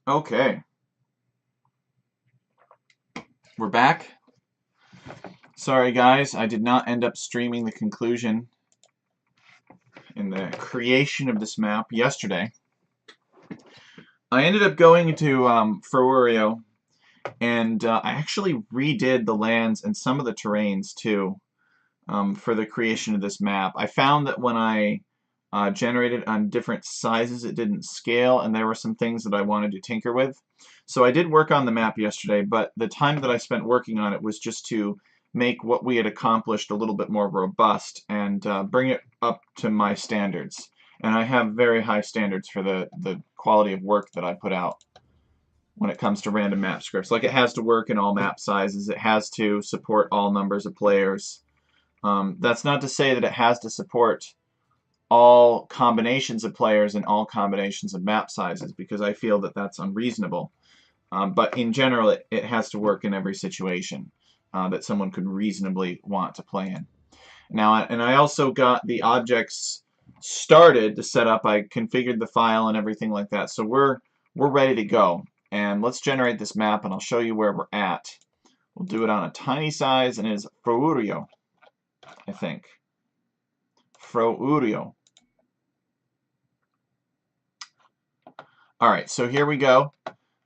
Okay, we're back. Sorry guys, I did not end up streaming the conclusion in the creation of this map yesterday. I ended up going to Frourio, and I actually redid the lands and some of the terrains too for the creation of this map. I found that when I generated on different sizes, it didn't scale, and there were some things that I wanted to tinker with. So I did work on the map yesterday, but the time that I spent working on it was just to make what we had accomplished a little bit more robust and bring it up to my standards. And I have very high standards for the quality of work that I put out when it comes to random map scripts. Like, it has to work in all map sizes. It has to support all numbers of players. That's not to say that it has to support all combinations of players and all combinations of map sizes, because I feel that that's unreasonable. But in general, it has to work in every situation that someone could reasonably want to play in. Now, and I also got the objects started to set up. I configured the file and everything like that. So we're ready to go. And let's generate this map, and I'll show you where we're at. We'll do it on a tiny size, and it is Frourio, I think. Frourio. All right, so here we go.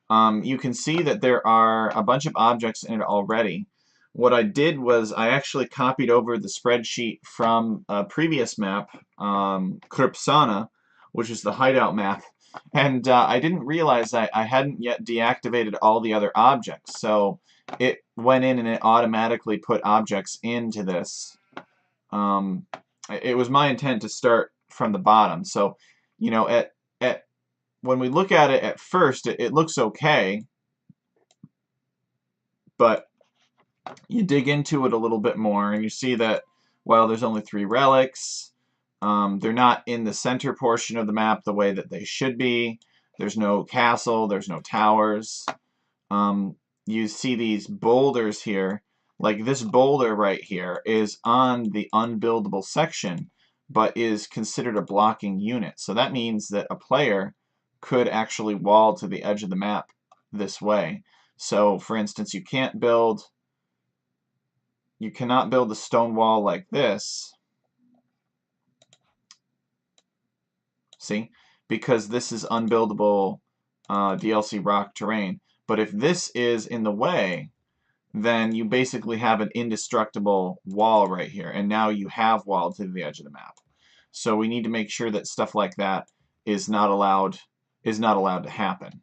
You can see that there are a bunch of objects in it already. What I did was I actually copied over the spreadsheet from a previous map, Kripsana, which is the hideout map, and I didn't realize that I hadn't yet deactivated all the other objects. So it went in and it automatically put objects into this. It was my intent to start from the bottom. So, you know, at when we look at it at first, it looks okay, but you dig into it a little bit more, and you see that, well, there's only 3 relics. They're not in the center portion of the map the way that they should be. There's no castle. There's no towers. You see these boulders here. Like, this boulder right here is on the unbuildable section, but is considered a blocking unit. So that means that a player could actually wall to the edge of the map this way. So, for instance, you cannot build a stone wall like this. See? Because this is unbuildable DLC rock terrain. But if this is in the way, then you basically have an indestructible wall right here, and now you have walled to the edge of the map. So we need to make sure that stuff like that is not allowed to happen.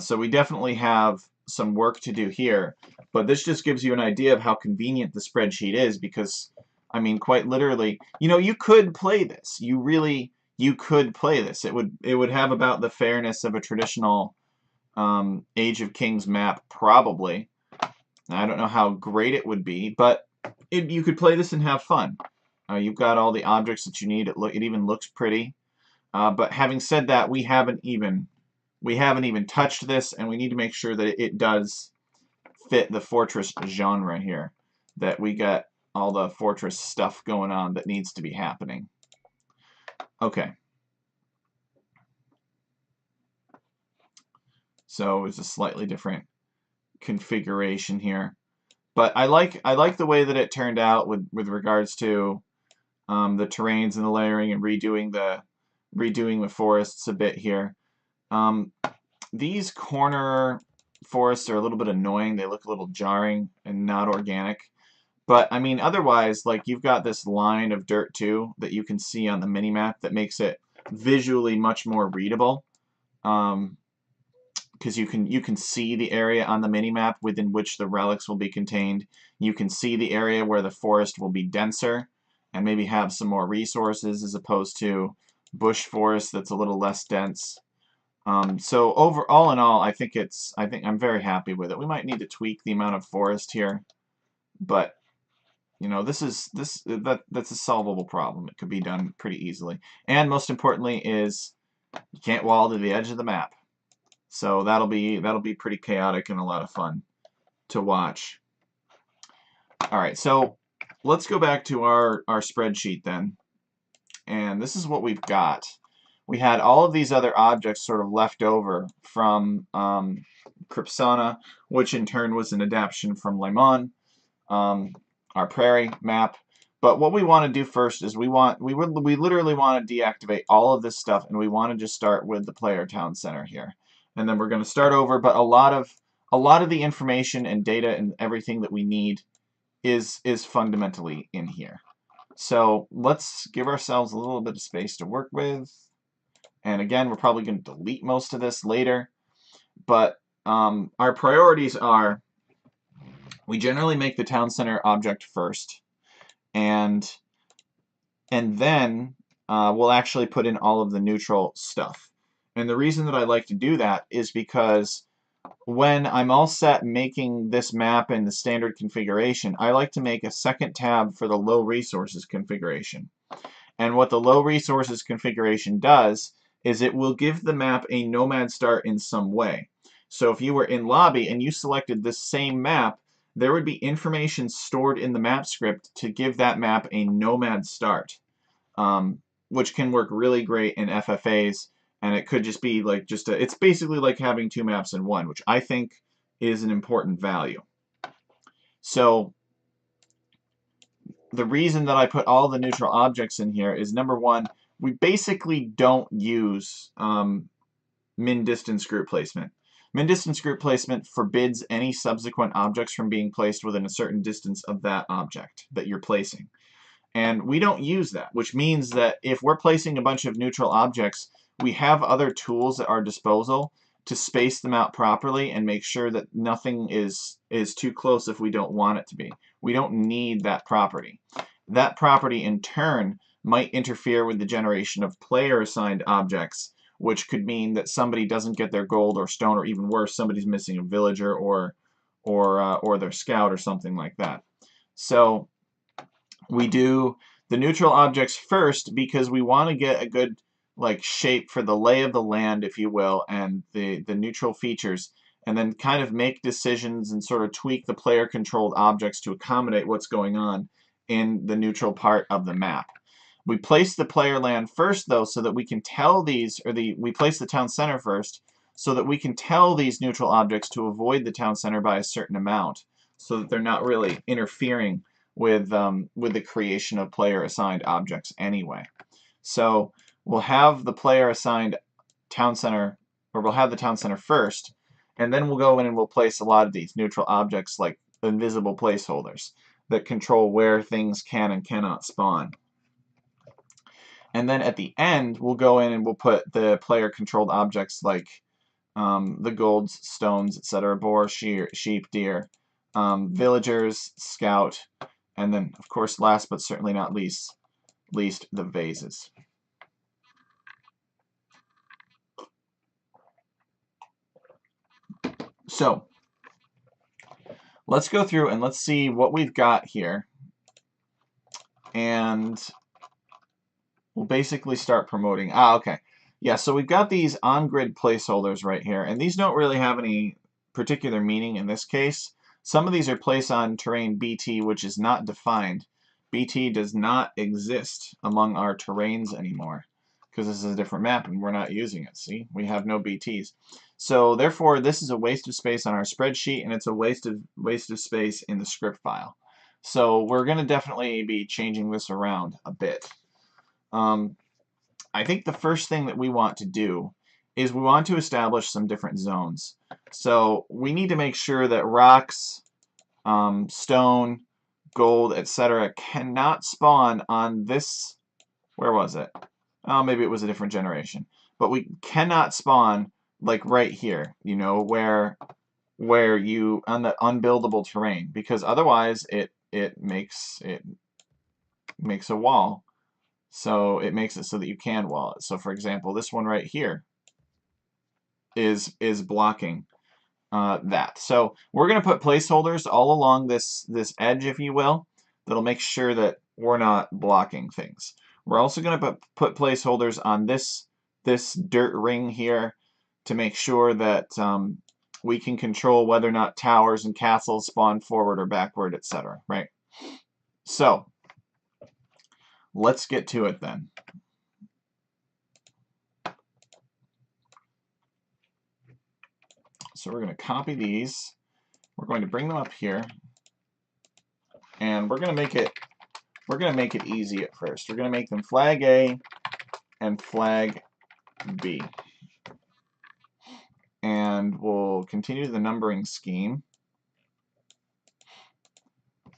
So we definitely have some work to do here, but this just gives you an idea of how convenient the spreadsheet is, because, I mean, quite literally, you know, you could play this. You could play this. It would have about the fairness of a traditional Age of Kings map, probably. I don't know how great it would be, but you could play this and have fun. You've got all the objects that you need. It even looks pretty. But having said that, we haven't even touched this, and we need to make sure that it does fit the fortress genre here. That we got all the fortress stuff going on that needs to be happening. Okay. So it's a slightly different configuration here, but I like the way that it turned out with regards to the terrains and the layering and redoing the forests a bit here. These corner forests are a little bit annoying. They look a little jarring and not organic. But I mean, otherwise, like, you've got this line of dirt too that you can see on the minimap that makes it visually much more readable. Because you can see the area on the minimap within which the relics will be contained. You can see the area where the forest will be denser and maybe have some more resources, as opposed to bush forest that's a little less dense. So all in all, I think I'm very happy with it. We might need to tweak the amount of forest here, but you know, that's a solvable problem. It could be done pretty easily. And most importantly is you can't wall to the edge of the map. So that'll be pretty chaotic and a lot of fun to watch. All right, so let's go back to our spreadsheet then. And this is what we've got. we had all of these other objects sort of left over from Cripsana, which in turn was an adaptation from Lemon, our prairie map. But what we want to do first is we literally want to deactivate all of this stuff, and we want to just start with the player town center here. And then we're going to start over, but a lot of the information and data and everything that we need is fundamentally in here. So let's give ourselves a little bit of space to work with. And again, we're probably going to delete most of this later. But our priorities are, we generally make the town center object first. And then we'll actually put in all of the neutral stuff. And the reason that I like to do that is because when I'm all set making this map in the standard configuration, I like to make a second tab for the low resources configuration. And what the low resources configuration does is it will give the map a nomad start in some way. So if you were in lobby and you selected this same map, there would be information stored in the map script to give that map a nomad start, which can work really great in FFAs. And it could just be like it's basically like having two maps in one, which I think is an important value. So the reason that I put all the neutral objects in here is, number one, we basically don't use min-distance group placement. Min-distance group placement forbids any subsequent objects from being placed within a certain distance of that object that you're placing. And we don't use that, which means that if we're placing a bunch of neutral objects, we have other tools at our disposal to space them out properly and make sure that nothing is too close if we don't want it to be. We don't need that property. That property, in turn, might interfere with the generation of player-assigned objects, which could mean that somebody doesn't get their gold or stone, or even worse, somebody's missing a villager or their scout or something like that. So we do the neutral objects first because we want to get a good shape for the lay of the land, if you will, and the neutral features, and then kind of make decisions and sort of tweak the player controlled objects to accommodate what's going on in the neutral part of the map. We place the player land first, though, so that we can tell these, we place the town center first so that we can tell these neutral objects to avoid the town center by a certain amount, so that they're not really interfering with the creation of player assigned objects anyway. So we'll have the player assigned town center, or we'll have the town center first, and then we'll go in and we'll place a lot of these neutral objects like invisible placeholders that control where things can and cannot spawn. And then at the end, we'll go in and we'll put the player controlled objects like the golds, stones, etc., boar, sheep, deer, villagers, scout, and then, of course, last but certainly not least, the vases. So let's go through and let's see what we've got here. And we'll basically start promoting. Okay. Yeah, so we've got these on-grid placeholders right here, and these don't really have any particular meaning in this case. Some of these are placed on terrain BT, which is not defined. BT does not exist among our terrains anymore because this is a different map and we're not using it. See, we have no BTs. So therefore, this is a waste of space on our spreadsheet, and it's a waste of space in the script file. So we're going to definitely be changing this around a bit. I think the first thing that we want to do is we want to establish some different zones. So we need to make sure that rocks, stone, gold, etc. cannot spawn on this. Where was it? Oh, maybe it was a different generation. But we cannot spawn like right here, you know, where you on the unbuildable terrain, because otherwise it makes a wall. So it makes it so that you can wall it. So for example, this one right here is blocking that. So we're going to put placeholders all along this edge, if you will, that'll make sure that we're not blocking things. We're also going to put placeholders on this dirt ring here to make sure that we can control whether or not towers and castles spawn forward or backward, etc. Right? So let's get to it then. So we're going to copy these. We're going to bring them up here, and we're going to make it easy at first. We're going to make them flag A and flag B. And we'll continue the numbering scheme.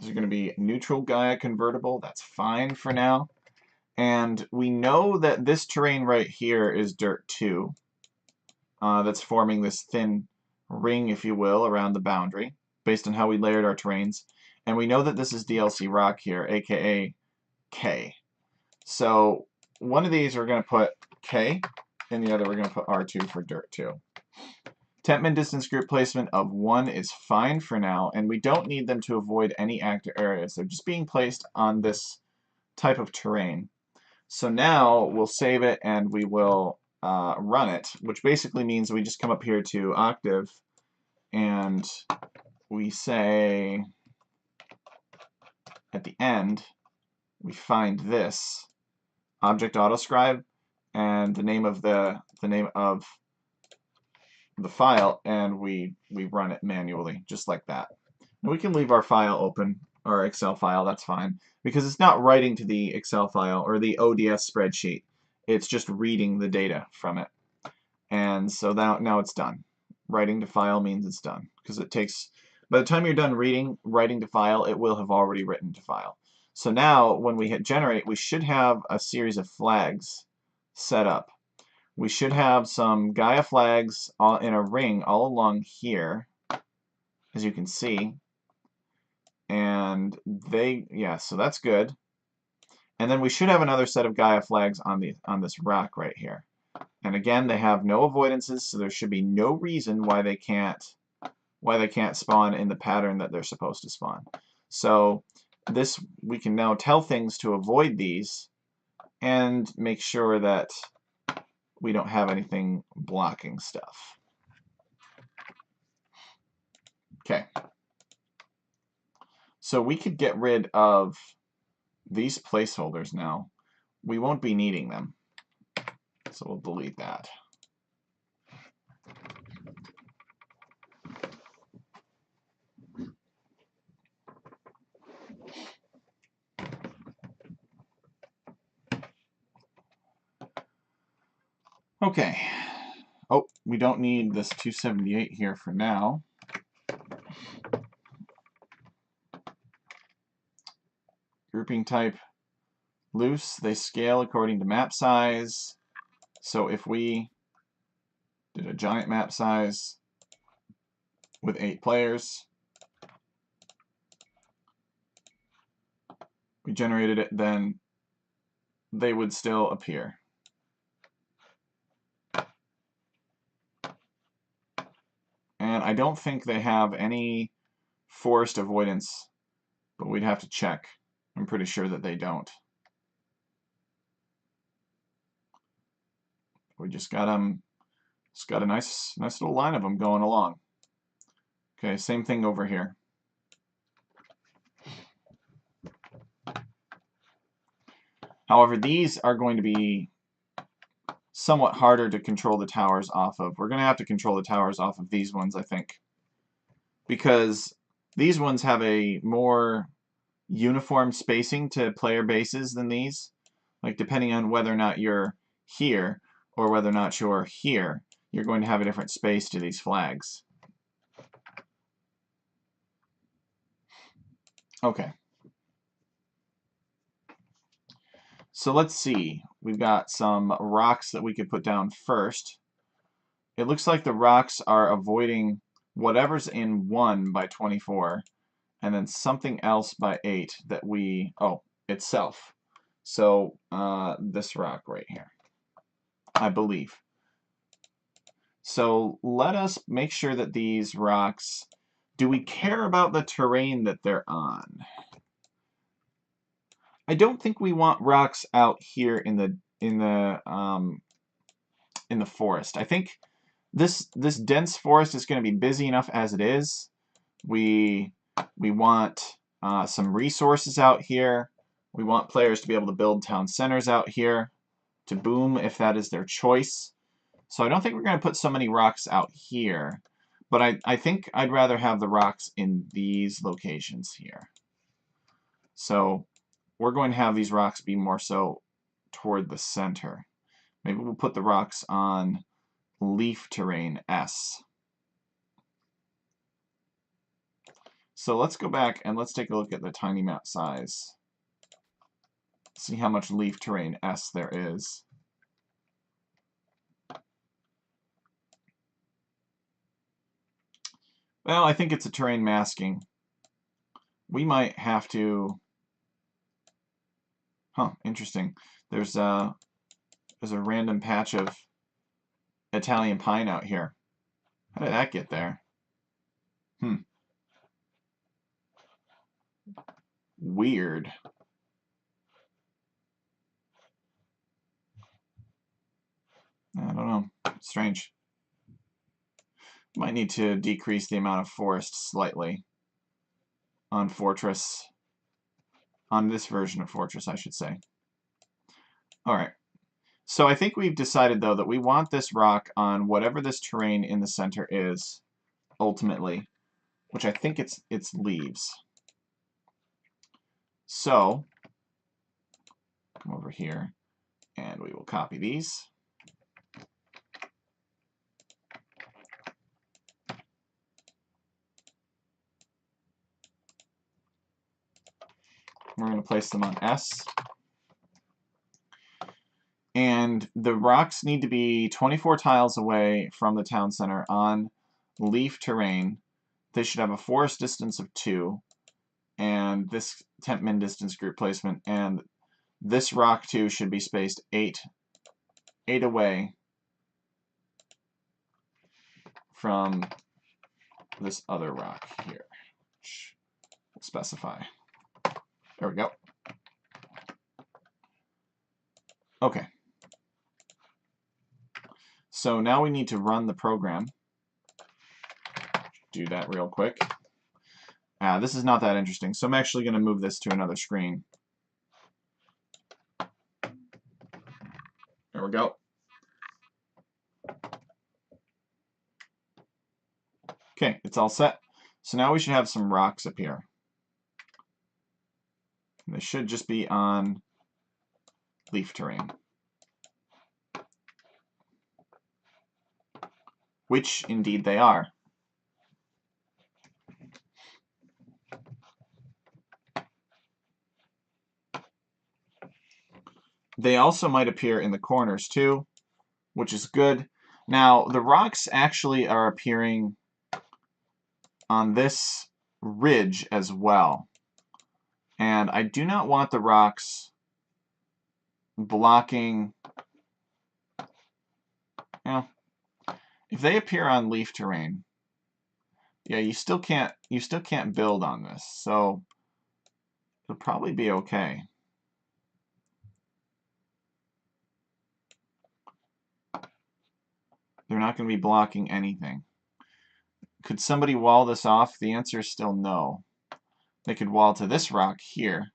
These are going to be neutral Gaia convertible. That's fine for now. And we know that this terrain right here is Dirt 2. That's forming this thin ring, if you will, around the boundary, based on how we layered our terrains. And we know that this is DLC Rock here, aka K. So one of these we're going to put K, and the other we're going to put R2 for Dirt 2. Temp min distance group placement of 1 is fine for now, and we don't need them to avoid any active areas. They're just being placed on this type of terrain. So now we'll save it and we will run it, which basically means we just come up here to Octave and we say at the end we find this object autoscribe and the name of the file, and we run it manually just like that. And we can leave our file open, our Excel file, that's fine, because it's not writing to the Excel file or the ODS spreadsheet. It's just reading the data from it. And so now it's done. Writing to file means it's done, because it takes, by the time you're done writing to file, it will have already written to file. So now when we hit generate, we should have a series of flags set up. We should have some Gaia flags in a ring all along here, as you can see. And so that's good. And then we should have another set of Gaia flags on this rock right here. And again, they have no avoidances, so there should be no reason why they can't spawn in the pattern that they're supposed to spawn. So we can now tell things to avoid these and make sure that we don't have anything blocking stuff. Okay. So we could get rid of these placeholders now. We won't be needing them. So we'll delete that. Okay. Oh, we don't need this 278 here for now. Grouping type loose. They scale according to map size. So if we did a giant map size with 8 players, we generated it, then they would still appear. And I don't think they have any forest avoidance, but we'd have to check. I'm pretty sure that they don't. We just got a nice little line of them going along. Okay, same thing over here. However, these are going to be somewhat harder to control the towers off of. We're going to have to control the towers off of these ones, I think, because these ones have a more uniform spacing to player bases than these. Like, depending on whether or not you're here or whether or not you're here, you're going to have a different space to these flags. Okay. So let's see. We've got some rocks that we could put down first. It looks like the rocks are avoiding whatever's in 1 by 24, and then something else by 8 that itself. So this rock right here, I believe. So let us make sure that these rocks, do we care about the terrain that they're on? I don't think we want rocks out here in the forest. I think this dense forest is going to be busy enough as it is. We want some resources out here. We want players to be able to build town centers out here to boom if that is their choice. So I don't think we're going to put so many rocks out here. But I think I'd rather have the rocks in these locations here. So we're going to have these rocks be more so toward the center. Maybe we'll put the rocks on leaf terrain S. So let's go back and let's take a look at the tiny map size. See how much leaf terrain S there is. Well, I think it's a terrain masking. We might have to... Huh, interesting. There's a random patch of Italian pine out here. How did that get there? Weird. I don't know. Strange. Might need to decrease the amount of forest slightly on Fortress. On this version of Fortress, I should say. Alright. So I think we've decided, though, that we want this rock on whatever this terrain in the center is, ultimately, which I think it's leaves. So, come over here, and we will copy these. We're going to place them on S. And the rocks need to be 24 tiles away from the town center on leaf terrain. They should have a forest distance of 2. And this temp min distance group placement. And this rock, too, should be spaced 8 away from this other rock here. Which we'll specify. There we go. Okay. So now we need to run the program. Do that real quick. This is not that interesting, so I'm actually going to move this to another screen. There we go. Okay, it's all set. So now we should have some rocks appear. And they should just be on leaf terrain. Which, indeed, they are. They also might appear in the corners, too, which is good. Now, the rocks actually are appearing on this ridge as well. And I do not want the rocks blocking... Well, if they appear on leaf terrain, yeah, you still can't build on this, so it'll probably be okay. They're not going to be blocking anything. Could somebody wall this off? The answer is still no. They could wall to this rock here.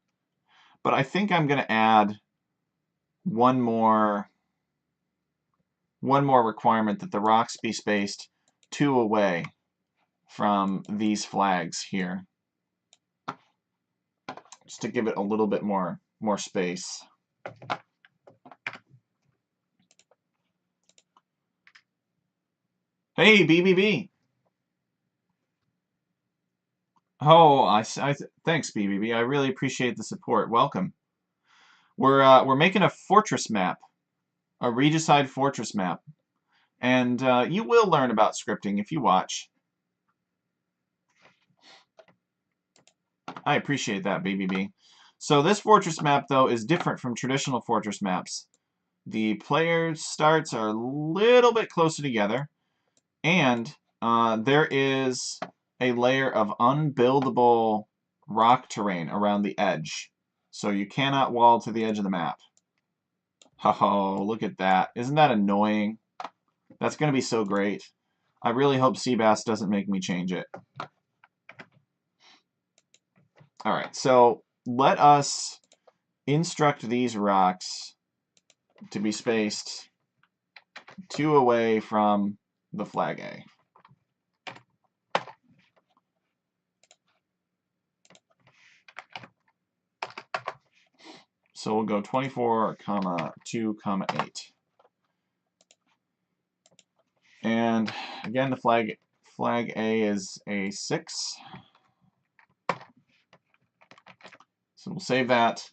But I think I'm going to add one more requirement that the rocks be spaced 2 away from these flags here. Just to give it a little bit more space. Hey, BBB! Oh, thanks, BBB. I really appreciate the support. Welcome. We're making a fortress map, a regicide fortress map, and you will learn about scripting if you watch. I appreciate that, BBB. So this fortress map, though, is different from traditional fortress maps. The player starts are a little bit closer together, and there is a layer of unbuildable rock terrain around the edge. So you cannot wall to the edge of the map. Oh, look at that. Isn't that annoying? That's going to be so great. I really hope Seabass doesn't make me change it. Alright, so let us instruct these rocks to be spaced 2 away from the flag A. So we'll go 24, comma 2, comma 8. And again, the flag A is a 6. So we'll save that,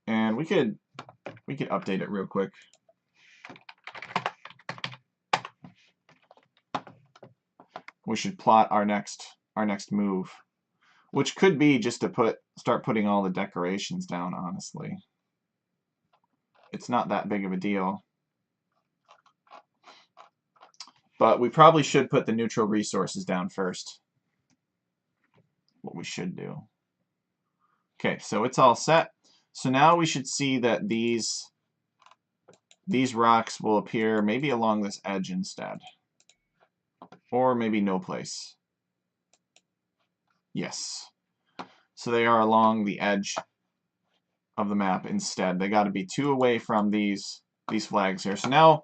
and we could update it real quick. We should plot our next move, which could be just to start putting all the decorations down, honestly. It's not that big of a deal. But we probably should put the neutral resources down first. What we should do. Okay, so it's all set. So now we should see that these rocks will appear maybe along this edge instead. Or maybe no place. Yes. So they are along the edge of the map instead. They got to be 2 away from these flags here. So now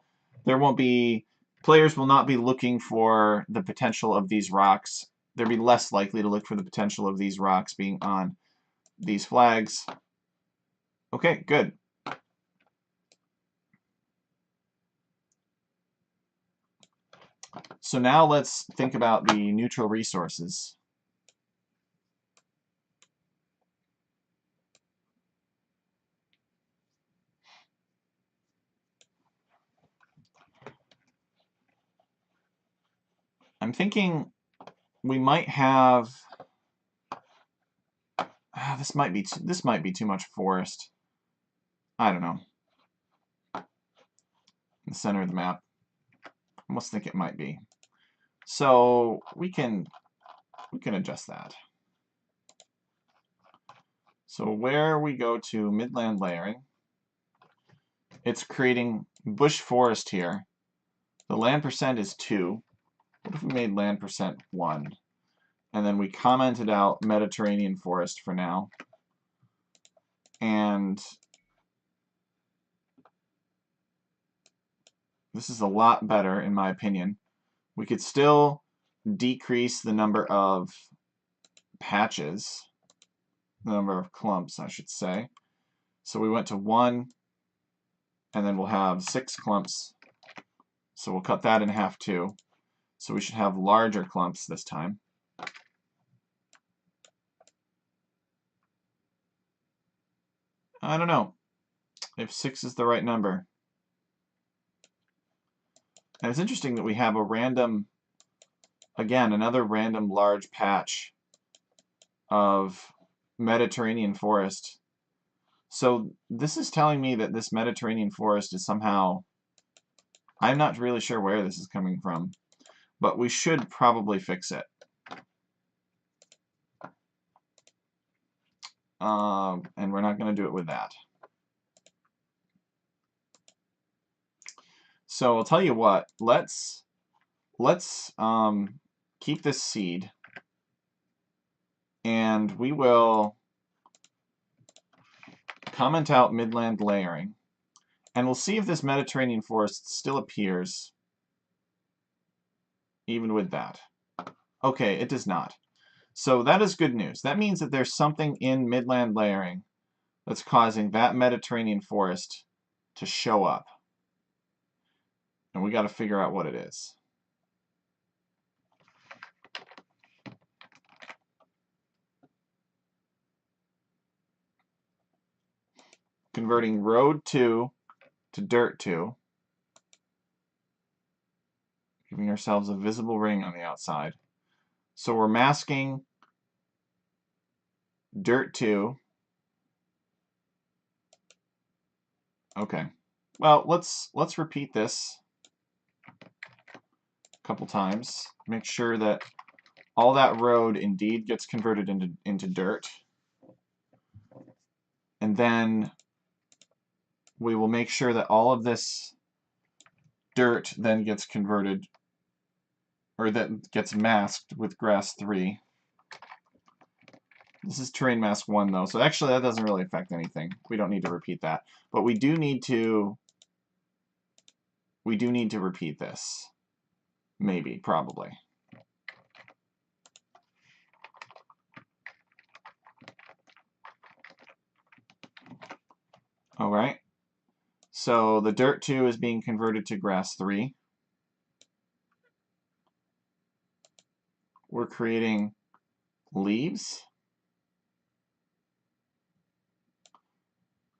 players will not be looking for the potential of these rocks. They'll be less likely to look for the potential of these rocks being on these flags. Okay, good. So now let's think about the neutral resources. I'm thinking we might have this might be too much forest. I don't know. In the center of the map. I almost think it might be. So we can adjust that. So where we go to midland layering, it's creating bush forest here. The land percent is 2. What if we made land percent 1? And then we commented out Mediterranean forest for now. And this is a lot better, in my opinion. We could still decrease the number of patches, the number of clumps, I should say. So we went to 1, and then we'll have 6 clumps. So we'll cut that in half too. So we should have larger clumps this time. I don't know if 6 is the right number. And it's interesting that we have a random, again, another random large patch of Mediterranean forest. So this is telling me that this Mediterranean forest is somehow, I'm not really sure where this is coming from, but we should probably fix it. And we're not going to do it with that. So I'll tell you what, let's keep this seed, and we will comment out midland layering, and we'll see if this Mediterranean forest still appears even with that. Okay, it does not. So that is good news. That means that there's something in midland layering that's causing that Mediterranean forest to show up. And we got to figure out what it is. Converting road 2 to dirt 2. Giving ourselves a visible ring on the outside. So we're masking dirt 2. Okay. Well, let's repeat this a couple times. Make sure that all that road indeed gets converted into dirt. And then we will make sure that all of this dirt then gets converted, or that gets masked with grass 3. This is terrain mask 1 though, so actually that doesn't really affect anything. We don't need to repeat that. But we do need to repeat this. Maybe, probably. All right. So the dirt 2 is being converted to grass 3. We're creating leaves.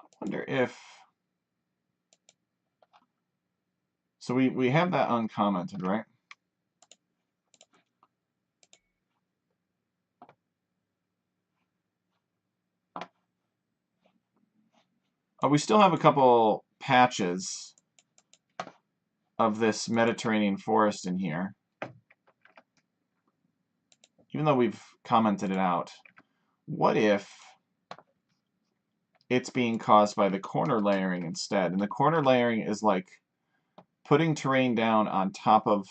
I wonder if... So we have that uncommented, right? We still have a couple patches of this Mediterranean forest in here, even though we've commented it out. What if it's being caused by the corner layering instead? And the corner layering is like putting terrain down on top of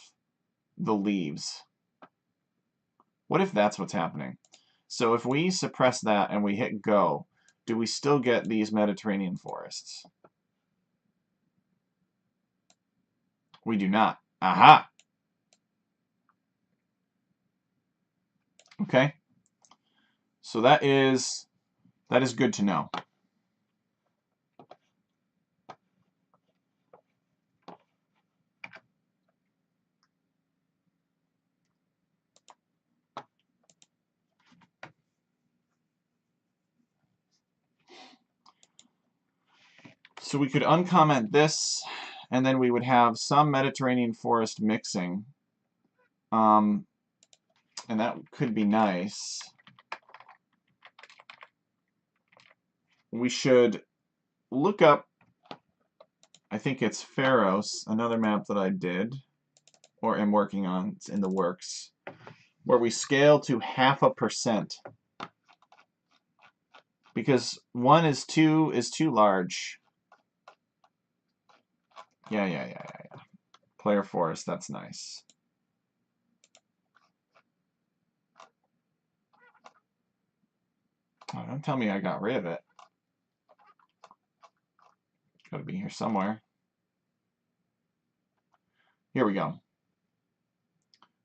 the leaves. What if that's what's happening? So if we suppress that and we hit go, do we still get these Mediterranean forests? We do not. Aha! Okay. So that is good to know. So we could uncomment this, and then we would have some Mediterranean forest mixing. And that could be nice. We should look up, I think it's Pharos, another map that I did, or am working on, it's in the works, where we scale to 0.5%. Because 1 is too large. Yeah. Player forest, that's nice. Oh, don't tell me I got rid of it. Gotta be here somewhere. Here we go.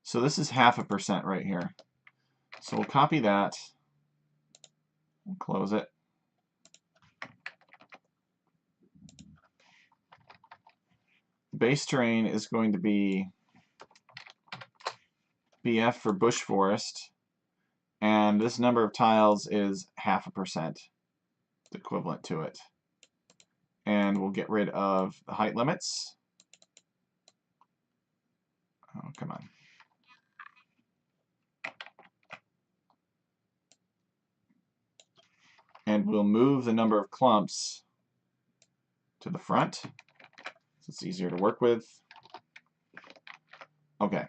So this is 0.5% right here. So we'll copy that. We'll close it. Base terrain is going to be BF for bush forest, and this number of tiles is 0.5%, equivalent to it. And we'll get rid of the height limits. Oh, come on. And we'll move the number of clumps to the front, so it's easier to work with. Okay.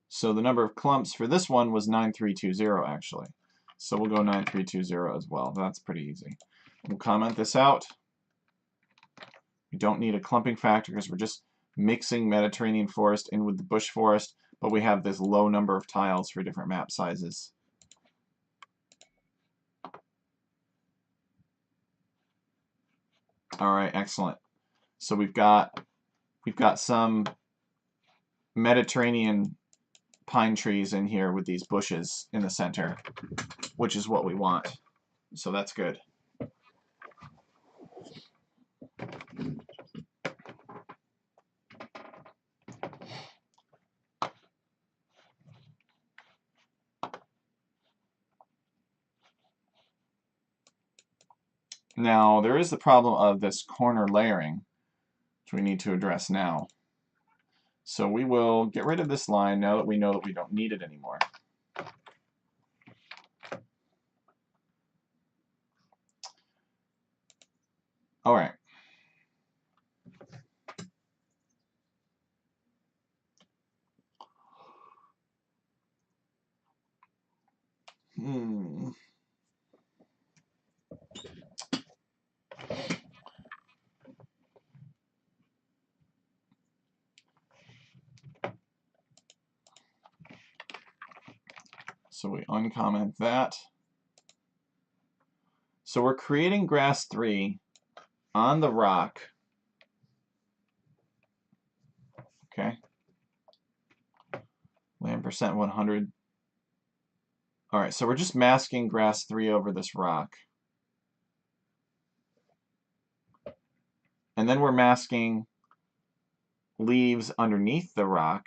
So the number of clumps for this one was 9320 actually. So we'll go 9320 as well. That's pretty easy. We'll comment this out. We don't need a clumping factor because we're just mixing Mediterranean forest in with the bush forest, but we have this low number of tiles for different map sizes. All right, excellent. So we've got some Mediterranean pine trees in here with these bushes in the center, which is what we want. So that's good. Now, there is the problem of this corner layering, which we need to address now. So we will get rid of this line now that we know that we don't need it anymore. All right. So we uncomment that. So we're creating grass 3 on the rock. Okay. Land percent 100. Alright, so we're just masking grass 3 over this rock. And then we're masking leaves underneath the rock,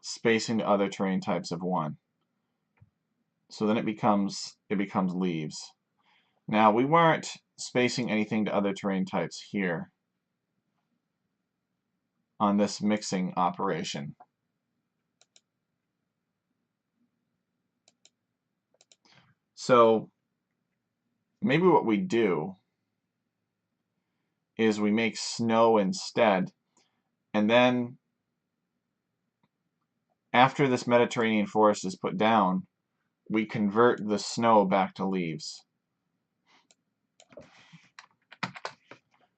spacing to other terrain types of 1. So then it becomes leaves. Now we weren't spacing anything to other terrain types here on this mixing operation. So maybe what we do is we make snow instead, and then after this Mediterranean forest is put down, we convert the snow back to leaves.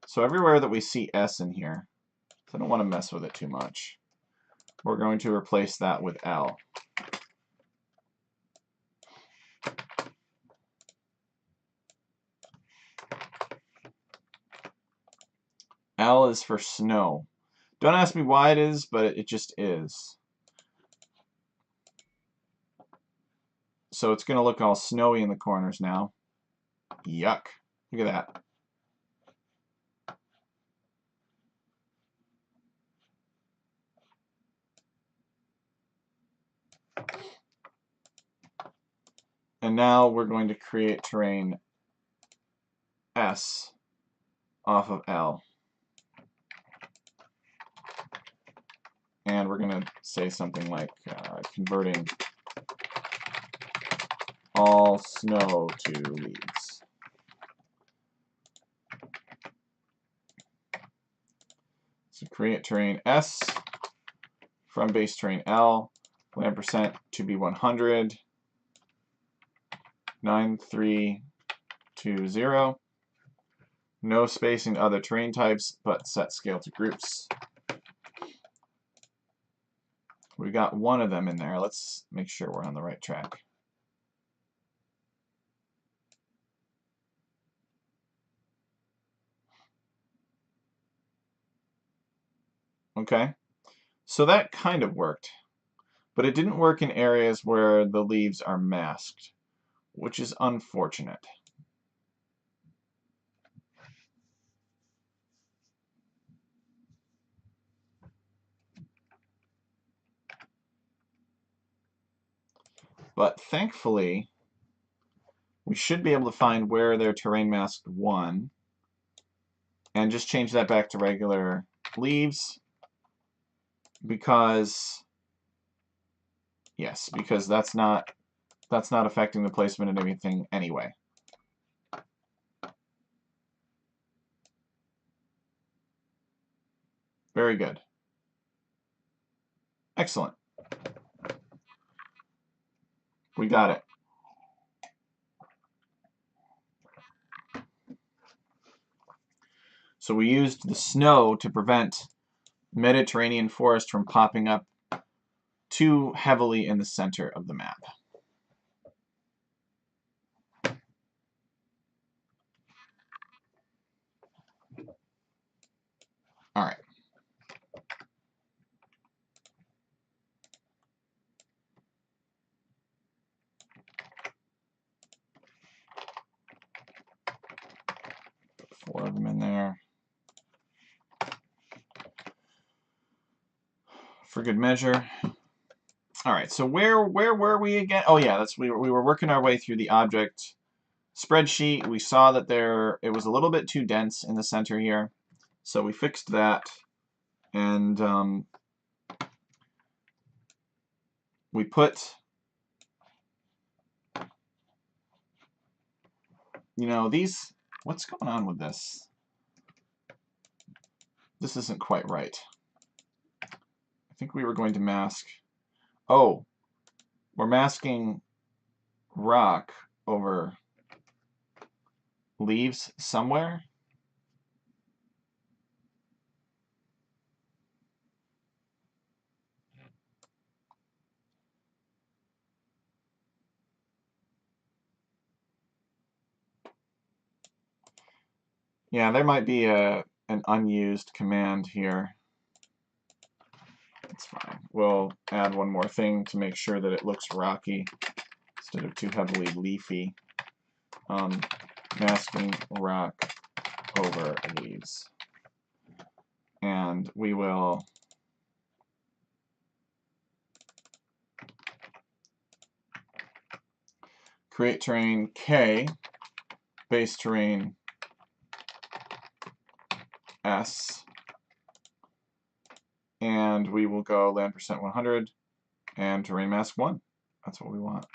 So everywhere that we see S in here, I don't want to mess with it too much, we're going to replace that with L. L is for snow. Don't ask me why it is, but it just is. So it's going to look all snowy in the corners now. Yuck. Look at that. And now we're going to create terrain S off of L. And we're going to say something like converting all snow to leaves. So create terrain S from base terrain L, land percent to be 100, 9320. No spacing to other terrain types, but set scale to groups. We got one of them in there. Let's make sure we're on the right track. Okay, so that kind of worked, but it didn't work in areas where the leaves are masked, which is unfortunate. But thankfully, we should be able to find where they're terrain masked 1 and just change that back to regular leaves because, yes, because that's not affecting the placement of anything anyway. Very good. Excellent. We got it. So we used the snow to prevent Mediterranean forest from popping up too heavily in the center of the map. All right. Put 4 of them in there. For good measure. All right, so where were we again? Oh yeah, we were working our way through the object spreadsheet. We saw that it was a little bit too dense in the center here, so we fixed that, and we put, these. What's going on with this? This isn't quite right. I think we were going to mask. Oh, we're masking rock over leaves somewhere. Yeah, there might be an unused command here. That's fine. We'll add one more thing to make sure that it looks rocky instead of too heavily leafy. Masking rock over leaves. And we will create terrain K, base terrain S, and we will go land percent 100 and terrain mask 1. That's what we want.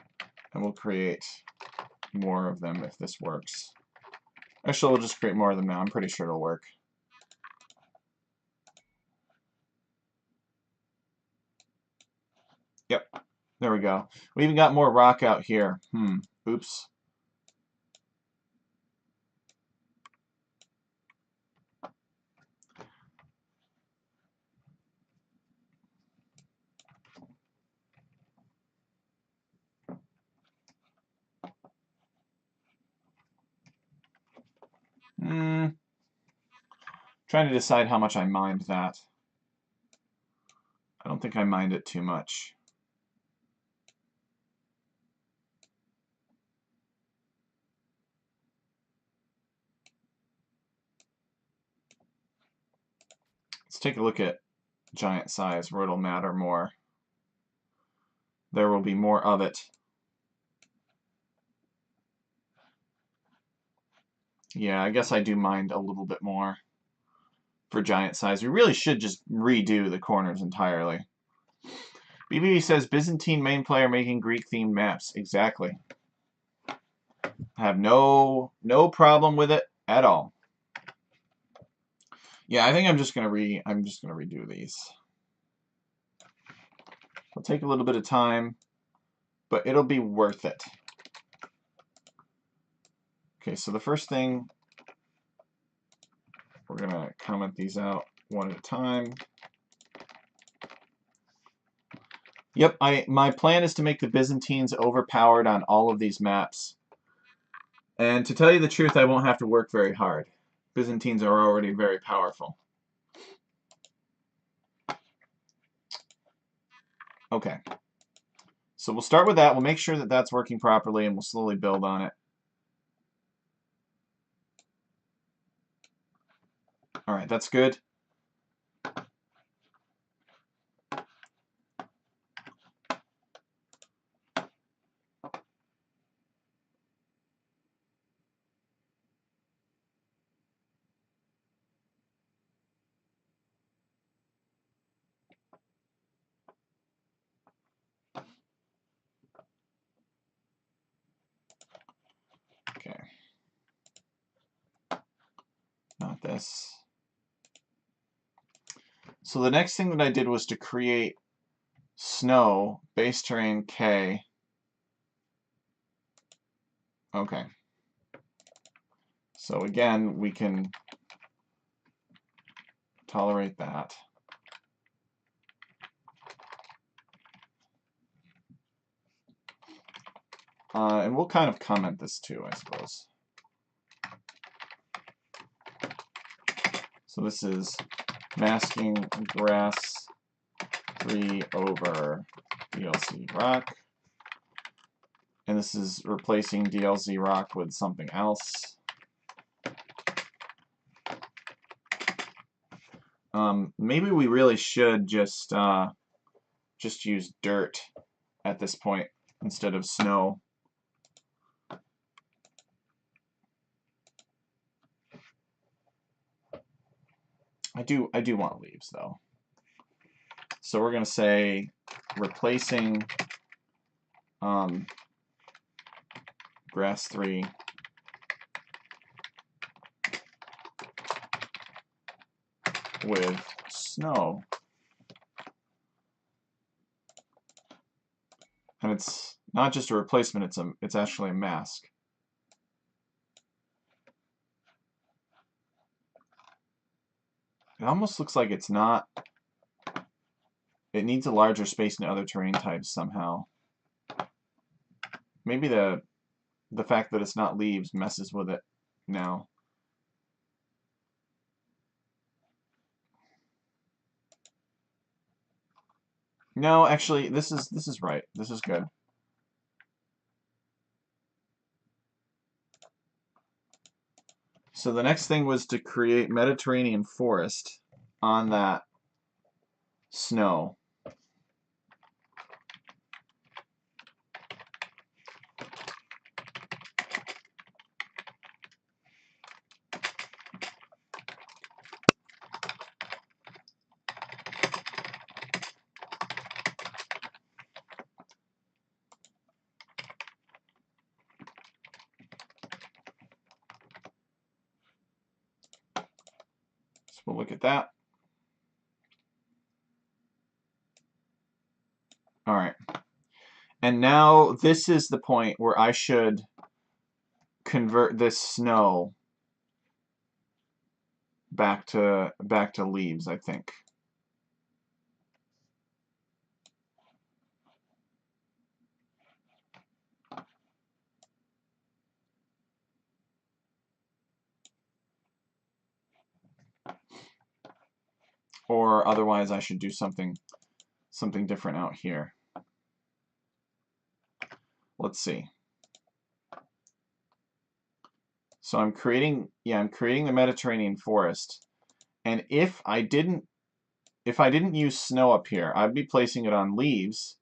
And we'll create more of them if this works. Actually, we'll just create more of them now. I'm pretty sure it'll work. Yep, there we go. We even got more rock out here. Oops. Trying to decide how much I mined that. I don't think I mined it too much. Let's take a look at giant size where it'll matter more. There will be more of it. Yeah, I guess I do mind a little bit more for giant size. We really should just redo the corners entirely. BB says Byzantine main player making Greek-themed maps. Exactly. I have no problem with it at all. Yeah, I think I'm just gonna redo these. It'll take a little bit of time, but it'll be worth it. Okay, so the first thing, we're gonna comment these out one at a time. Yep, my plan is to make the Byzantines overpowered on all of these maps. And to tell you the truth, I won't have to work very hard. Byzantines are already very powerful. Okay. So we'll start with that. We'll make sure that that's working properly, and we'll slowly build on it. All right, that's good. Okay. Not this. So the next thing that I did was to create snow, base terrain K. Okay. So again, we can tolerate that. And we'll kind of comment this too, I suppose. So this is masking grass 3 over DLC rock. And this is replacing DLC rock with something else. Maybe we really should just use dirt at this point instead of snow. I do want leaves though. So we're going to say replacing grass 3 with snow. And it's not just a replacement, it's actually a mask. It almost looks like it's not. It needs a larger space in other terrain types somehow. Maybe the fact that it's not leaves messes with it now. No, actually, this is right. This is good. So the next thing was to create Mediterranean forest on that snow. So we'll look at that. All right. And now this is the point where I should convert this snow back to leaves, I think. Or otherwise I should do something different out here. Let's see. So I'm creating the Mediterranean forest. And if I didn't use snow up here, I'd be placing it on leaves.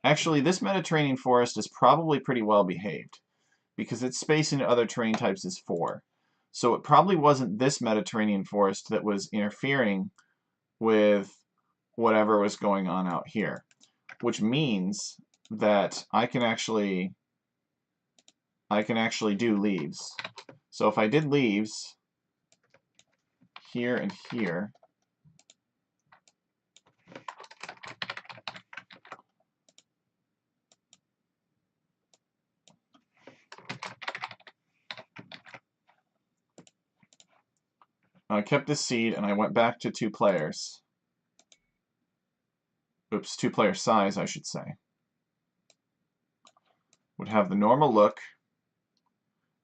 Actually, this Mediterranean forest is probably pretty well behaved because its space into other terrain types is 4. So it probably wasn't this Mediterranean forest that was interfering with whatever was going on out here, which means that I can actually do leaves. So if I did leaves here and here, I kept this seed and I went back to 2 players. Oops, 2 player size, I should say. Would have the normal look,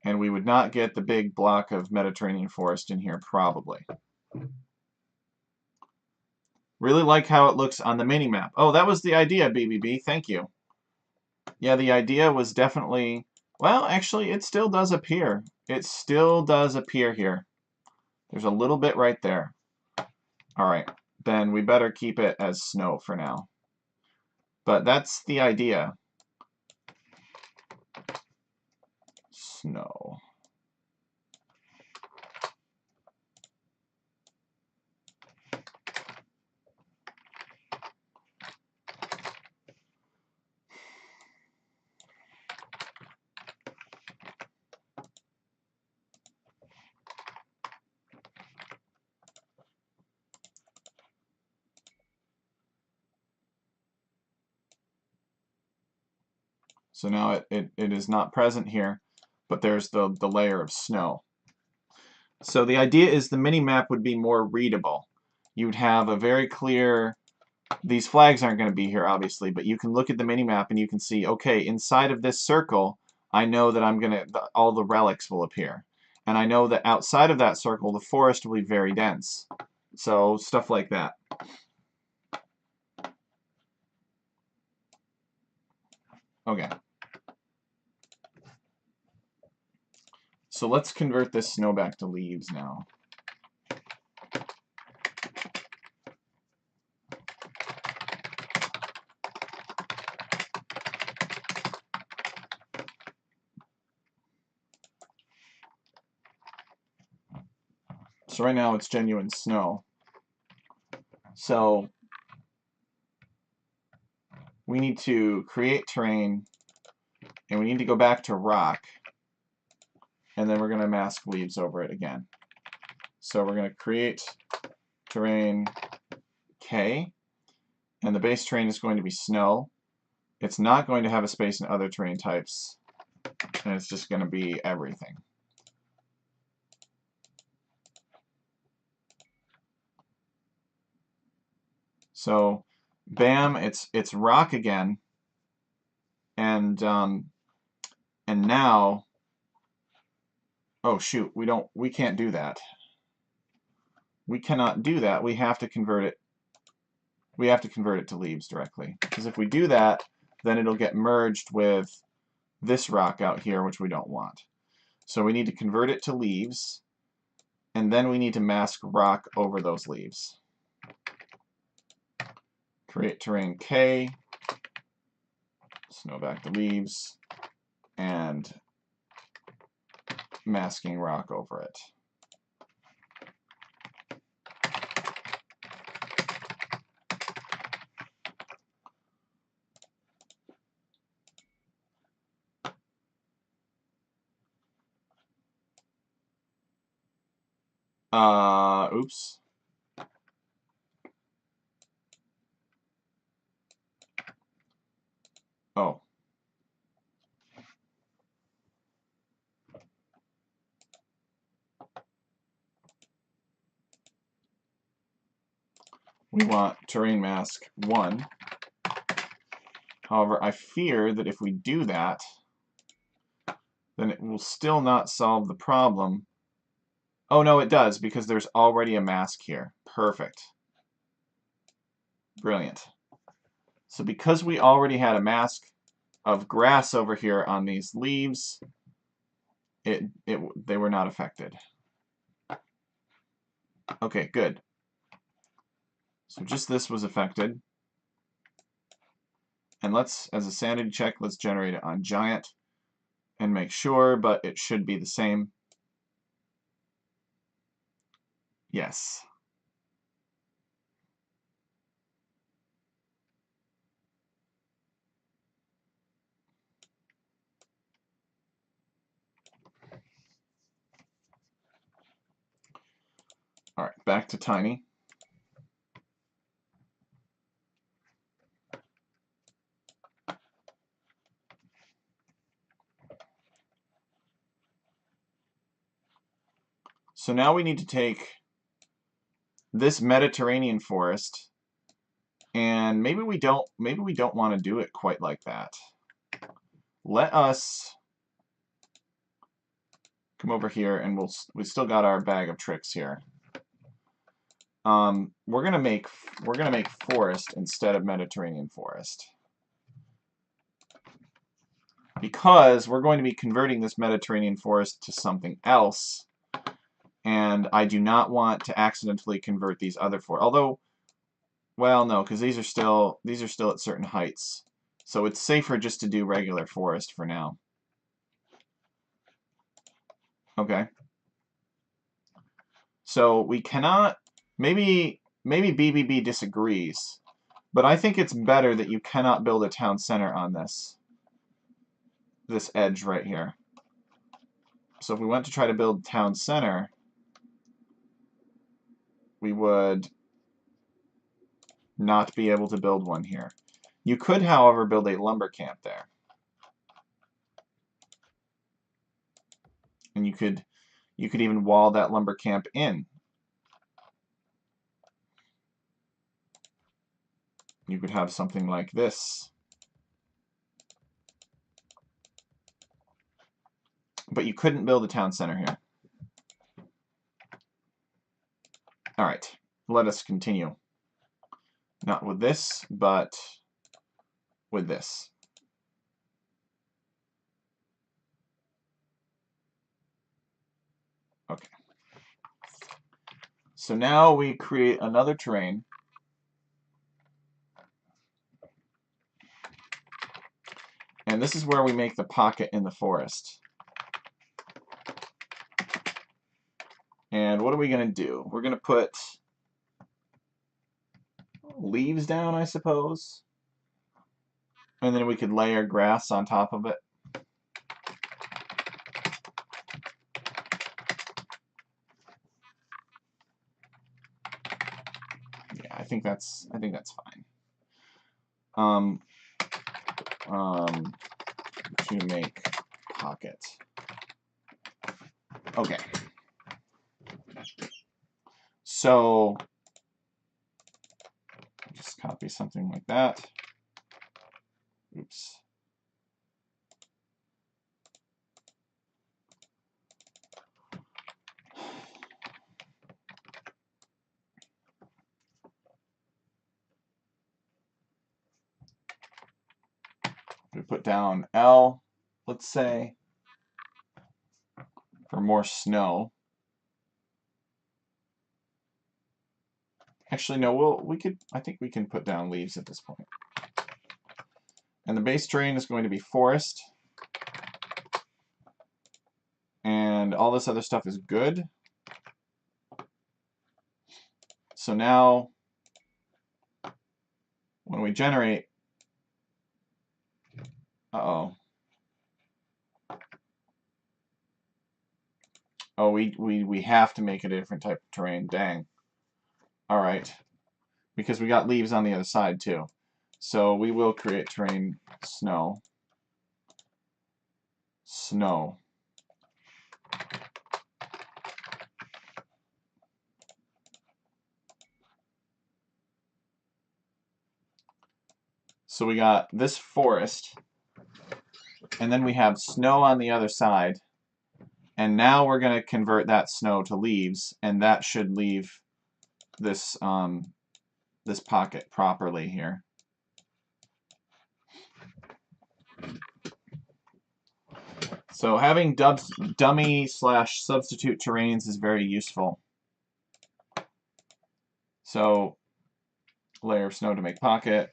and we would not get the big block of Mediterranean forest in here, probably. Really like how it looks on the mini-map. Oh, that was the idea, BBB. Thank you. Yeah, the idea was definitely... Well, actually, it still does appear. It still does appear here. There's a little bit right there. All right, then we better keep it as snow for now. But that's the idea. Snow. So now it is not present here, but there's the layer of snow. So the idea is the mini-map would be more readable. You'd have a very clear... These flags aren't going to be here, obviously, but you can look at the mini-map and you can see, okay, inside of this circle, I know that all the relics will appear. And I know that outside of that circle, the forest will be very dense. So, stuff like that. Okay. So let's convert this snow back to leaves now. So right now it's genuine snow. So we need to create terrain, and we need to go back to rock, and then we're going to mask leaves over it again. So we're going to create terrain K, and the base terrain is going to be snow. It's not going to have a space in other terrain types, and it's just going to be everything. So, bam, it's rock again, and now, oh shoot, we can't do that. We cannot do that. We have to convert it. we have to convert it to leaves directly. Because if we do that, then it'll get merged with this rock out here, which we don't want. So we need to convert it to leaves, and then we need to mask rock over those leaves. Create terrain K, snow back the leaves, and masking rock over it. Oops. Oh. We want terrain mask 1. However, I fear that if we do that, then it will still not solve the problem. Oh, no, it does, because there's already a mask here. Perfect. Brilliant. So because we already had a mask of grass over here on these leaves, they were not affected. Okay, good. So just this was affected. And let's, as a sanity check, let's generate it on giant and make sure, but it should be the same. Yes. All right, back to tiny. So now we need to take this Mediterranean forest, and maybe we don't want to do it quite like that. Let us come over here, and we still got our bag of tricks here. We're gonna make forest instead of Mediterranean forest, because we're going to be converting this Mediterranean forest to something else, and I do not want to accidentally convert these other four. Although, well, no, because these are still at certain heights, so it's safer just to do regular forest for now. Okay. So we cannot. Maybe BBB disagrees, but I think it's better that you cannot build a town center on this edge right here. So if we went to try to build town center, we would not be able to build one here. You could, however, build a lumber camp there. And you could even wall that lumber camp in. You could have something like this. But you couldn't build a town center here. All right, let us continue. Not with this, but with this. Okay. So now we create another terrain. And this is where we make the pocket in the forest. And what are we going to do? We're going to put leaves down, I suppose. And then we could layer grass on top of it. Yeah, I think that's fine. To make pocket. Okay. So just copy something like that. Oops. put down L, let's say, for more snow. Actually, no, I think we can put down leaves at this point. And the base terrain is going to be forest. And all this other stuff is good. So now, when we generate, uh-oh. Oh, we have to make it a different type of terrain. Dang. All right. Because we got leaves on the other side too. So we will create terrain snow. Snow. So we got this forest, and then we have snow on the other side, and now we're going to convert that snow to leaves, and that should leave this this pocket properly here. So having dummy/substitute terrains is very useful. So layer of snow to make pocket,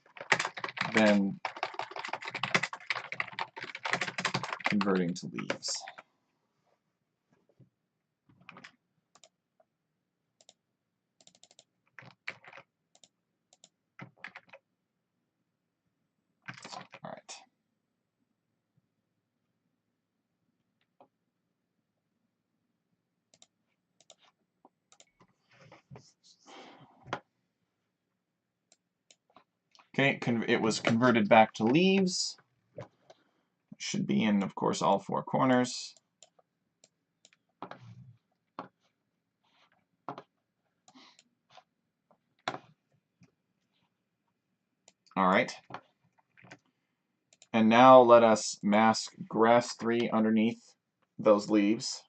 then converting to leaves. All right. Okay, it was converted back to leaves. It should be in, of course, all four corners. All right. And now let us mask grass 3 underneath those leaves.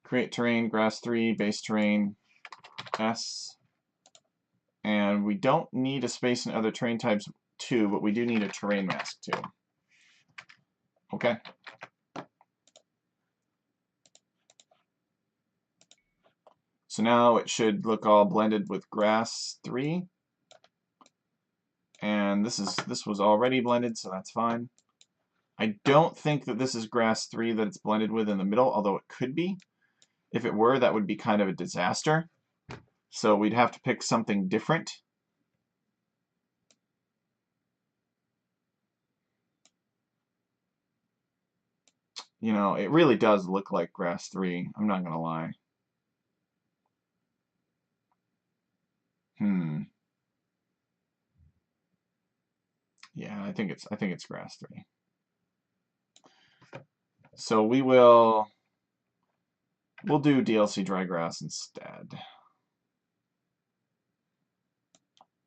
Create terrain, grass 3, base terrain, S. And we don't need a space in other terrain types 2, but we do need a terrain mask 2. Okay. So now it should look all blended with grass 3. And this was already blended, so that's fine. I don't think that this is grass 3 that it's blended with in the middle, although it could be. If it were, that would be kind of a disaster. So we'd have to pick something different. You know, it really does look like grass 3. I'm not gonna lie. Yeah, I think it's grass 3. So we'll do DLC dry grass instead.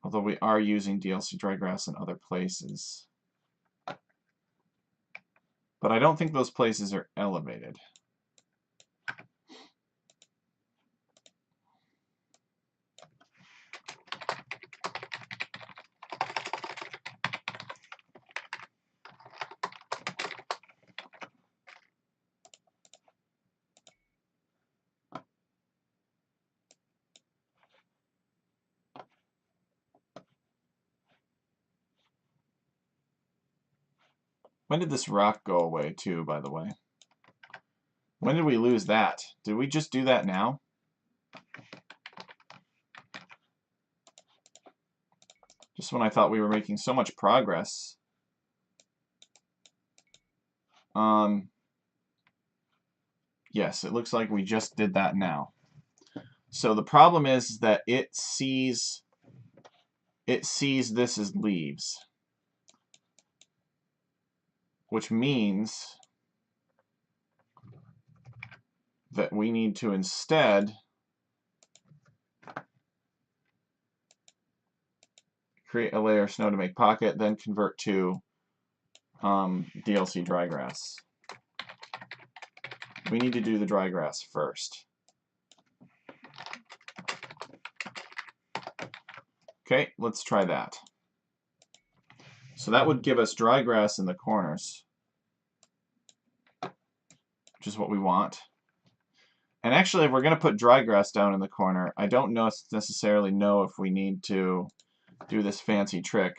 Although we are using DLC dry grass in other places. But I don't think those places are elevated. When did this rock go away too, by the way? When did we lose that? Did we just do that now? Just when I thought we were making so much progress. Yes, it looks like we just did that now. So the problem is that it sees this as leaves, which means that we need to instead create a layer of snow to make pocket, then convert to DLC dry grass. We need to do the dry grass first. Okay, let's try that. So that would give us dry grass in the corners, which is what we want. And actually, if we're going to put dry grass down in the corner, I don't necessarily know if we need to do this fancy trick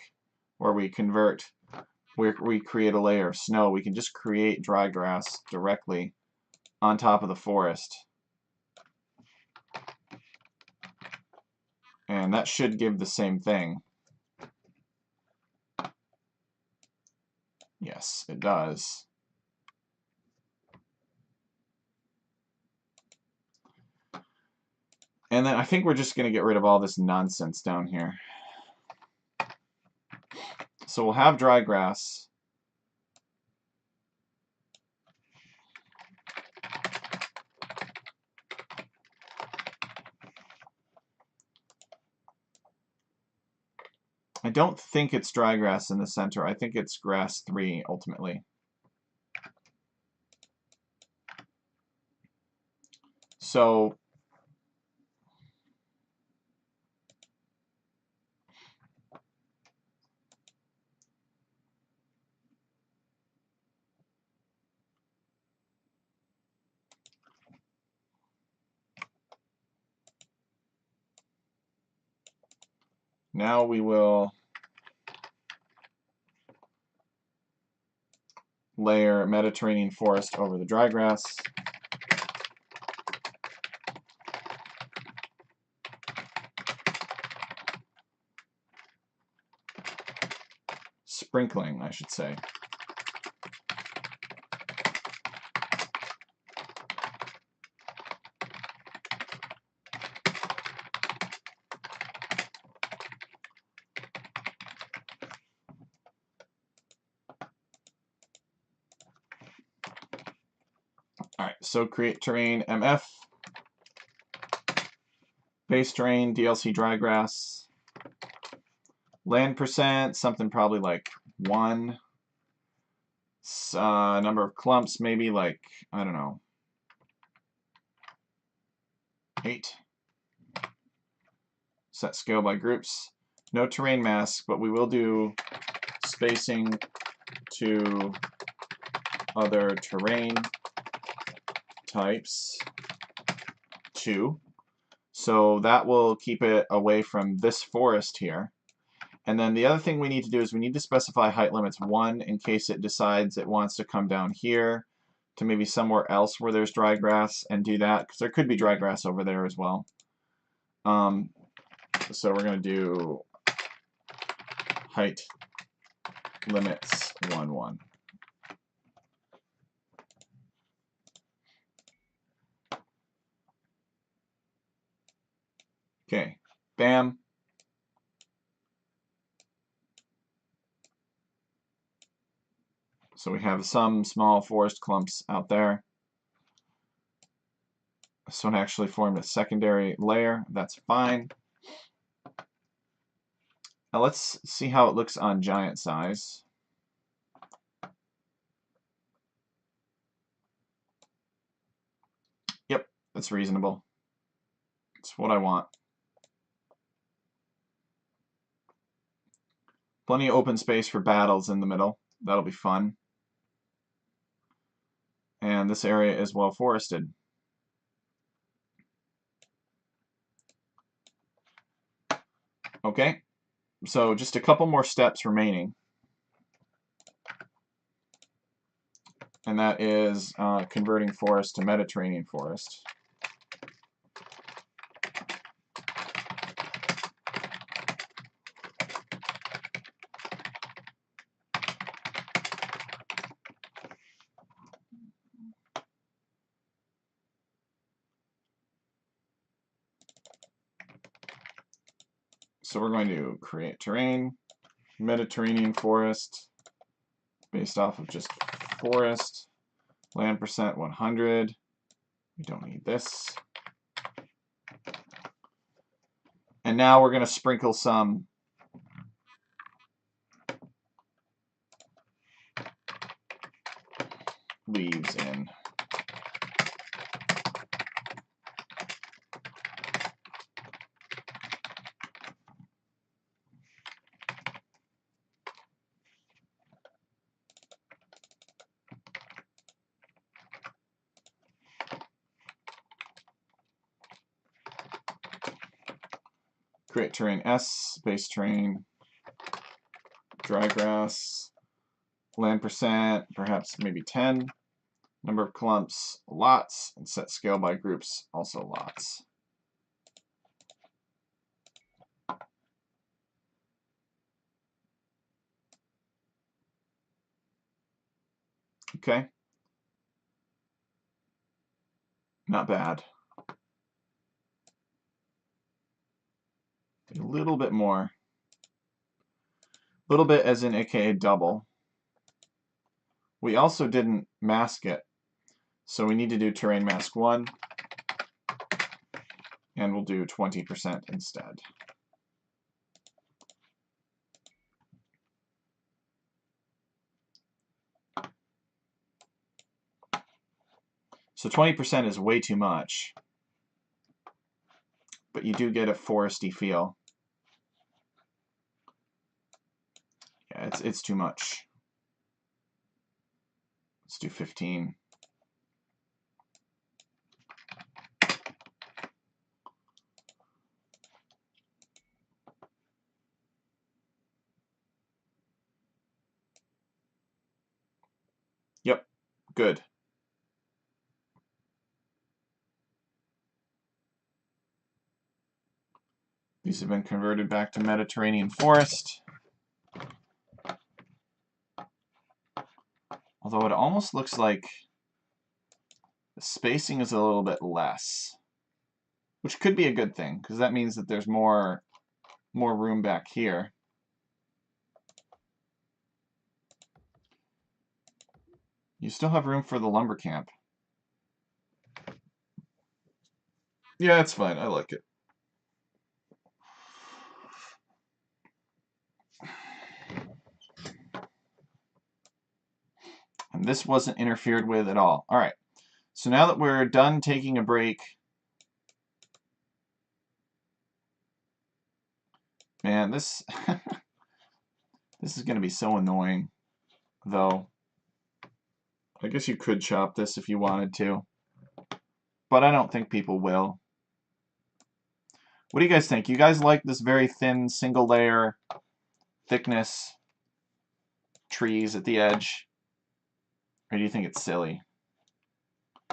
where we create a layer of snow. We can just create dry grass directly on top of the forest. And that should give the same thing. Yes, it does. And then I think we're just going to get rid of all this nonsense down here. So we'll have dry grass. I don't think it's dry grass in the center. I think it's grass 3 ultimately. So now we will layer Mediterranean forest over the dry grass. Sprinkling, I should say. Alright, so create terrain MF, base terrain, DLC dry grass, land percent, something probably like 1, number of clumps, maybe like, I don't know, 8. Set scale by groups. No terrain mask, but we will do spacing to other terrain types 2. So that will keep it away from this forest here. And then the other thing we need to do is we need to specify height limits 1 in case it decides it wants to come down here to maybe somewhere else where there's dry grass and do that, because there could be dry grass over there as well. So we're going to do height limits 1, 1. Okay, bam. So we have some small forest clumps out there. This one actually formed a secondary layer. That's fine. Now let's see how it looks on giant size. Yep, that's reasonable. It's what I want. Plenty of open space for battles in the middle. That'll be fun. And this area is well forested. Okay, so just a couple more steps remaining. And that is converting forest to Mediterranean forest. So we're going to create terrain, Mediterranean forest, based off of just forest, land percent 100. We don't need this. And now we're going to sprinkle some leaves in. Create terrain S, base terrain, dry grass, land percent, perhaps maybe 10. Number of clumps, lots, and set scale by groups, also lots. Okay. Not bad. A little bit more. A little bit as in aka double. We also didn't mask it, so we need to do terrain mask 1, and we'll do 20% instead. So 20% is way too much, but you do get a foresty feel. Yeah, it's too much. Let's do 15. Yep, good. These have been converted back to Mediterranean forest. Although it almost looks like the spacing is a little bit less, which could be a good thing, because that means that there's more room back here. You still have room for the lumber camp. Yeah, it's fine. I like it. And this wasn't interfered with at all. All right. So now that we're done taking a break, man, this this is going to be so annoying, though. I guess you could chop this if you wanted to, but I don't think people will. What do you guys think? You guys like this very thin, single layer thickness trees at the edge? Or do you think it's silly?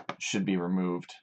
It should be removed.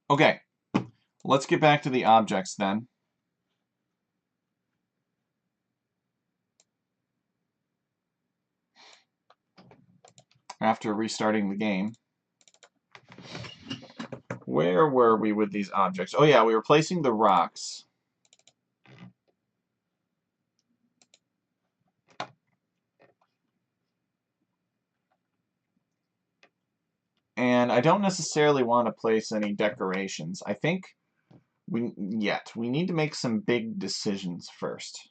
Okay, let's get back to the objects then. After restarting the game. Where were we with these objects? Oh yeah, we were placing the rocks. And I don't necessarily want to place any decorations. I think we need to make some big decisions first.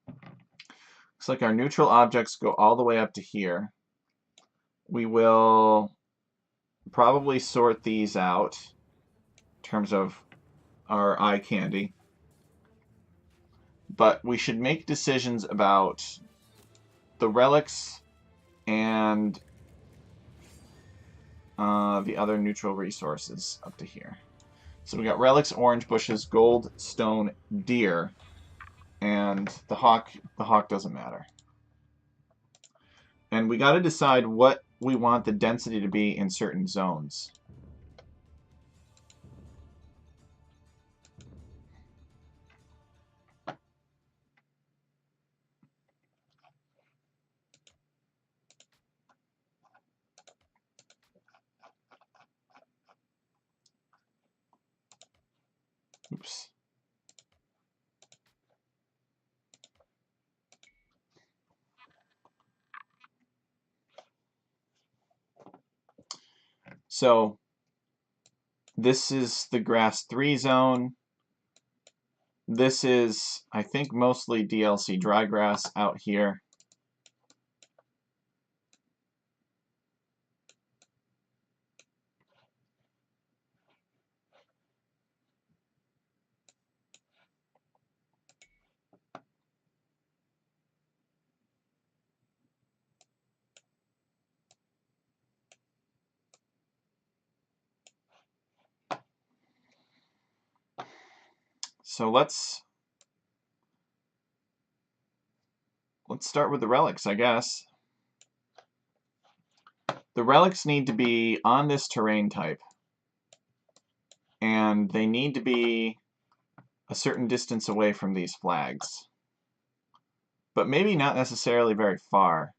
Looks like our neutral objects go all the way up to here. We will probably sort these out in terms of our eye candy. But we should make decisions about the relics and the other neutral resources up to here. So we got relics, orange bushes, gold, stone, deer, and the hawk. The hawk doesn't matter. And we got to decide what we want the density to be in certain zones. Oops. So this is the grass 3 zone. This is, I think, mostly DLC dry grass out here. So let's start with the relics, I guess. The relics need to be on this terrain type, and they need to be a certain distance away from these flags, but maybe not necessarily very far.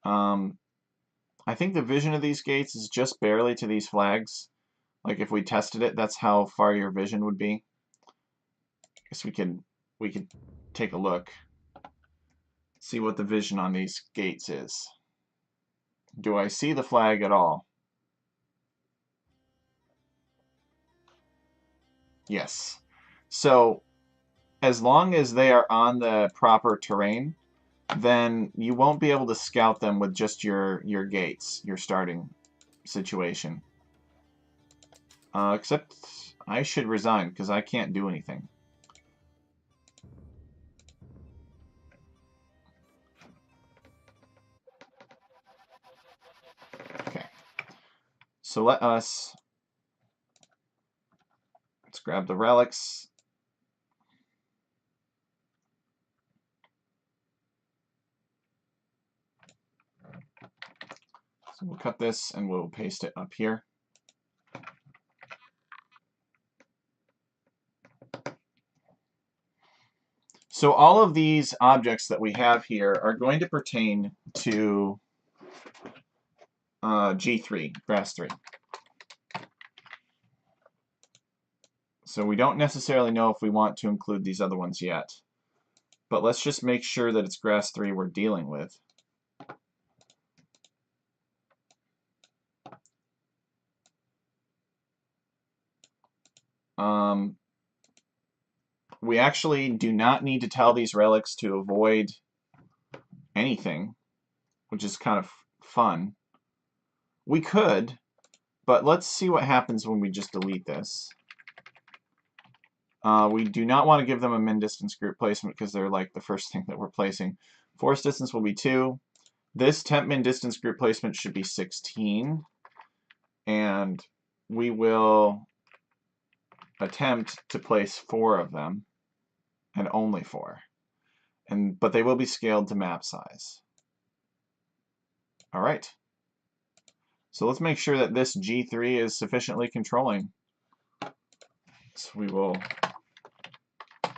I think the vision of these gates is just barely to these flags. Like if we tested it, that's how far your vision would be. Guess we could take a look, see what the vision on these gates is. Do I see the flag at all? Yes. So as long as they are on the proper terrain, then you won't be able to scout them with just your gates, your starting situation. Except I should resign because I can't do anything. Okay. So let's grab the relics. So we'll cut this and we'll paste it up here. So all of these objects that we have here are going to pertain to G3, grass 3. So we don't necessarily know if we want to include these other ones yet. But let's just make sure that it's grass 3 we're dealing with. We actually do not need to tell these relics to avoid anything, which is kind of fun. We could, but let's see what happens when we just delete this. We do not want to give them a min distance group placement because they're like the first thing that we're placing. Force distance will be 2. This temp min distance group placement should be 16. And we will attempt to place 4 of them, and only 4. But they will be scaled to map size. All right. So let's make sure that this G3 is sufficiently controlling. So we will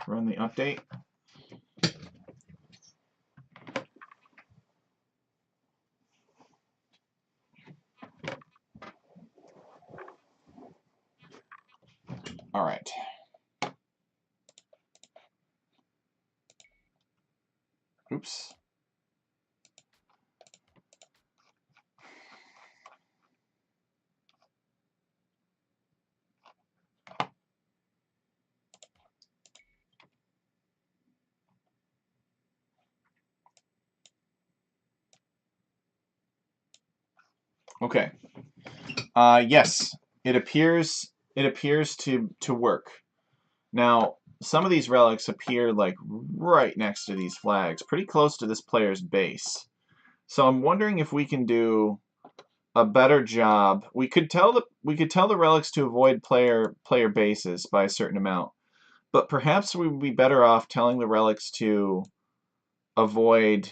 run the update. All right. Oops. Okay. Yes, it appears to work. Now, some of these relics appear like right next to these flags, pretty close to this player's base. So I'm wondering if we can do a better job. We could tell the relics to avoid player bases by a certain amount, but perhaps we would be better off telling the relics to avoid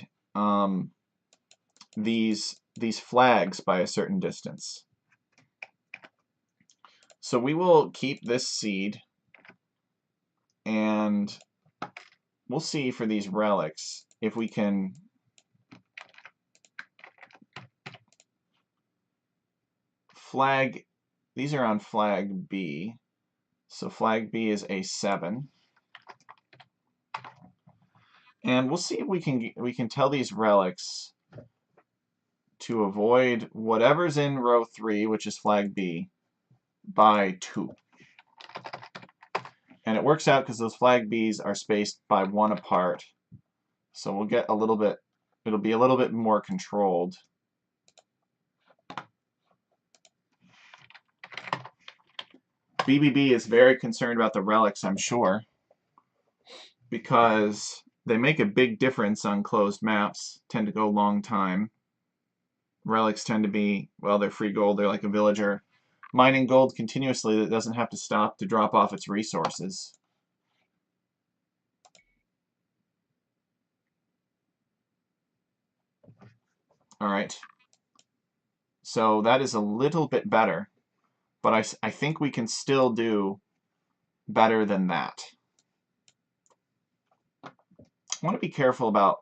these flags by a certain distance. So we will keep this seed, and we'll see for these relics if we can flag. These are on flag B, So flag B is A7. And we'll see if we can tell these relics to avoid whatever's in row 3, which is flag B, by 2. And it works out because those flag Bs are spaced by 1 apart. So we'll get a little bit, it'll be a little bit more controlled. BBB is very concerned about the relics, I'm sure, because they make a big difference on closed maps, tend to go a long time. Relics tend to be, well, they're free gold, they're like a villager mining gold continuously that doesn't have to stop to drop off its resources. Alright, so that is a little bit better, but I think we can still do better than that. I want to be careful about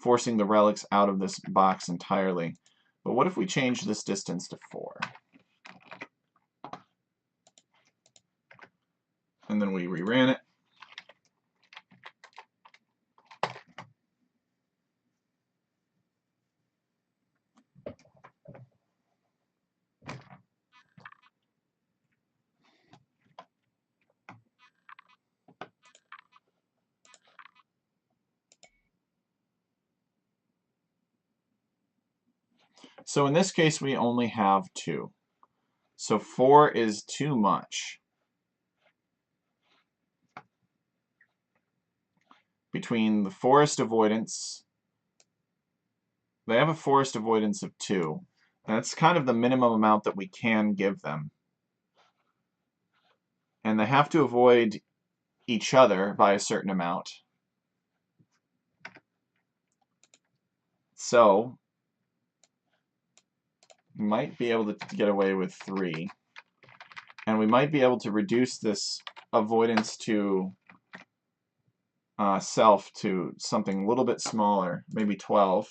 forcing the relics out of this box entirely, but what if we change this distance to 4? And then we reran it. So in this case, we only have 2. So 4 is too much. Between the forest avoidance, they have a forest avoidance of 2. That's kind of the minimum amount that we can give them. And they have to avoid each other by a certain amount. So we might be able to get away with 3. And we might be able to reduce this avoidance to self to something a little bit smaller, maybe 12.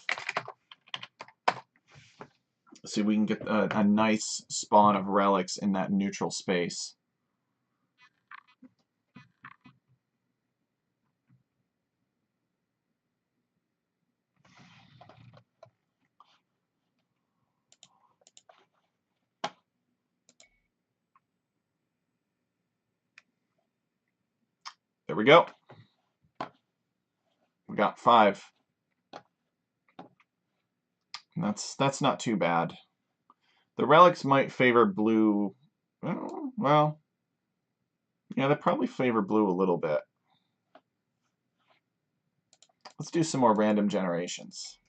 See if we can get a nice spawn of relics in that neutral space. There we go. We got 5. And that's not too bad. The relics might favor blue. Well, yeah, they probably favor blue a little bit. Let's do some more random generations.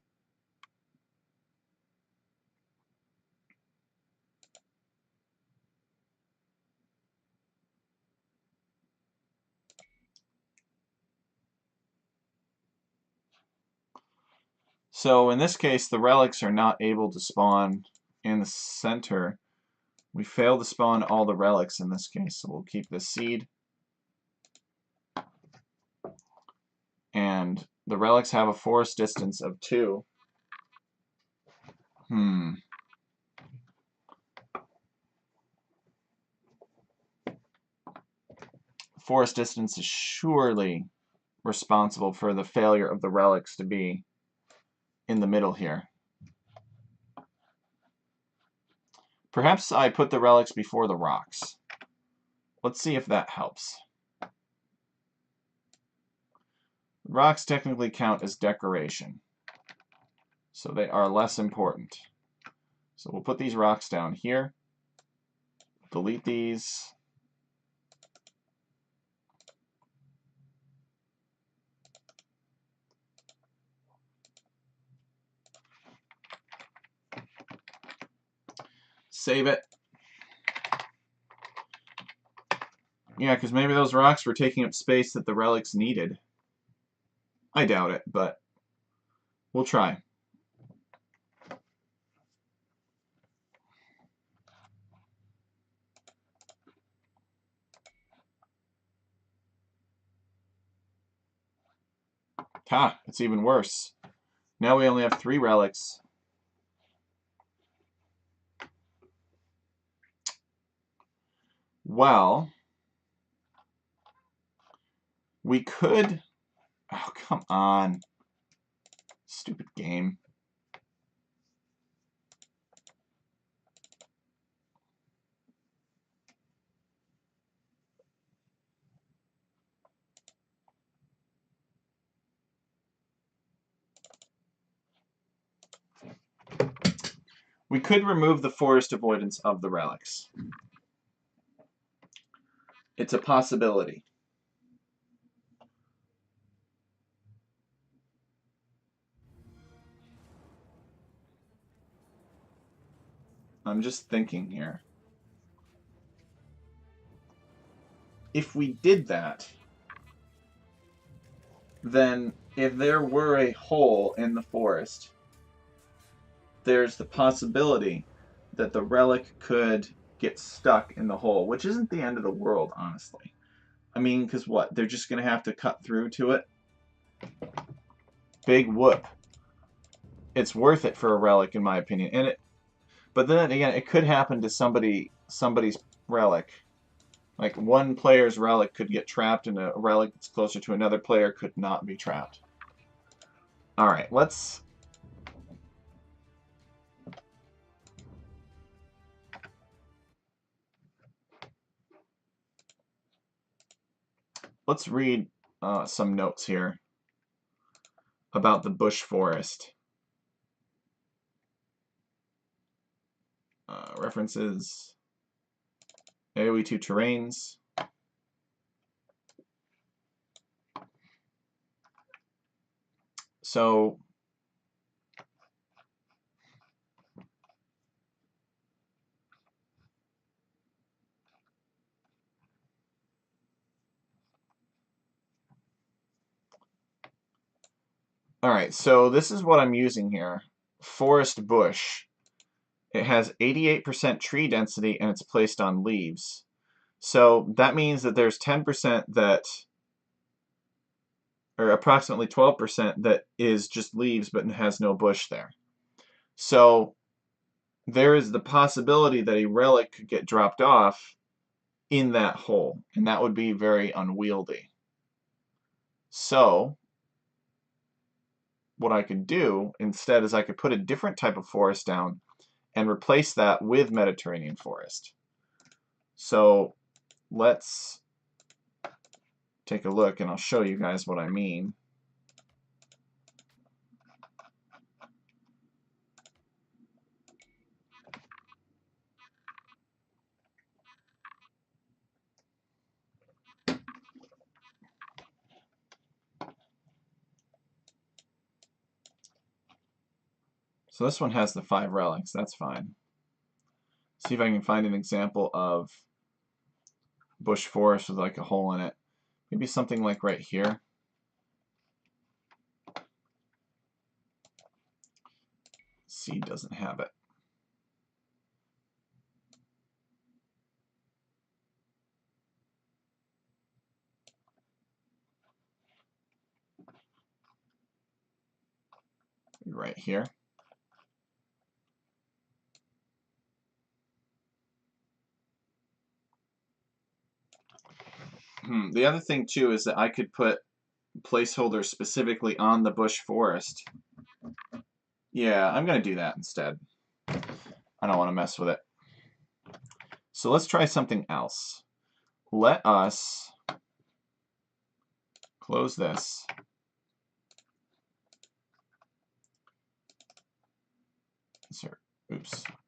So in this case, the relics are not able to spawn in the center. We fail to spawn all the relics in this case, so we'll keep the seed. And the relics have a forest distance of 2. Forest distance is surely responsible for the failure of the relics to be in the middle here. Perhaps I put the relics before the rocks. Let's see if that helps. Rocks technically count as decoration, so they are less important. So we'll put these rocks down here, delete these. Save it. Yeah, because maybe those rocks were taking up space that the relics needed. I doubt it, but we'll try. Ha, it's even worse. Now we only have 3 relics. Well, We could... Oh, come on. Stupid game. We could remove the forest avoidance of the relics. It's a possibility. I'm just thinking here. If we did that, then if there were a hole in the forest, there's the possibility that the relic could get stuck in the hole, which isn't the end of the world, honestly. I mean, because what? They're just going to have to cut through to it? Big whoop. It's worth it for a relic, in my opinion. And but then again, it could happen to somebody's relic. Like, one player's relic could get trapped, and a relic that's closer to another player could not be trapped. Alright, let's... Let's read some notes here about the bush forest. References. AoE 2 terrains. So... Alright, so this is what I'm using here. Forest bush. It has 88% tree density and it's placed on leaves. So that means that there's 10% that, or approximately 12% that is just leaves but has no bush there. So there is the possibility that a relic could get dropped off in that hole, and that would be very unwieldy. So what I could do instead is I could put a different type of forest down and replace that with Mediterranean forest. So let's take a look and I'll show you guys what I mean. So this one has the 5 relics, that's fine. See if I can find an example of bush forest with like a hole in it. Maybe something like right here. C doesn't have it. Right here. The other thing too is that I could put placeholders specifically on the bush forest. Yeah, I'm going to do that instead. I don't want to mess with it. So let's try something else. Let us close this.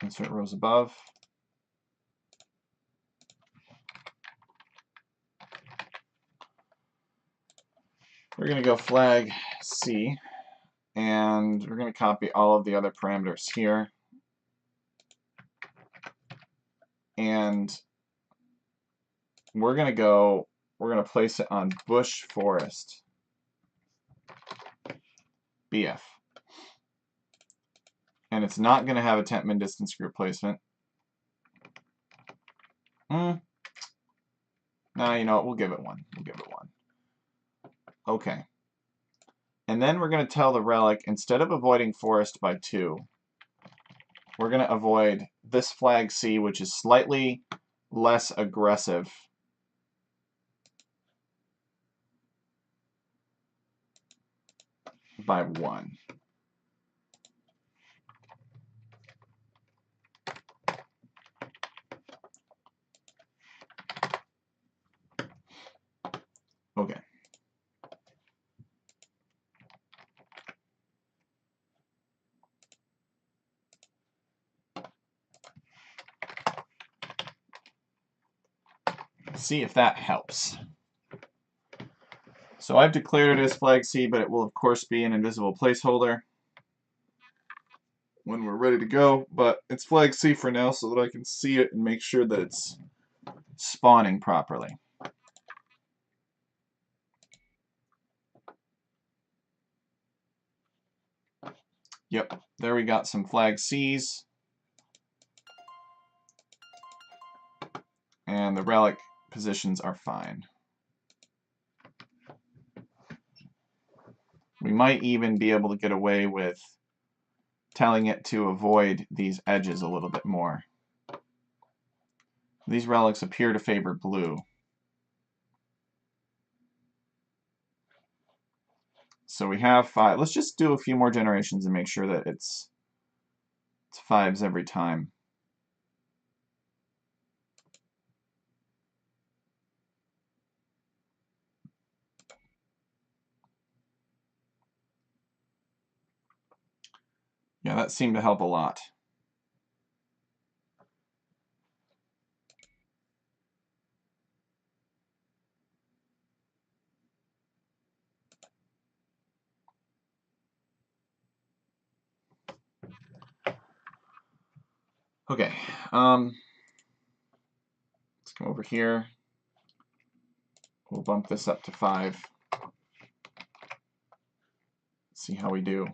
Insert rows above. We're going to go flag C, and we're going to copy all of the other parameters here. And we're going to place it on bush forest. BF. And it's not going to have a temp min distance group placement. No, you know what? We'll give it 1. We'll give it 1. Okay. And then we're going to tell the relic, instead of avoiding forest by 2, we're going to avoid this flag C, which is slightly less aggressive by 1. Okay. See if that helps. So I've declared it as flag C, but it will of course be an invisible placeholder when we're ready to go, but it's flag C for now so that I can see it and make sure that it's spawning properly. Yep, there we got some flag C's. And the relic positions are fine. We might even be able to get away with telling it to avoid these edges a little bit more. These relics appear to favor blue. So we have 5. Let's just do a few more generations and make sure that it's 5s every time. Yeah, that seemed to help a lot. Okay, let's come over here. We'll bump this up to 5. See how we do.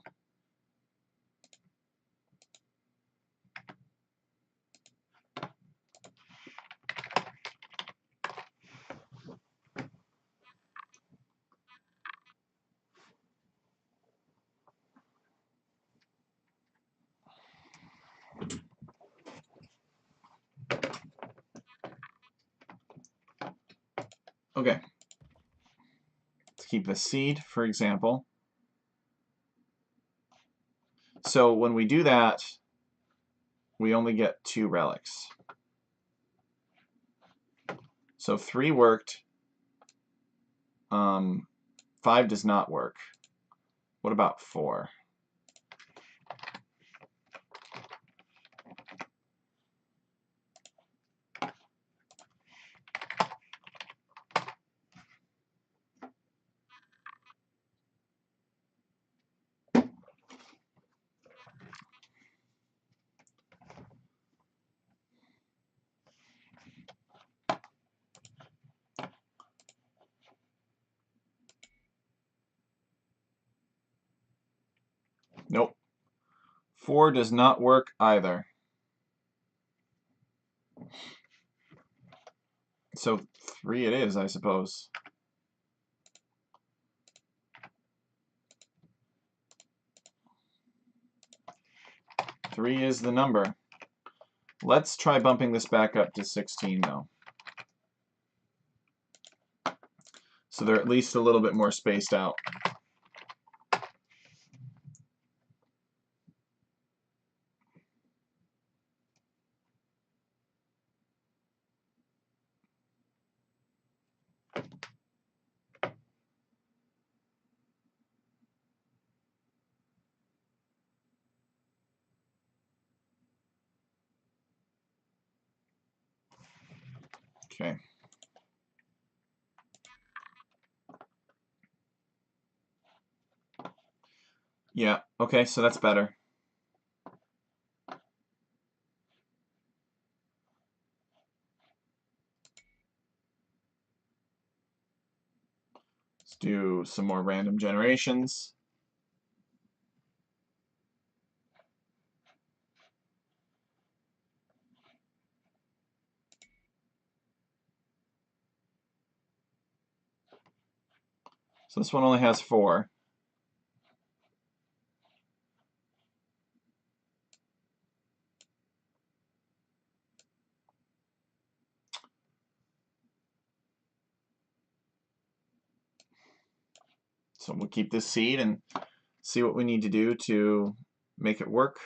Okay. Let's keep the seed, for example. So when we do that, we only get 2 relics. So 3 worked. 5 does not work. What about 4? Nope. 4 does not work either. So 3 it is, I suppose. Three is the number. Let's try bumping this back up to 16, though. So they're at least a little bit more spaced out. Okay. Yeah, okay, so that's better. Let's do some more random generations. So this one only has 4. So we'll keep this seed and see what we need to do to make it work.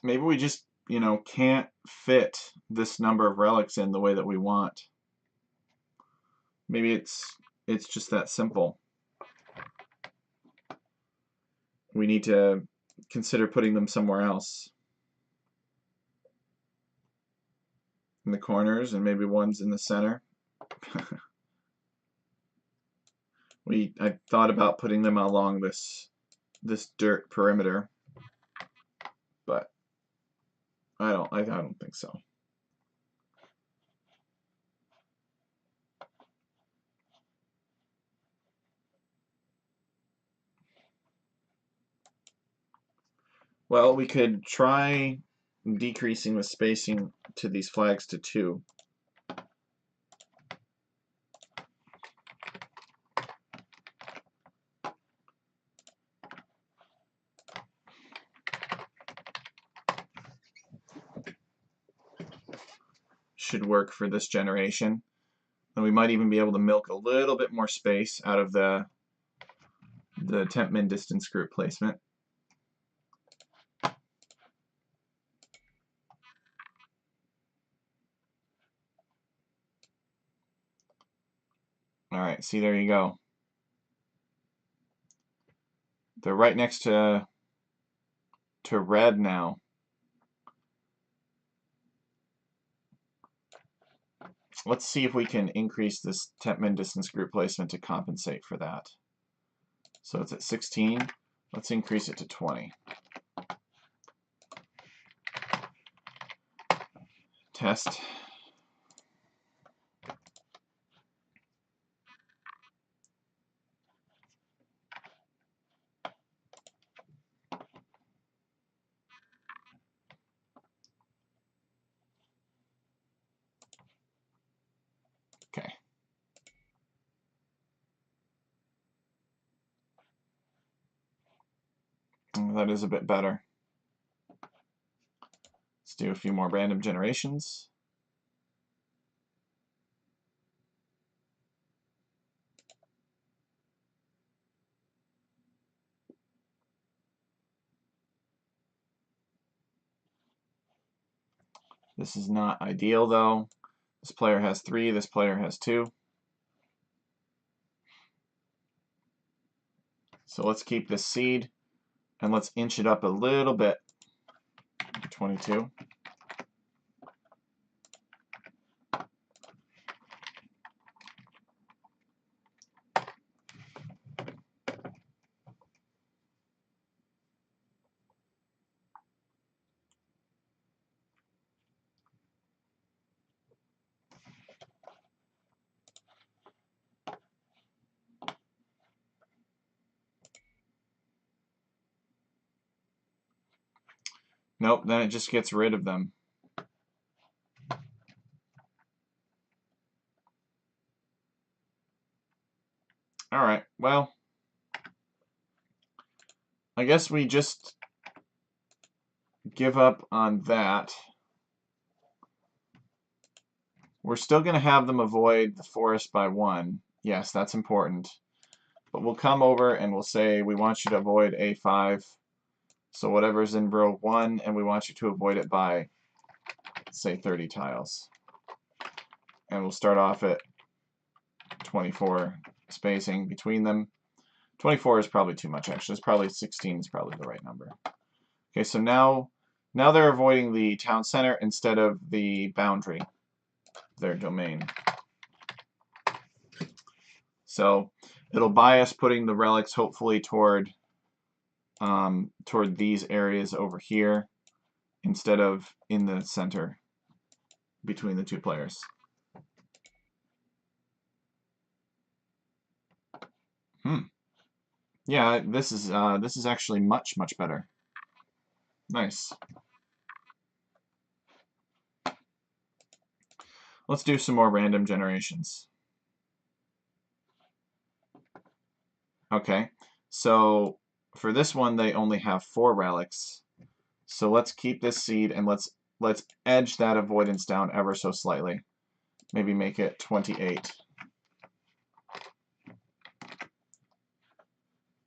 Maybe we just, can't fit this number of relics in the way that we want. Maybe it's just that simple. We need to consider putting them somewhere else. In the corners, and maybe one's in the center. I thought about putting them along this dirt perimeter, but I don't think so. Well, we could try decreasing the spacing to these flags to 2. Should work for this generation. And we might even be able to milk a little bit more space out of the temp min distance group placement. Alright, see, there you go. They're right next to red now. Let's see if we can increase this temp min distance group placement to compensate for that. So it's at 16. Let's increase it to 20. Test. Okay. That is a bit better. Let's do a few more random generations. This is not ideal though. This player has 3, this player has 2. So let's keep this seed and let's inch it up a little bit. 22. Nope, then it just gets rid of them. Alright, well, I guess we just give up on that. We're still going to have them avoid the forest by 1. Yes, that's important. But we'll come over and we'll say we want you to avoid A5. So whatever's in row 1, and we want you to avoid it by, say, 30 tiles. And we'll start off at 24 spacing between them. 24 is probably too much, actually. It's probably 16 is probably the right number. Okay, so now they're avoiding the town center instead of the boundary, their domain. So it'll buy us putting the relics hopefully toward these areas over here instead of in the center between the 2 players. Yeah, this is actually much better. Nice. Let's do some more random generations. Okay, so for this one they only have 4 relics. So let's keep this seed and let's edge that avoidance down ever so slightly. Maybe make it 28.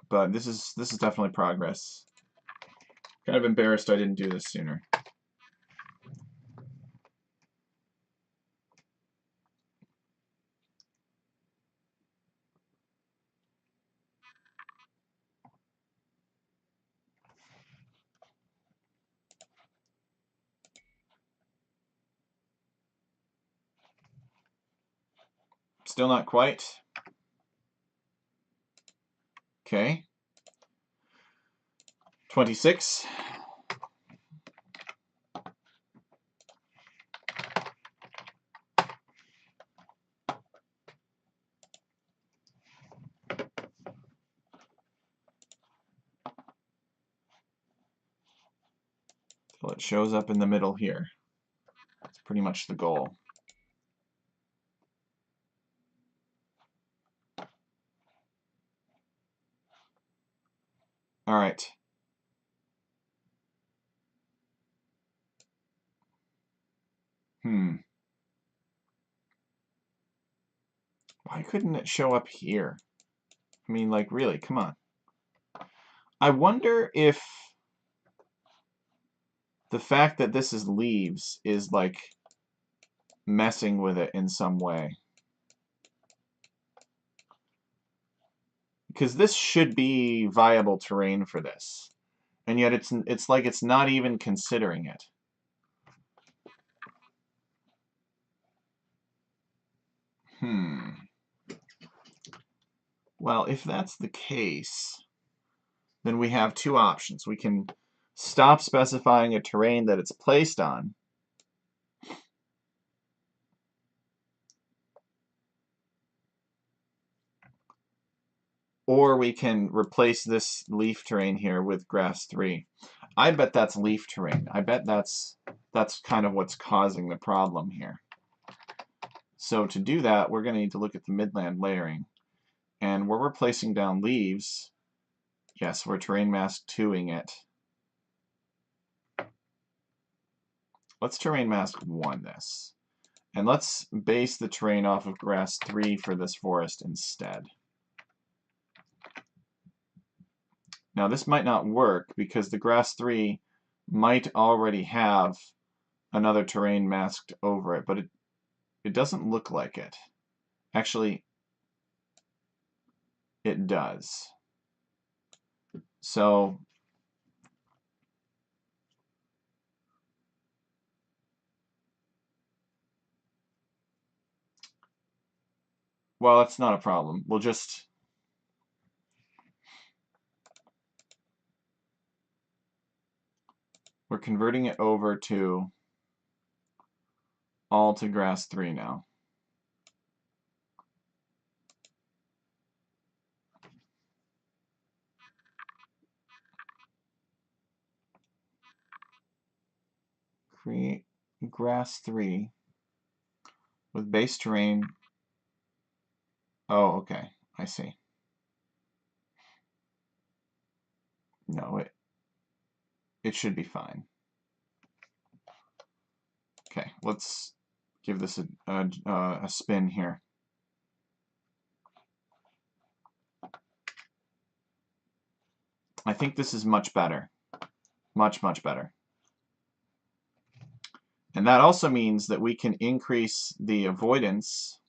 But this is definitely progress. Kind of embarrassed I didn't do this sooner. Still not quite. Okay. 26. So it shows up in the middle here. That's pretty much the goal. All right. Why couldn't it show up here? I mean, like, really, come on. I wonder if the fact that this is leaves is, like, messing with it in some way. Because this should be viable terrain for this. And yet it's like it's not even considering it. Well, if that's the case, then we have 2 options. We can stop specifying a terrain that it's placed on, or we can replace this leaf terrain here with grass 3. I bet that's leaf terrain. I bet that's kind of what's causing the problem here. So to do that, we're going to need to look at the midland layering. And where we're placing down leaves, yes, we're terrain mask 2ing it. Let's terrain mask 1 this. And let's base the terrain off of grass 3 for this forest instead. Now this might not work because the grass 3 might already have another terrain masked over it, but it doesn't look like it. Actually, it does. So well, it's not a problem. We're converting it over to all to grass 3 now. Create grass 3 with base terrain. Oh, okay. I see. No, it should be fine. Okay, let's give this a spin here. I think this is much better. Much, much better. And that also means that we can increase the avoidance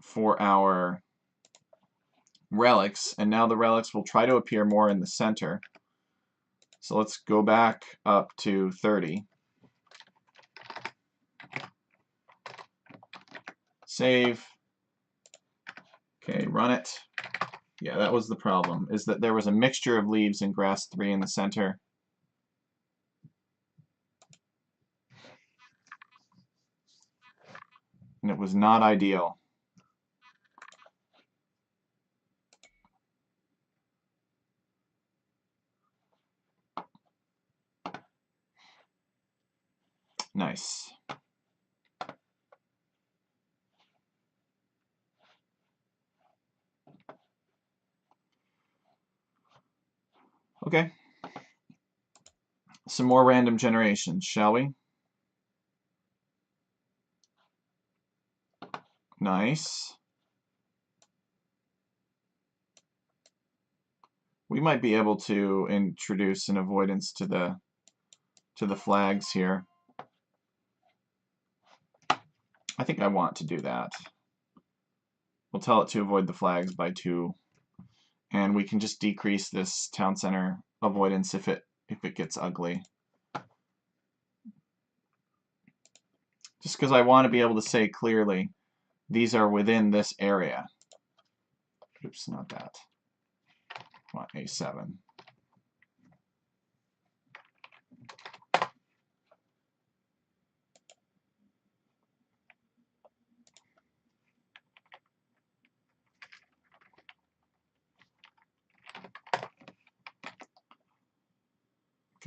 for our relics, and now the relics will try to appear more in the center. So let's go back up to 30. Save. Okay, run it. Yeah, that was the problem, is that there was a mixture of leaves and grass 3 in the center. And it was not ideal. Nice. Okay. Some more random generations, shall we? Nice. We might be able to introduce an avoidance to the flags here. I think I want to do that. We'll tell it to avoid the flags by 2, and we can just decrease this town center avoidance if it gets ugly. Just because I want to be able to say clearly, these are within this area. Oops, not that. I want A7.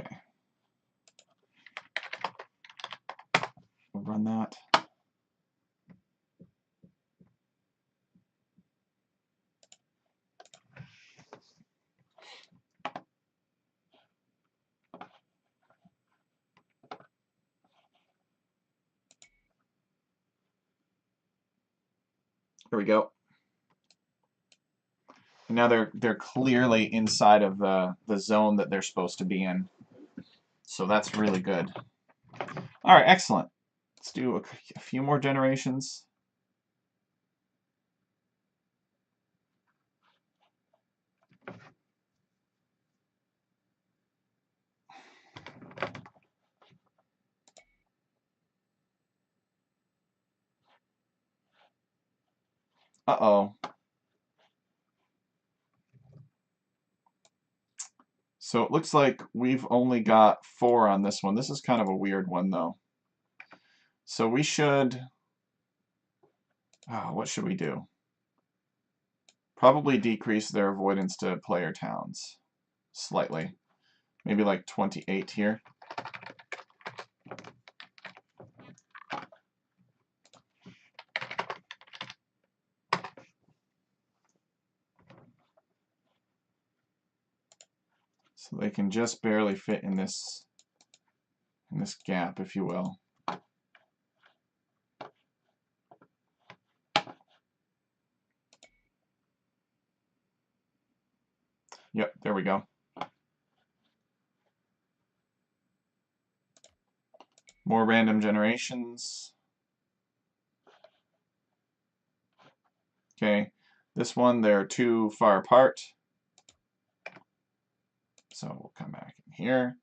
Okay. We'll run that. There we go. And now they're clearly inside of the zone that they're supposed to be in. So that's really good. All right, excellent. Let's do a few more generations. Uh-oh. So it looks like we've only got 4 on this one. This is kind of a weird one, though. So we should... Oh, what should we do? Probably decrease their avoidance to player towns. Slightly. Maybe like 28 here. So they can just barely fit in this gap, if you will. Yep, there we go. More random generations. Okay, this one, they're too far apart. So we'll come back in here,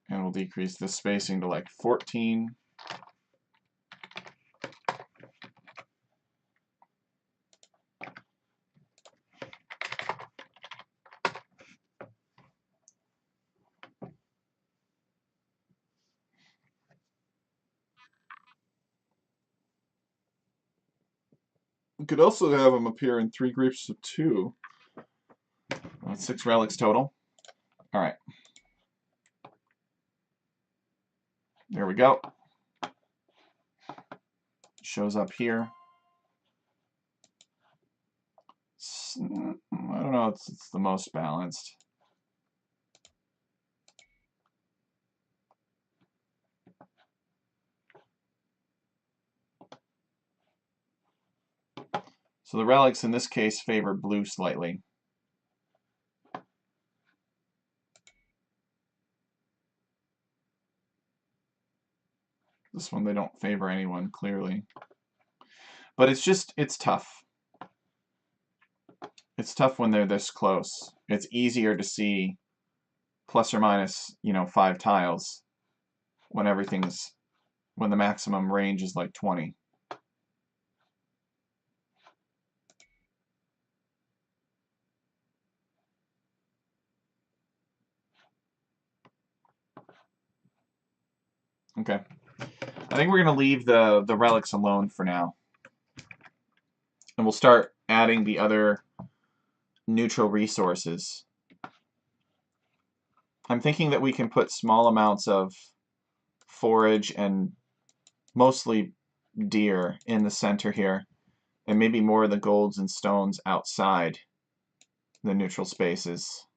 and we'll decrease the spacing to like 14. We could also have them appear in 3 groups of 2. That's 6 relics total. All right. There we go. Shows up here. I don't know, it's the most balanced. So the relics in this case favor blue slightly. This one they don't favor anyone, clearly. But it's tough. It's tough when they're this close. It's easier to see plus or minus, 5 tiles when when the maximum range is like 20. Okay. I think we're going to leave the relics alone for now. And we'll start adding the other neutral resources. I'm thinking that we can put small amounts of forage and mostly deer in the center here, and maybe more of the golds and stones outside the neutral spaces.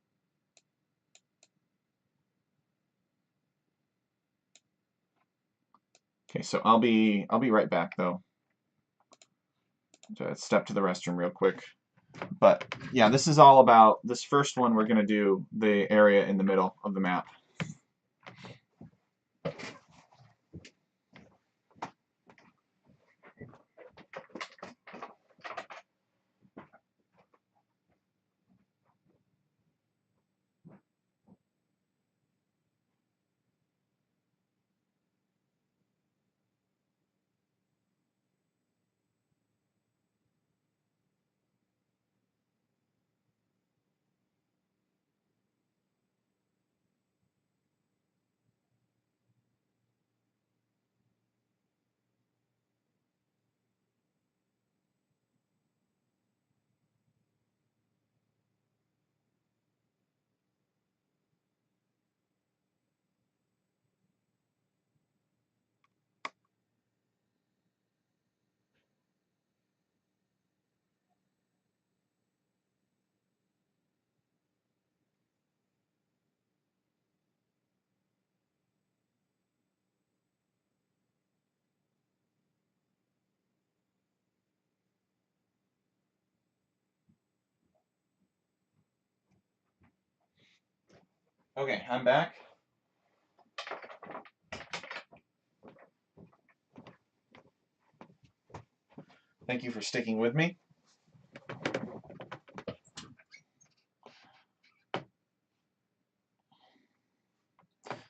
Okay, so I'll be right back though. Step to the restroom real quick. But yeah, this is all about this first one. We're gonna do the area in the middle of the map. Okay, I'm back. Thank you for sticking with me.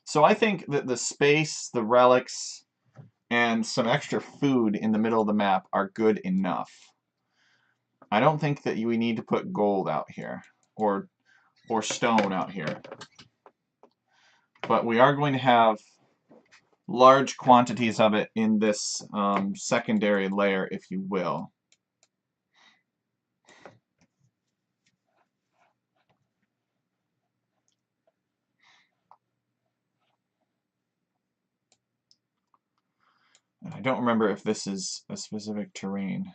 So I think that the space, the relics, and some extra food in the middle of the map are good enough. I don't think that we need to put gold out here or stone out here. But we are going to have large quantities of it in this secondary layer, if you will. And I don't remember if this is a specific terrain,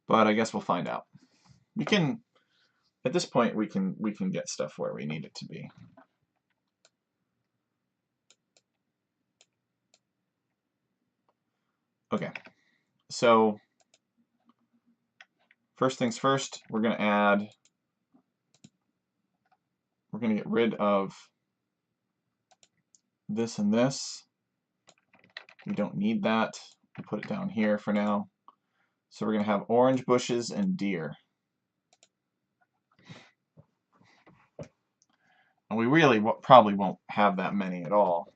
but I guess we'll find out. We can, at this point, we can get stuff where we need it to be. Okay, so first things first, we're going to get rid of this and this. We don't need that. We'll put it down here for now. So we're going to have orange bushes and deer. And we really probably won't have that many at all.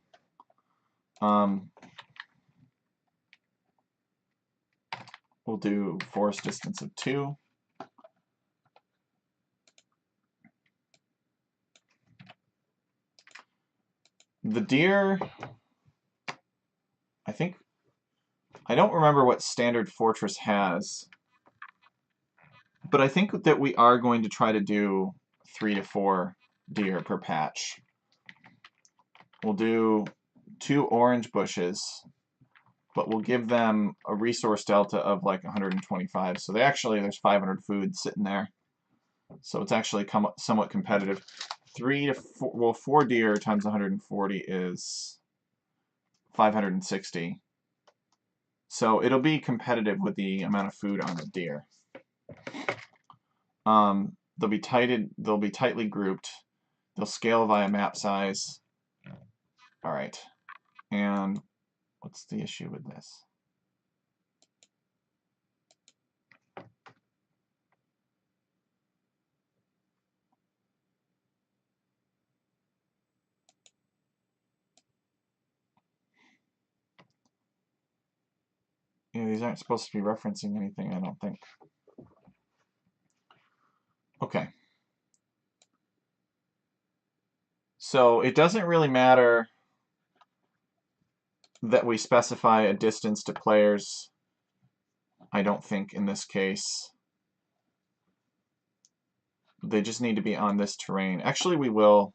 We'll do forest distance of 2. The deer, I don't remember what standard fortress has, but I think that we are going to try to do 3 to 4 deer per patch. We'll do 2 orange bushes, but we'll give them a resource delta of like 125. So there's 500 food sitting there. So it's actually somewhat competitive. 4 deer times 140 is 560. So it'll be competitive with the amount of food on the deer. They'll be tightly grouped. They'll scale via map size. All right. And what's the issue with this? Yeah, these aren't supposed to be referencing anything, I don't think. Okay. So it doesn't really matter that we specify a distance to players, I don't think, in this case. They just need to be on this terrain. Actually, we will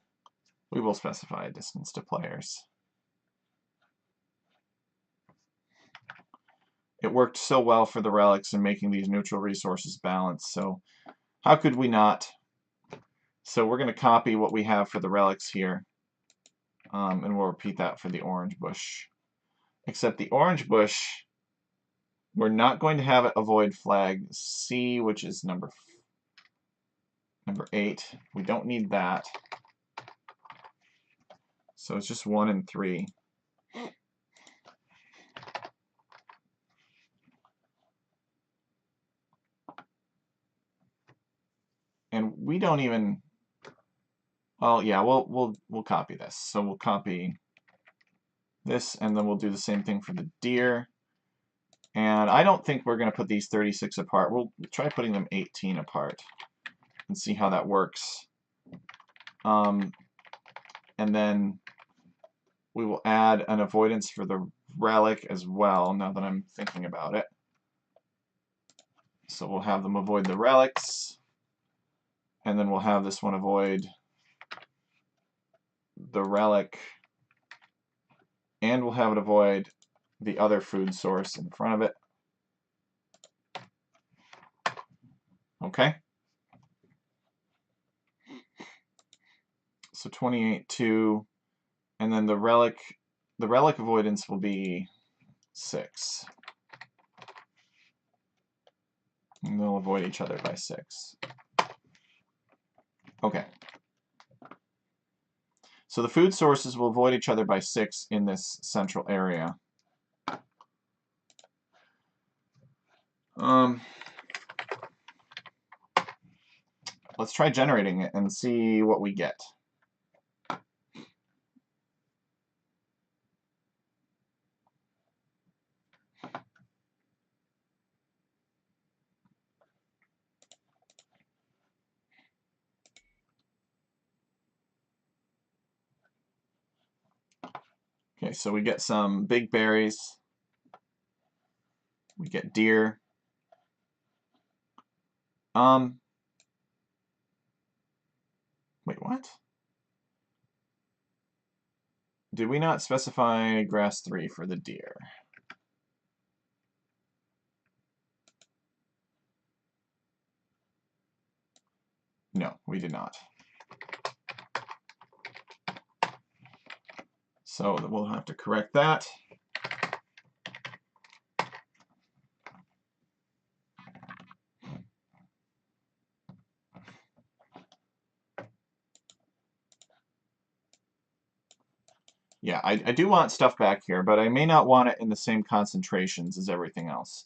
specify a distance to players. It worked so well for the relics in making these neutral resources balanced, so how could we not? So we're going to copy what we have for the relics here. And we'll repeat that for the orange bush. Except the orange bush, we're not going to have it avoid flag C, which is number 8. We don't need that. So it's just 1 and 3. And we don't even, well, yeah, we'll copy this. So we'll copy this, and then we'll do the same thing for the deer. And I don't think we're going to put these 36 apart. We'll try putting them 18 apart and see how that works. And then we will add an avoidance for the relic as well, now that I'm thinking about it. So we'll have them avoid the relics, and then we'll have this one avoid the relic, and we'll have it avoid the other food source in front of it. Okay? So 28, 2, and then the relic avoidance will be 6. And they'll avoid each other by 6. Okay. So the food sources will avoid each other by 6 in this central area. Let's try generating it and see what we get. Okay, so we get some big berries. We get deer. Wait, what? Did we not specify grass 3 for the deer? No, we did not. So we'll have to correct that. Yeah, I do want stuff back here, but I may not want it in the same concentrations as everything else.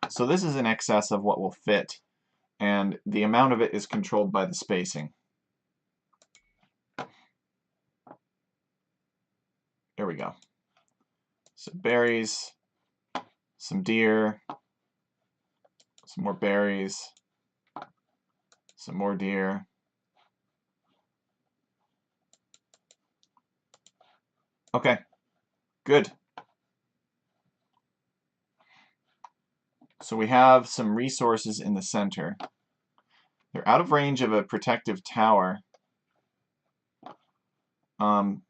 So this is in excess of what will fit, and the amount of it is controlled by the spacing. There we go. So berries, some deer, some more berries, some more deer. Okay, good. So we have some resources in the center. They're out of range of a protective tower. I'm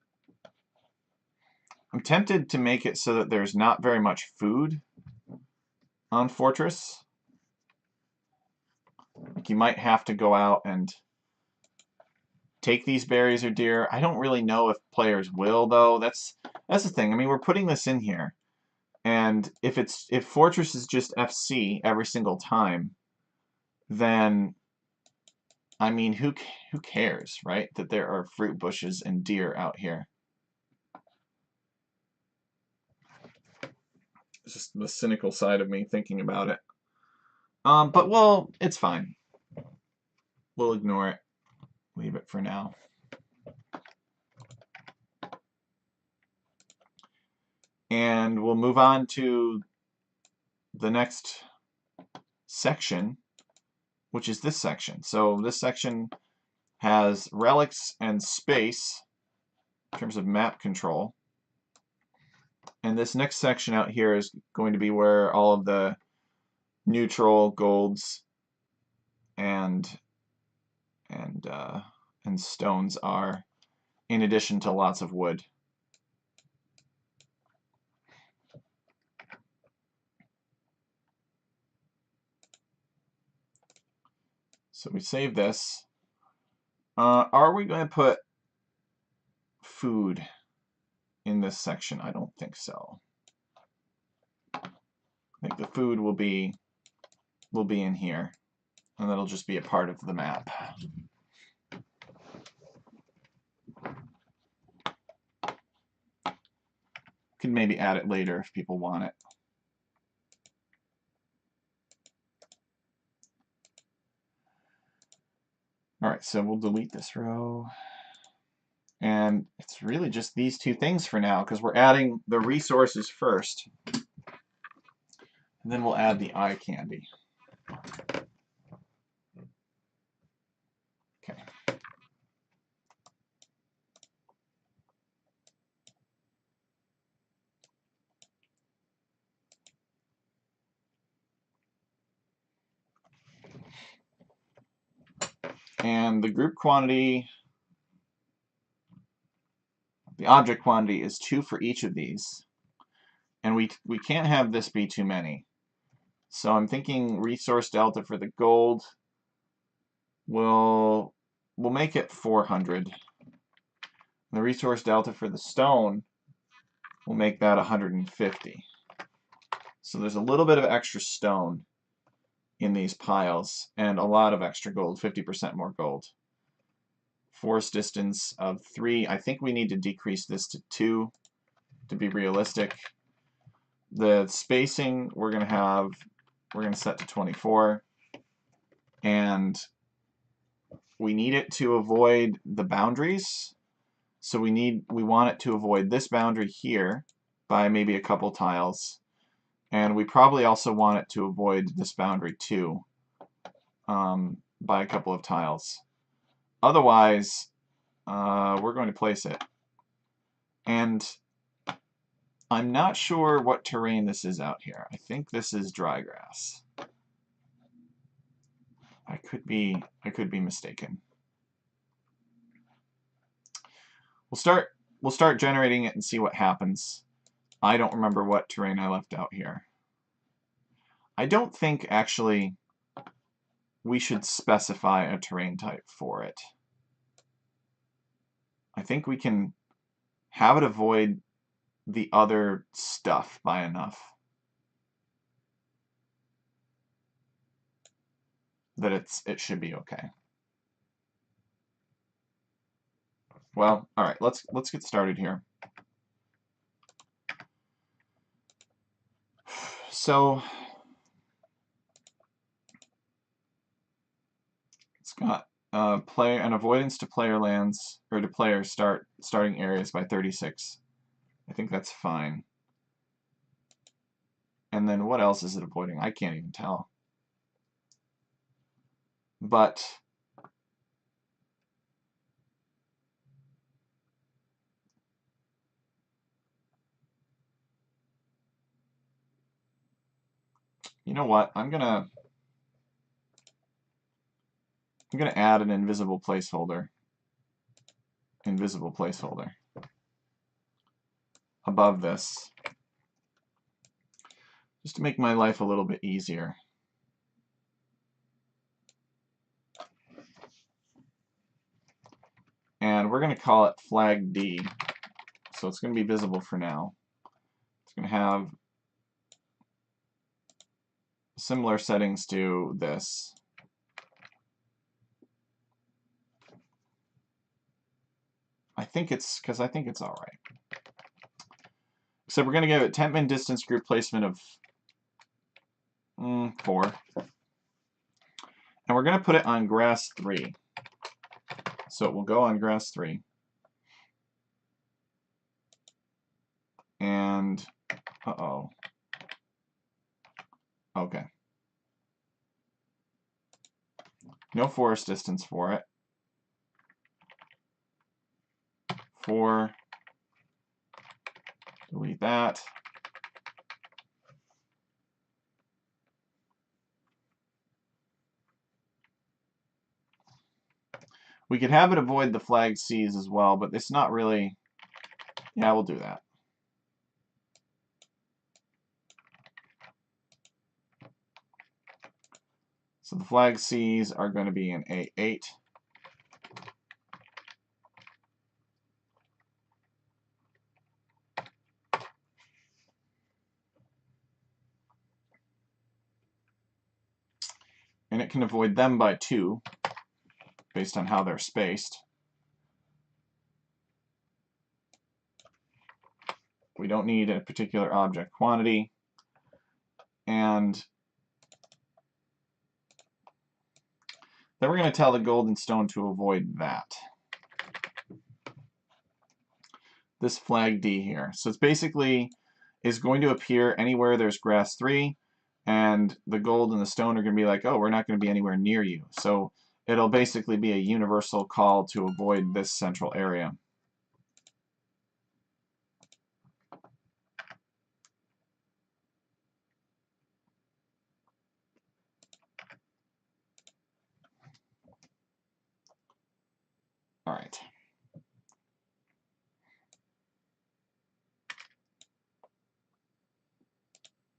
tempted to make it so that there's not very much food on Fortress. Like you might have to go out and take these berries or deer. I don't really know if players will, though. That's the thing. I mean, we're putting this in here, and if Fortress is just FC every single time, then I mean, who cares, right? That there are fruit bushes and deer out here. It's just the cynical side of me thinking about it. But well, it's fine. We'll ignore it. Leave it for now. And we'll move on to the next section, which is this section. So this section has relics and space in terms of map control. And this next section out here is going to be where all of the neutral golds and stones are, in addition to lots of wood. So we save this. Are we going to put food? in this section? I don't think so. I think the food will be in here, and that'll just be a part of the map. Can maybe add it later if people want it. All right, so we'll delete this row. And it's really just these two things for now, because we're adding the resources first. And then we'll add the eye candy. Okay. And the group quantity, the object quantity is 2 for each of these. And we can't have this be too many. So I'm thinking resource delta for the gold we'll make it 400. The resource delta for the stone, we'll make that 150. So there's a little bit of extra stone in these piles, and a lot of extra gold, 50% more gold. Force distance of 3. I think we need to decrease this to 2 to be realistic. The spacing we're going to set to 24. And we need it to avoid the boundaries. So we want it to avoid this boundary here by maybe a couple tiles. And we probably also want it to avoid this boundary too by a couple of tiles. Otherwise, we're going to place it. And I'm not sure what terrain this is out here. I think this is dry grass. I could be mistaken. We'll start generating it and see what happens. I don't remember what terrain I left out here. I don't think actually we should specify a terrain type for it. I think we can have it avoid the other stuff by enough that it should be okay. Well, all right, let's get started here. So it's got an avoidance to player lands, or to player starting areas by 36. I think that's fine. And then what else is it avoiding? I can't even tell. But you know what? I'm gonna add an invisible placeholder. Invisible placeholder above this, just to make my life a little bit easier. And we're going to call it flag D. So it's going to be visible for now. It's going to have similar settings to this. I think it's all right. So we're going to give it temp min distance group placement of 4. And we're going to put it on grass 3. So it will go on grass 3. And, uh-oh. Okay. No forest distance for it. 4. Delete that. We could have it avoid the flag C's as well, but it's not really... Yeah, we'll do that. So the flag C's are going to be in A8. And it can avoid them by 2, based on how they're spaced. We don't need a particular object quantity. And then we're going to tell the golden stone to avoid that. This flag D here. So it's basically is going to appear anywhere there's grass 3, and the gold and the stone are going to be like, oh, we're not going to be anywhere near you. So it'll basically be a universal call to avoid this central area. All right.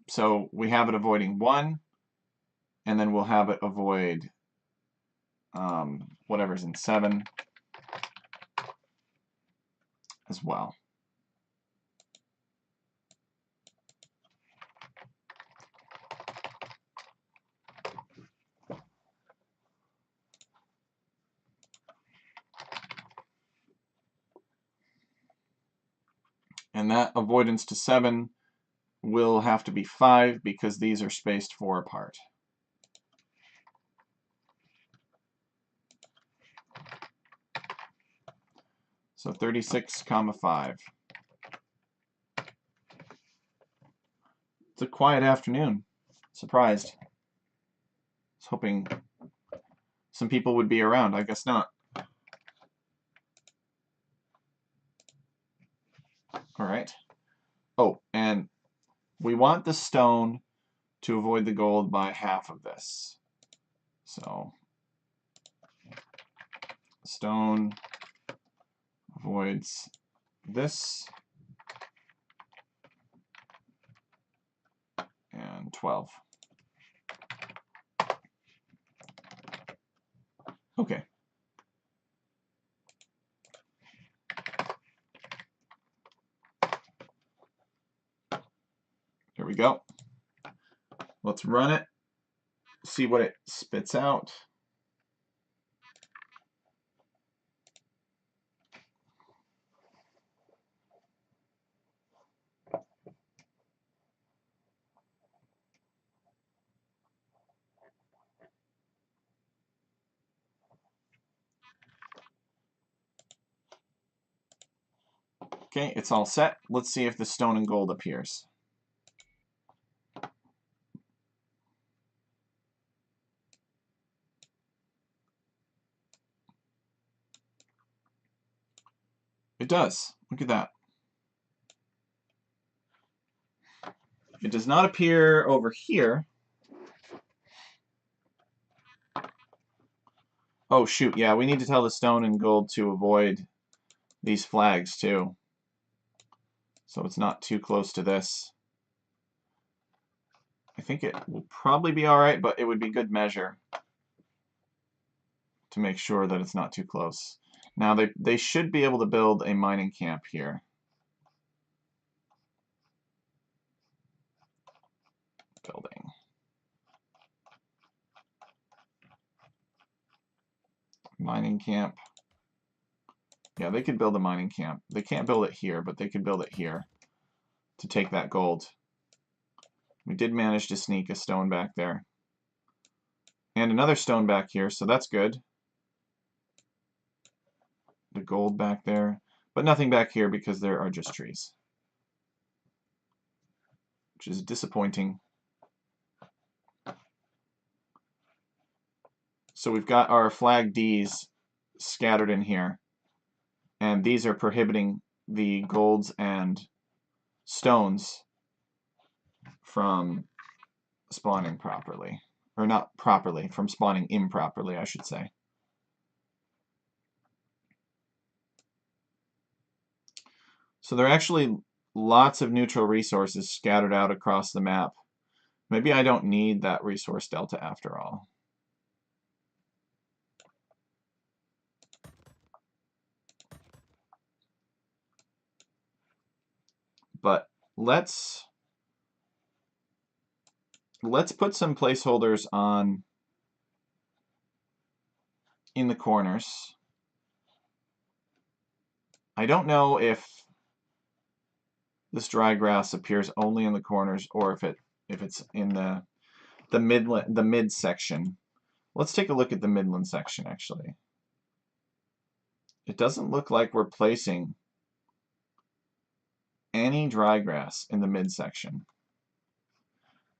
So we have it avoiding 1, and then we'll have it avoid whatever's in 7 as well. And that avoidance to 7 will have to be 5 because these are spaced 4 apart. So 36, 5. It's a quiet afternoon. Surprised. I was hoping some people would be around. I guess not. All right. Oh, and we want the stone to avoid the gold by half of this. So stone avoids this and 12. Okay. Here we go. Let's run it, see what it spits out. Okay, it's all set. Let's see if the stone and gold appears. It does. Look at that. It does not appear over here. Oh, shoot. Yeah, we need to tell the stone and gold to avoid these flags, too. So it's not too close to this. I think it will probably be all right, but it would be good measure to make sure that it's not too close. Now, they should be able to build a mining camp here. Building. Mining camp. Yeah, they could build a mining camp. They can't build it here, but they could build it here to take that gold. We did manage to sneak a stone back there. And another stone back here, so that's good. The gold back there. But nothing back here because there are just trees. Which is disappointing. So we've got our flag Ds scattered in here. And these are prohibiting the golds and stones from spawning properly. Or not properly, from spawning improperly, I should say. So there are actually lots of neutral resources scattered out across the map. Maybe I don't need that resource delta after all. But let's put some placeholders on in the corners. I don't know if this dry grass appears only in the corners or if it's in the mid section. Let's take a look at the midland section actually. It doesn't look like we're placing any dry grass in the midsection.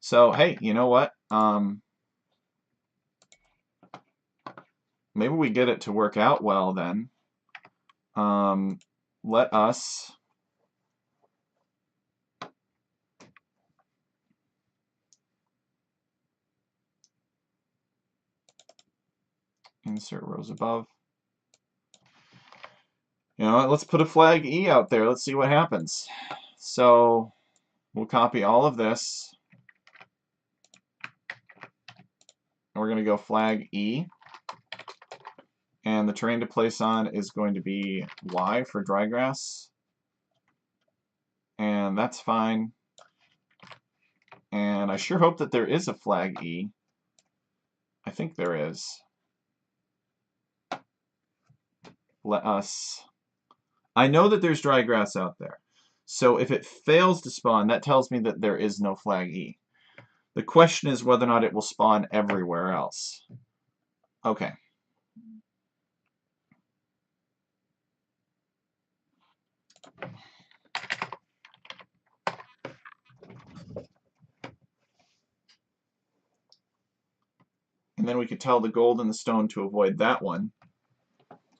So, hey, you know what? Maybe we get it to work out well then. Let us insert rows above. You know what? Let's put a flag E out there. Let's see what happens. So we'll copy all of this. We're going to go flag E. And the terrain to place on is going to be Y for dry grass. And that's fine. And I sure hope that there is a flag E. I think there is. Let us... I know that there's dry grass out there. So if it fails to spawn, that tells me that there is no flag E. The question is whether or not it will spawn everywhere else. Okay. And then we could tell the gold and the stone to avoid that one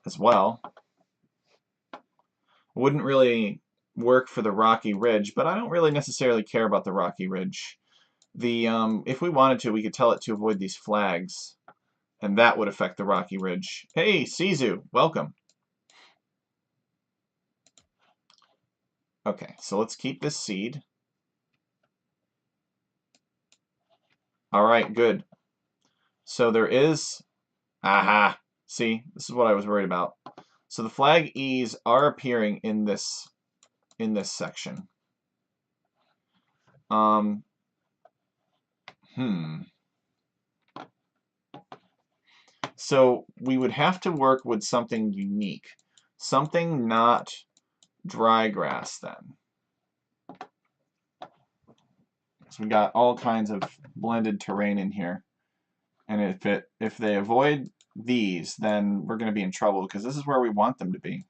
as well. Wouldn't really work for the rocky ridge, but I don't really necessarily care about the rocky ridge. If we wanted to, we could tell it to avoid these flags, and that would affect the rocky ridge. Hey, Sizu, welcome. Okay, so let's keep this seed. All right, good. So there is, aha, see, this is what I was worried about. So the flag E's are appearing in this section. So we would have to work with something unique, something not dry grass then. So we got all kinds of blended terrain in here. And if they avoid these, then we're going to be in trouble because this is where we want them to be.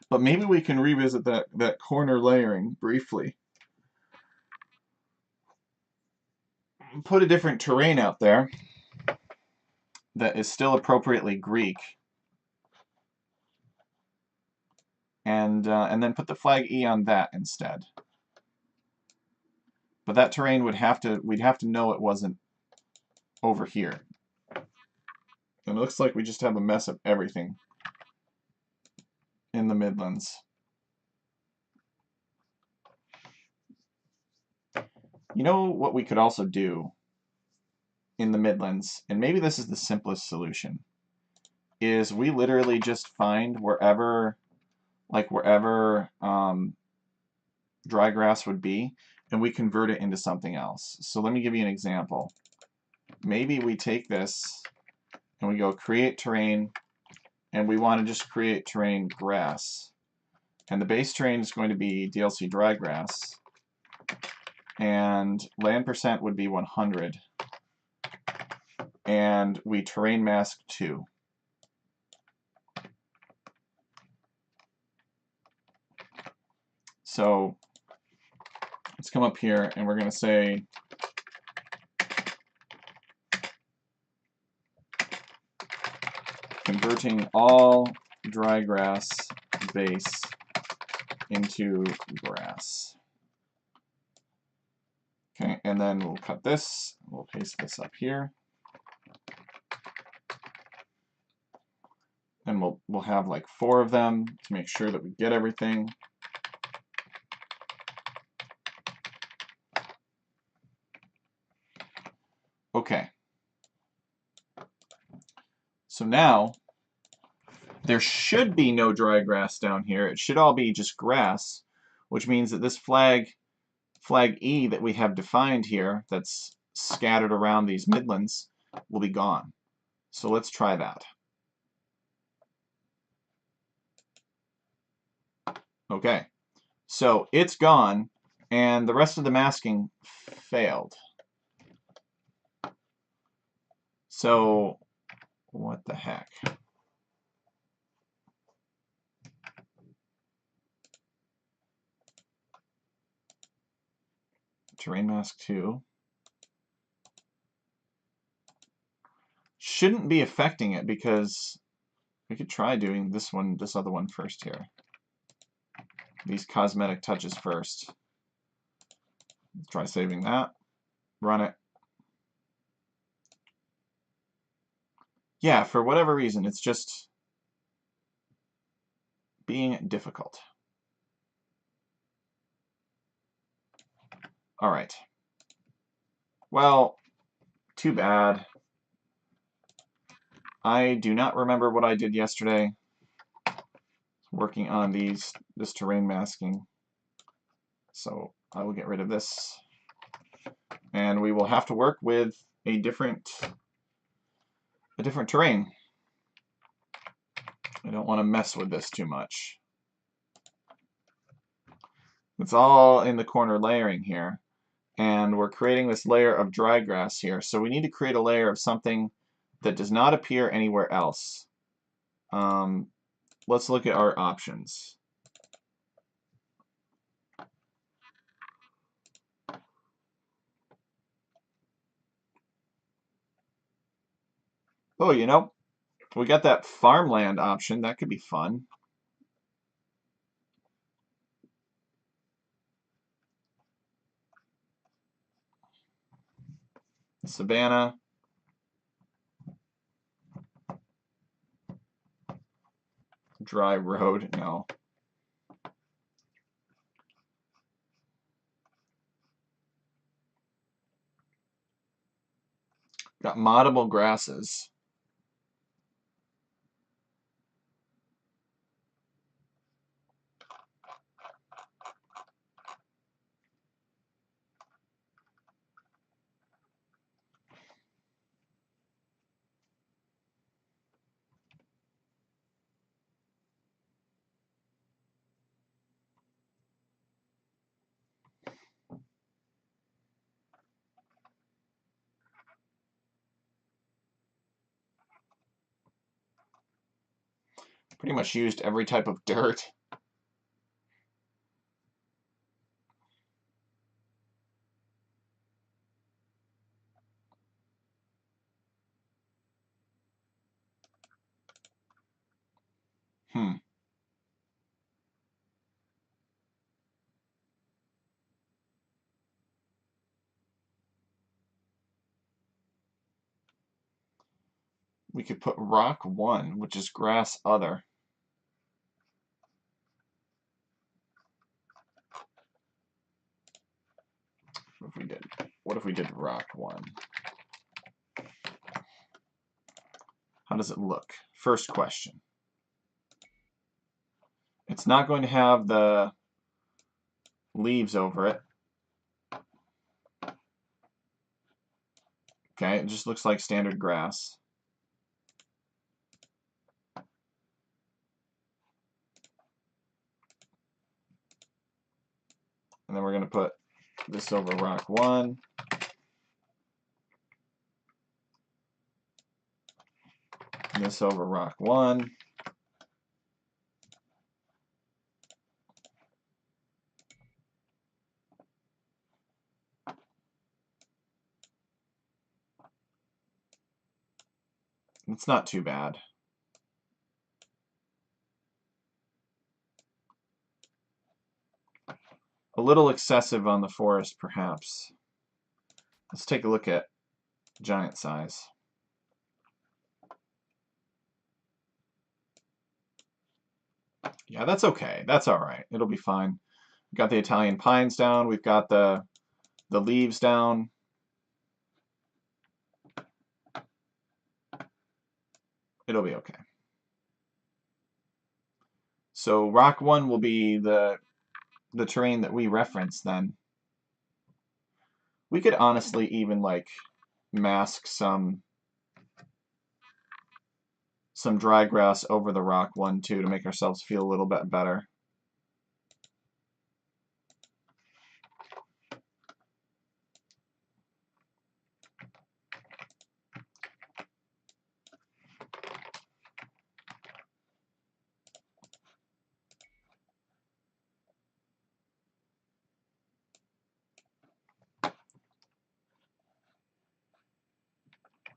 But maybe we can revisit that corner layering briefly. Put a different terrain out there that is still appropriately Greek. And then put the flag E on that instead. But that terrain we'd have to know it wasn't over here. And it looks like we just have a mess of everything in the Midlands. You know what we could also do in the Midlands, and maybe this is the simplest solution, is we literally just find wherever dry grass would be, and we convert it into something else. So let me give you an example. Maybe we take this and we go create terrain, and we want to just create terrain grass. And the base terrain is going to be DLC dry grass. And land percent would be 100. And we terrain mask 2. So let's come up here and we're going to say converting all dry grass base into grass. Okay, and then we'll cut this, we'll paste this up here. And we'll have like 4 of them to make sure that we get everything. Okay. So now there should be no dry grass down here. It should all be just grass, which means that this flag E that we have defined here that's scattered around these midlands will be gone. So let's try that. Okay, so it's gone, and the rest of the masking failed. So what the heck? Terrain mask 2. Shouldn't be affecting it because we could try doing this other one first here. These cosmetic touches first. Let's try saving that. Run it. Yeah, for whatever reason, it's just being difficult. All right. Well, too bad. I do not remember what I did yesterday working on this terrain masking. So I will get rid of this. And we will have to work with a different terrain. I don't want to mess with this too much. It's all in the corner layering here. And we're creating this layer of dry grass here. So we need to create a layer of something that does not appear anywhere else. Let's look at our options. Oh, you know, we got that farmland option. That could be fun. Savannah. Dry road, no. Got moddable grasses. Pretty much used every type of dirt. We could put rock 1, which is grass other. What if we did rock 1? How does it look? First question. It's not going to have the leaves over it. Okay, it just looks like standard grass. And then we're going to put this over rock 1. This over rock 1. It's not too bad. A little excessive on the forest, perhaps. Let's take a look at giant size. Yeah, that's okay. That's all right. It'll be fine. We've got the Italian pines down. We've got the leaves down. It'll be okay. So rock 1 will be the terrain that we reference then. We could honestly even like mask some some dry grass over the rock 1, 2 to make ourselves feel a little bit better.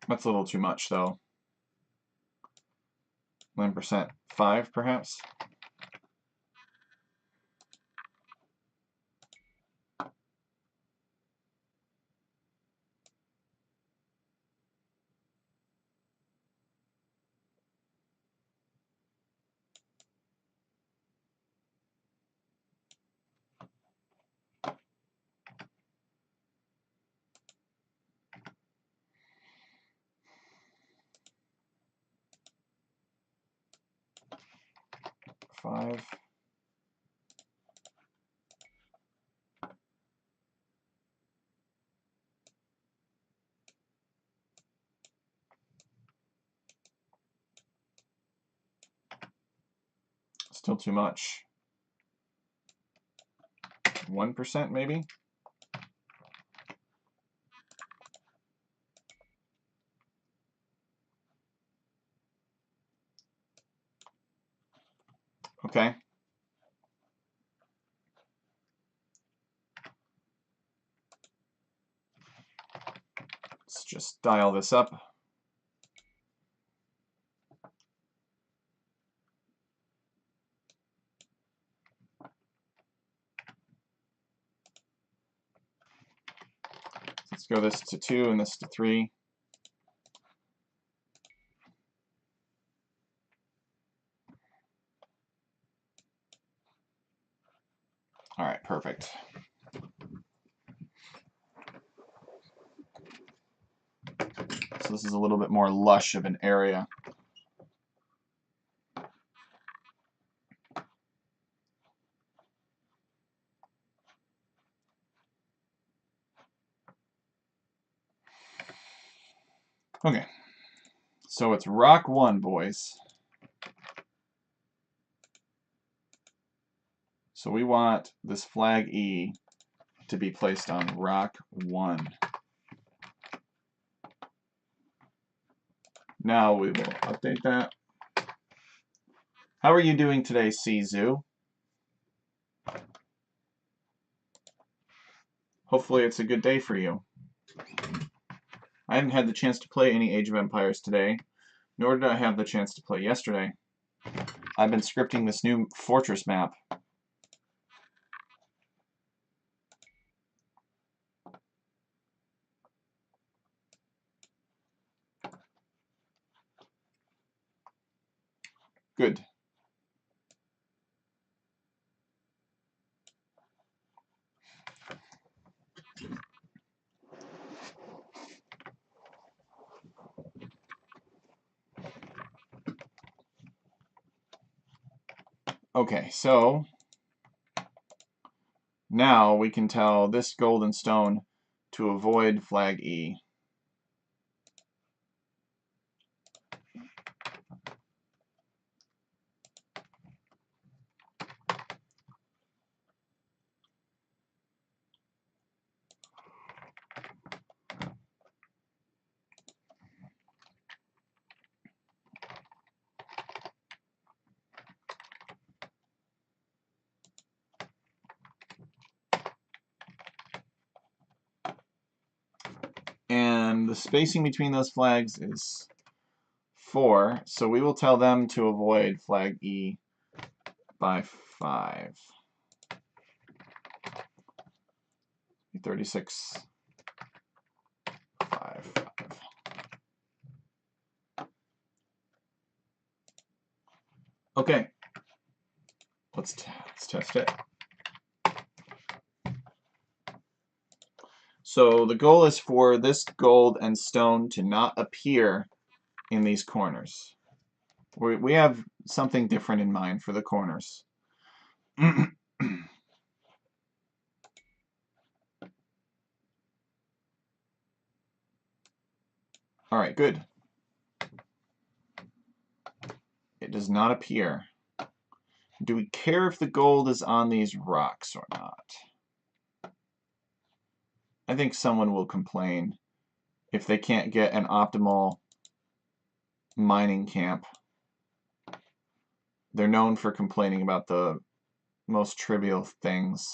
That's a little too much, though. 9%, 5 perhaps? Five. Still too much. 1% maybe? Okay. Let's just dial this up. Let's go this to 2 and this to 3. All right, perfect. So this is a little bit more lush of an area. Okay, so it's rock 1, boys. So we want this flag E to be placed on rock 1. Now we will update that. How are you doing today, Sizu? Hopefully it's a good day for you. I haven't had the chance to play any Age of Empires today, nor did I have the chance to play yesterday. I've been scripting this new fortress map. Good. Okay, so now we can tell this golden stone to avoid flag E. And the spacing between those flags is 4, so we will tell them to avoid flag E by 5. 36, 5, 5. Okay, let's test it. So the goal is for this gold and stone to not appear in these corners. We have something different in mind for the corners. All right, good. It does not appear. Do we care if the gold is on these rocks or not? I think someone will complain if they can't get an optimal mining camp. They're known for complaining about the most trivial things.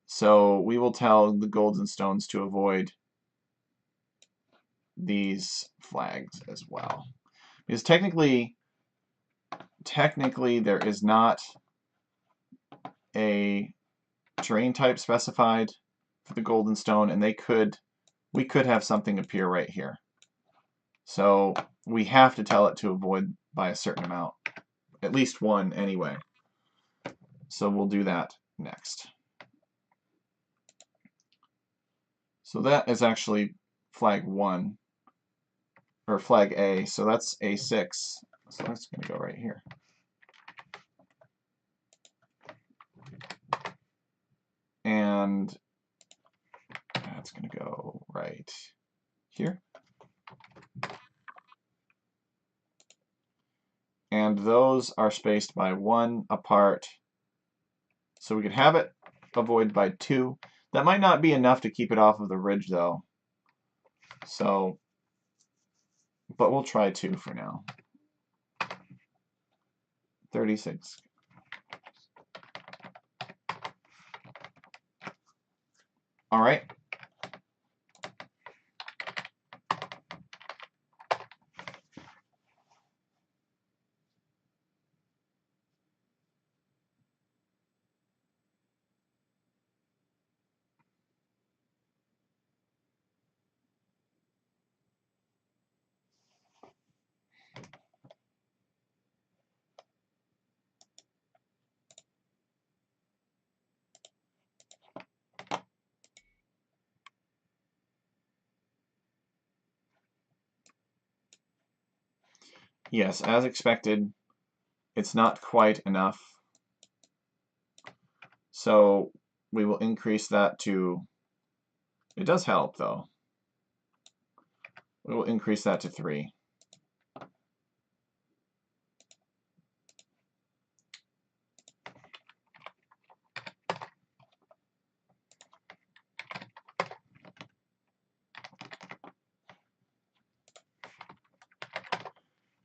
So we will tell the golds and stones to avoid these flags as well. Because technically there is not a terrain type specified for the golden stone, and we could have something appear right here. So we have to tell it to avoid by a certain amount. At least one anyway. So we'll do that next. So that is actually flag 1, or flag A, so that's A6. So that's going to go right here. And that's going to go right here. And those are spaced by 1 apart. So we could have it avoid by 2. That might not be enough to keep it off of the ridge though. So, but we'll try 2 for now. 36. All right. Yes, as expected, it's not quite enough. So we will increase that to, it does help though. We will increase that to 3.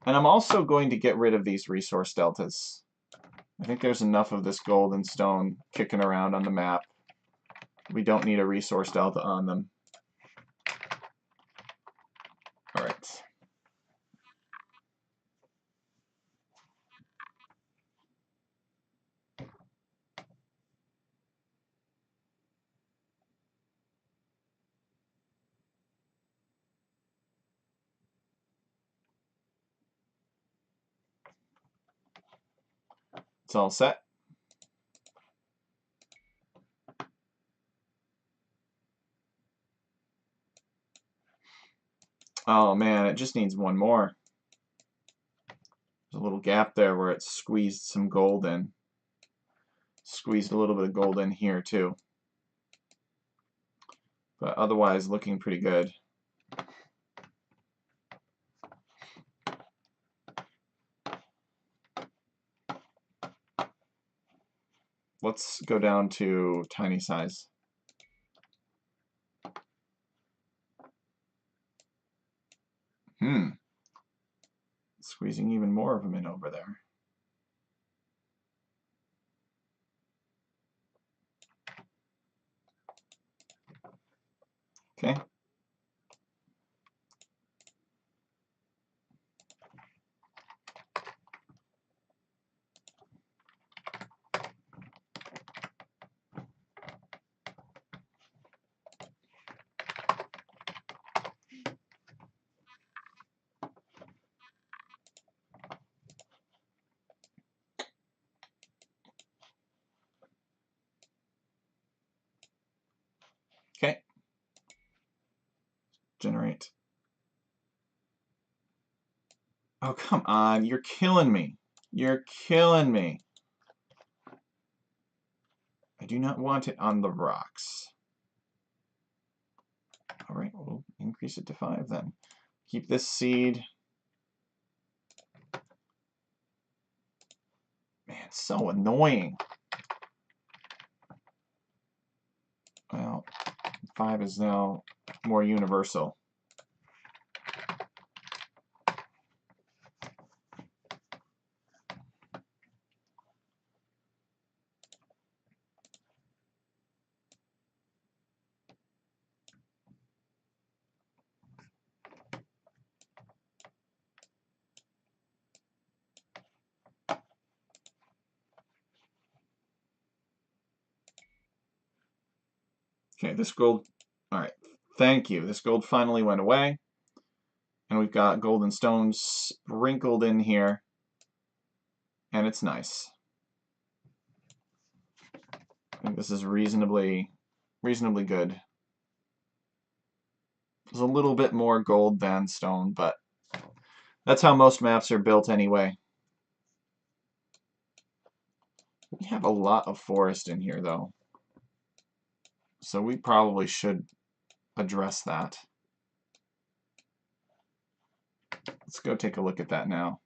And I'm also going to get rid of these resource deltas. I think there's enough of this gold and stone kicking around on the map. We don't need a resource delta on them. All right. It's all set. Oh man, it just needs one more. There's a little gap there where it squeezed some gold in. Squeezed a little bit of gold in here too. But otherwise looking pretty good. Let's go down to tiny size. Squeezing even more of them in over there. Okay. Okay. Generate. Oh, come on. You're killing me. You're killing me. I do not want it on the rocks. All right, we'll increase it to 5 then. Keep this seed. It's so annoying. Well, 5 is now more universal. Okay, this gold, all right, thank you. This gold finally went away. And we've got golden stones sprinkled in here. And it's nice. I think this is reasonably good. There's a little bit more gold than stone, but that's how most maps are built anyway. We have a lot of forest in here, though. So we probably should address that. Let's go take a look at that now.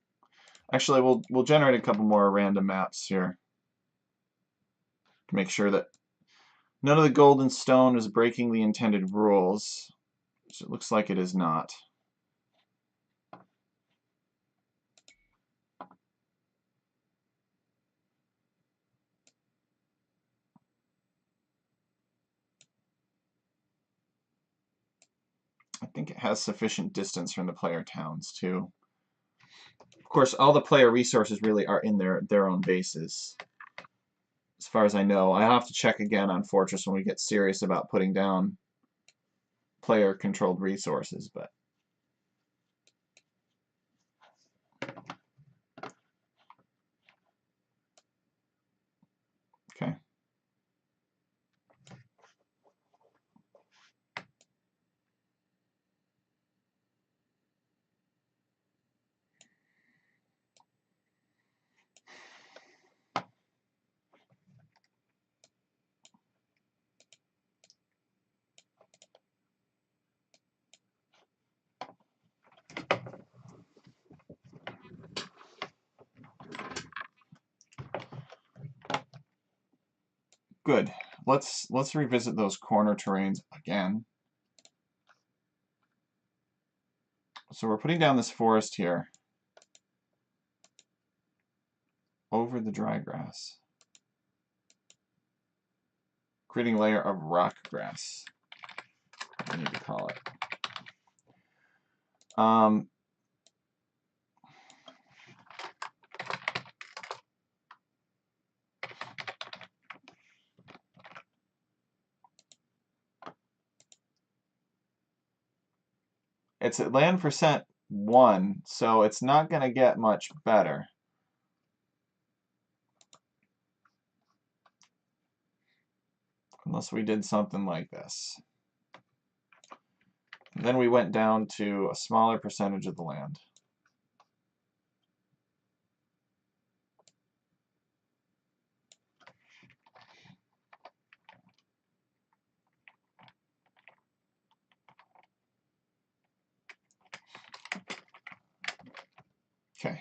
Actually, we'll generate a couple more random maps here to make sure that none of the gold and stone is breaking the intended rules, which it looks like it is not. I think it has sufficient distance from the player towns, too. Of course, all the player resources really are in their own bases. As far as I know, I have to check again on Fortress when we get serious about putting down player-controlled resources, but okay. Good. Let's revisit those corner terrains again. So we're putting down this forest here over the dry grass, creating a layer of rock grass, I need to call it. It's at land percent 1, so it's not going to get much better. Unless we did something like this. And then we went down to a smaller percentage of the land. Okay.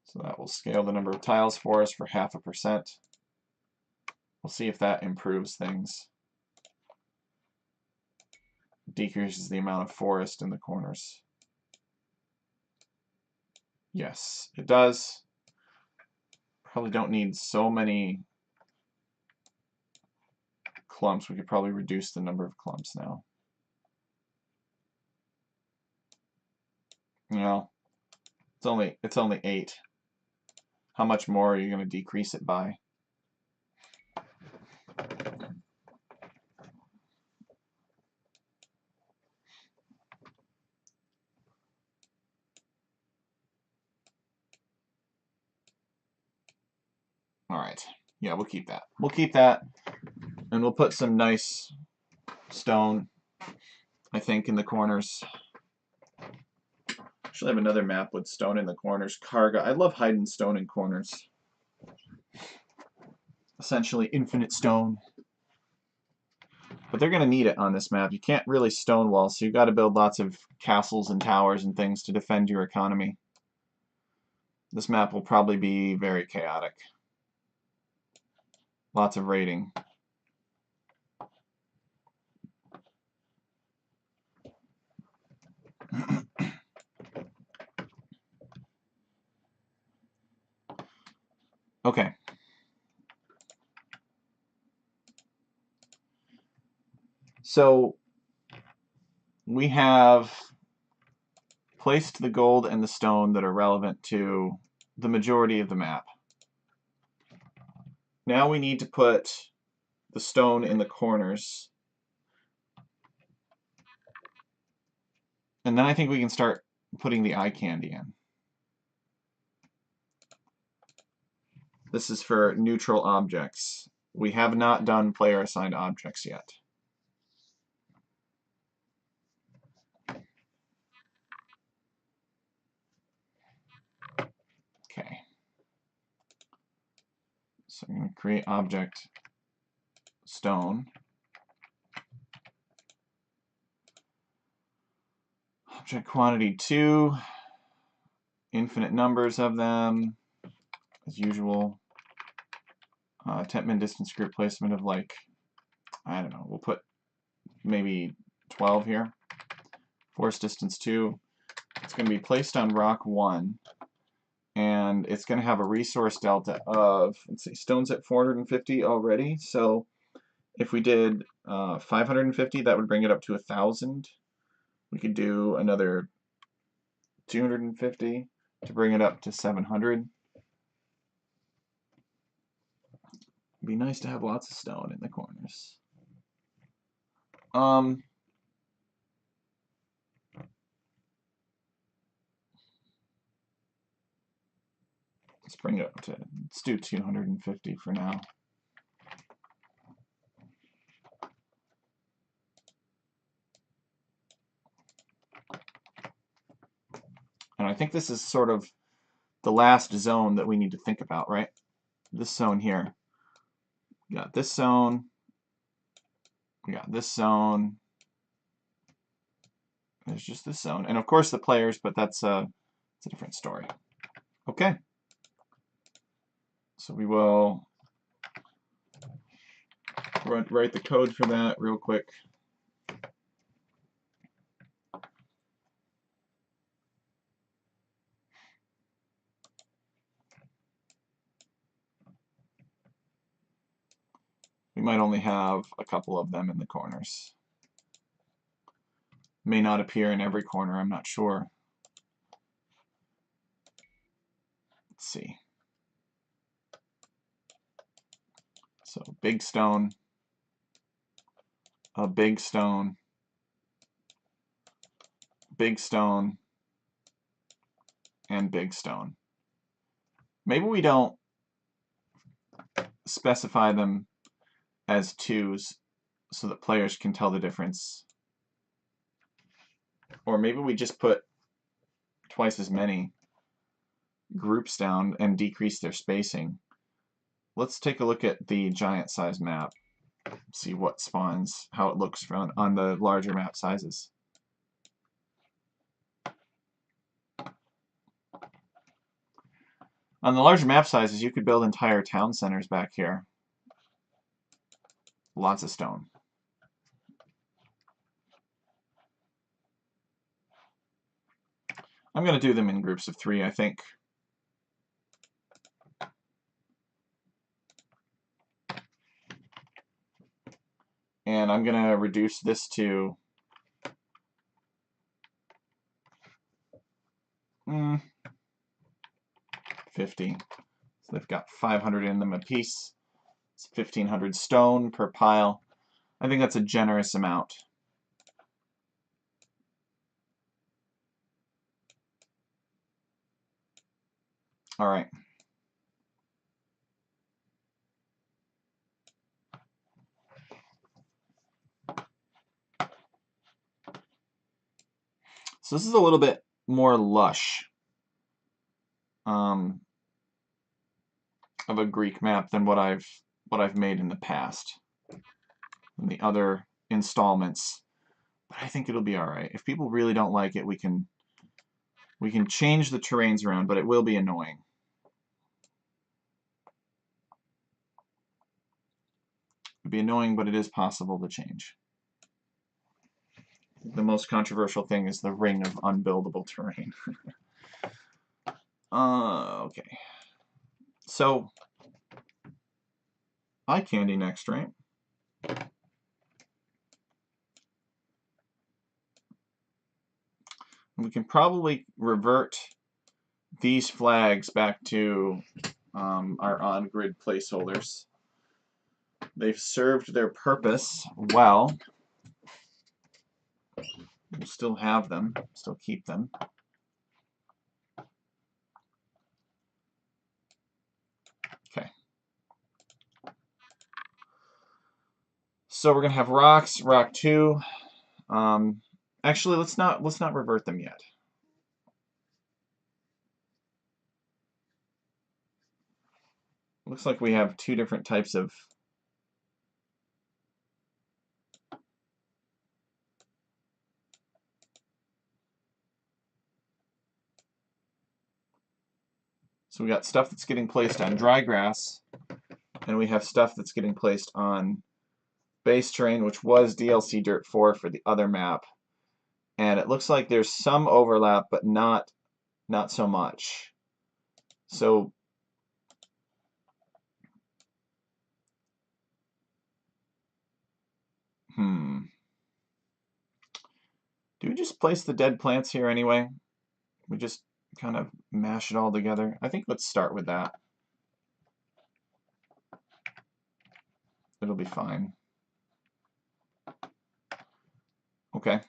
So that will scale the number of tiles for us for 0.5%. We'll see if that improves things. Decreases the amount of forest in the corners. Yes, it does. Probably don't need so many clumps. We could probably reduce the number of clumps now. No, it's only 8. How much more are you going to decrease it by? All right. Yeah, we'll keep that. We'll keep that, and we'll put some nice stone, I think, in the corners. Actually, I have another map with stone in the corners. Karga. I love hiding stone in corners. Essentially infinite stone. But they're going to need it on this map. You can't really stonewall, so you've got to build lots of castles and towers and things to defend your economy. This map will probably be very chaotic. Lots of raiding. Okay. So we have placed the gold and the stone that are relevant to the majority of the map. Now we need to put the stone in the corners. And then I think we can start putting the eye candy in. This is for neutral objects. We have not done player assigned objects yet. Okay. So I'm going to create object stone. Object quantity 2. Infinite numbers of them, as usual. Temp min distance group placement of like, I don't know, we'll put maybe 12 here. Force distance 2. It's going to be placed on rock 1. And it's going to have a resource delta of, let's see, stone's at 450 already. So if we did 550, that would bring it up to 1,000. We could do another 250 to bring it up to 700. It'd be nice to have lots of stone in the corners. Let's bring it up to, let's do 250 for now. And I think this is sort of the last zone that we need to think about, right? This zone here. We got this zone. We got this zone. There's just this zone. And of course the players, but it's a different story. Okay. So we will write the code for that real quick. We might only have a couple of them in the corners. May not appear in every corner, I'm not sure. Let's see. So big stone, a big stone, big stone, and big stone. Maybe we don't specify them as 2s so that players can tell the difference. Or maybe we just put twice as many groups down and decrease their spacing. Let's take a look at the giant size map. See what spawns, how it looks on the larger map sizes. On the larger map sizes, you could build entire town centers back here. Lots of stone. I'm going to do them in groups of 3, I think. And I'm going to reduce this to 50. So they've got 500 in them apiece. It's 1,500 stone per pile. I think that's a generous amount. All right. So this is a little bit more lush of a Greek map than what I've made in the past, in the other installments. But I think it'll be all right. If people really don't like it, we can We can change the terrains around, but it will be annoying. It'd be annoying, but it is possible to change. The most controversial thing is the ring of unbuildable terrain. Okay. So, eye candy next, right? We can probably revert these flags back to our on-grid placeholders. They've served their purpose well. We'll still have them, still keep them. Okay. So we're gonna have rocks, rock 2. Actually, let's not revert them yet. Looks like we have 2 different types of so we got stuff that's getting placed on dry grass, and we have stuff that's getting placed on base terrain, which was DLC Dirt 4 for the other map. And it looks like there's some overlap, but not so much. So do we just place the dead plants here anyway? We just kind of mash it all together. I think let's start with that. It'll be fine. Okay.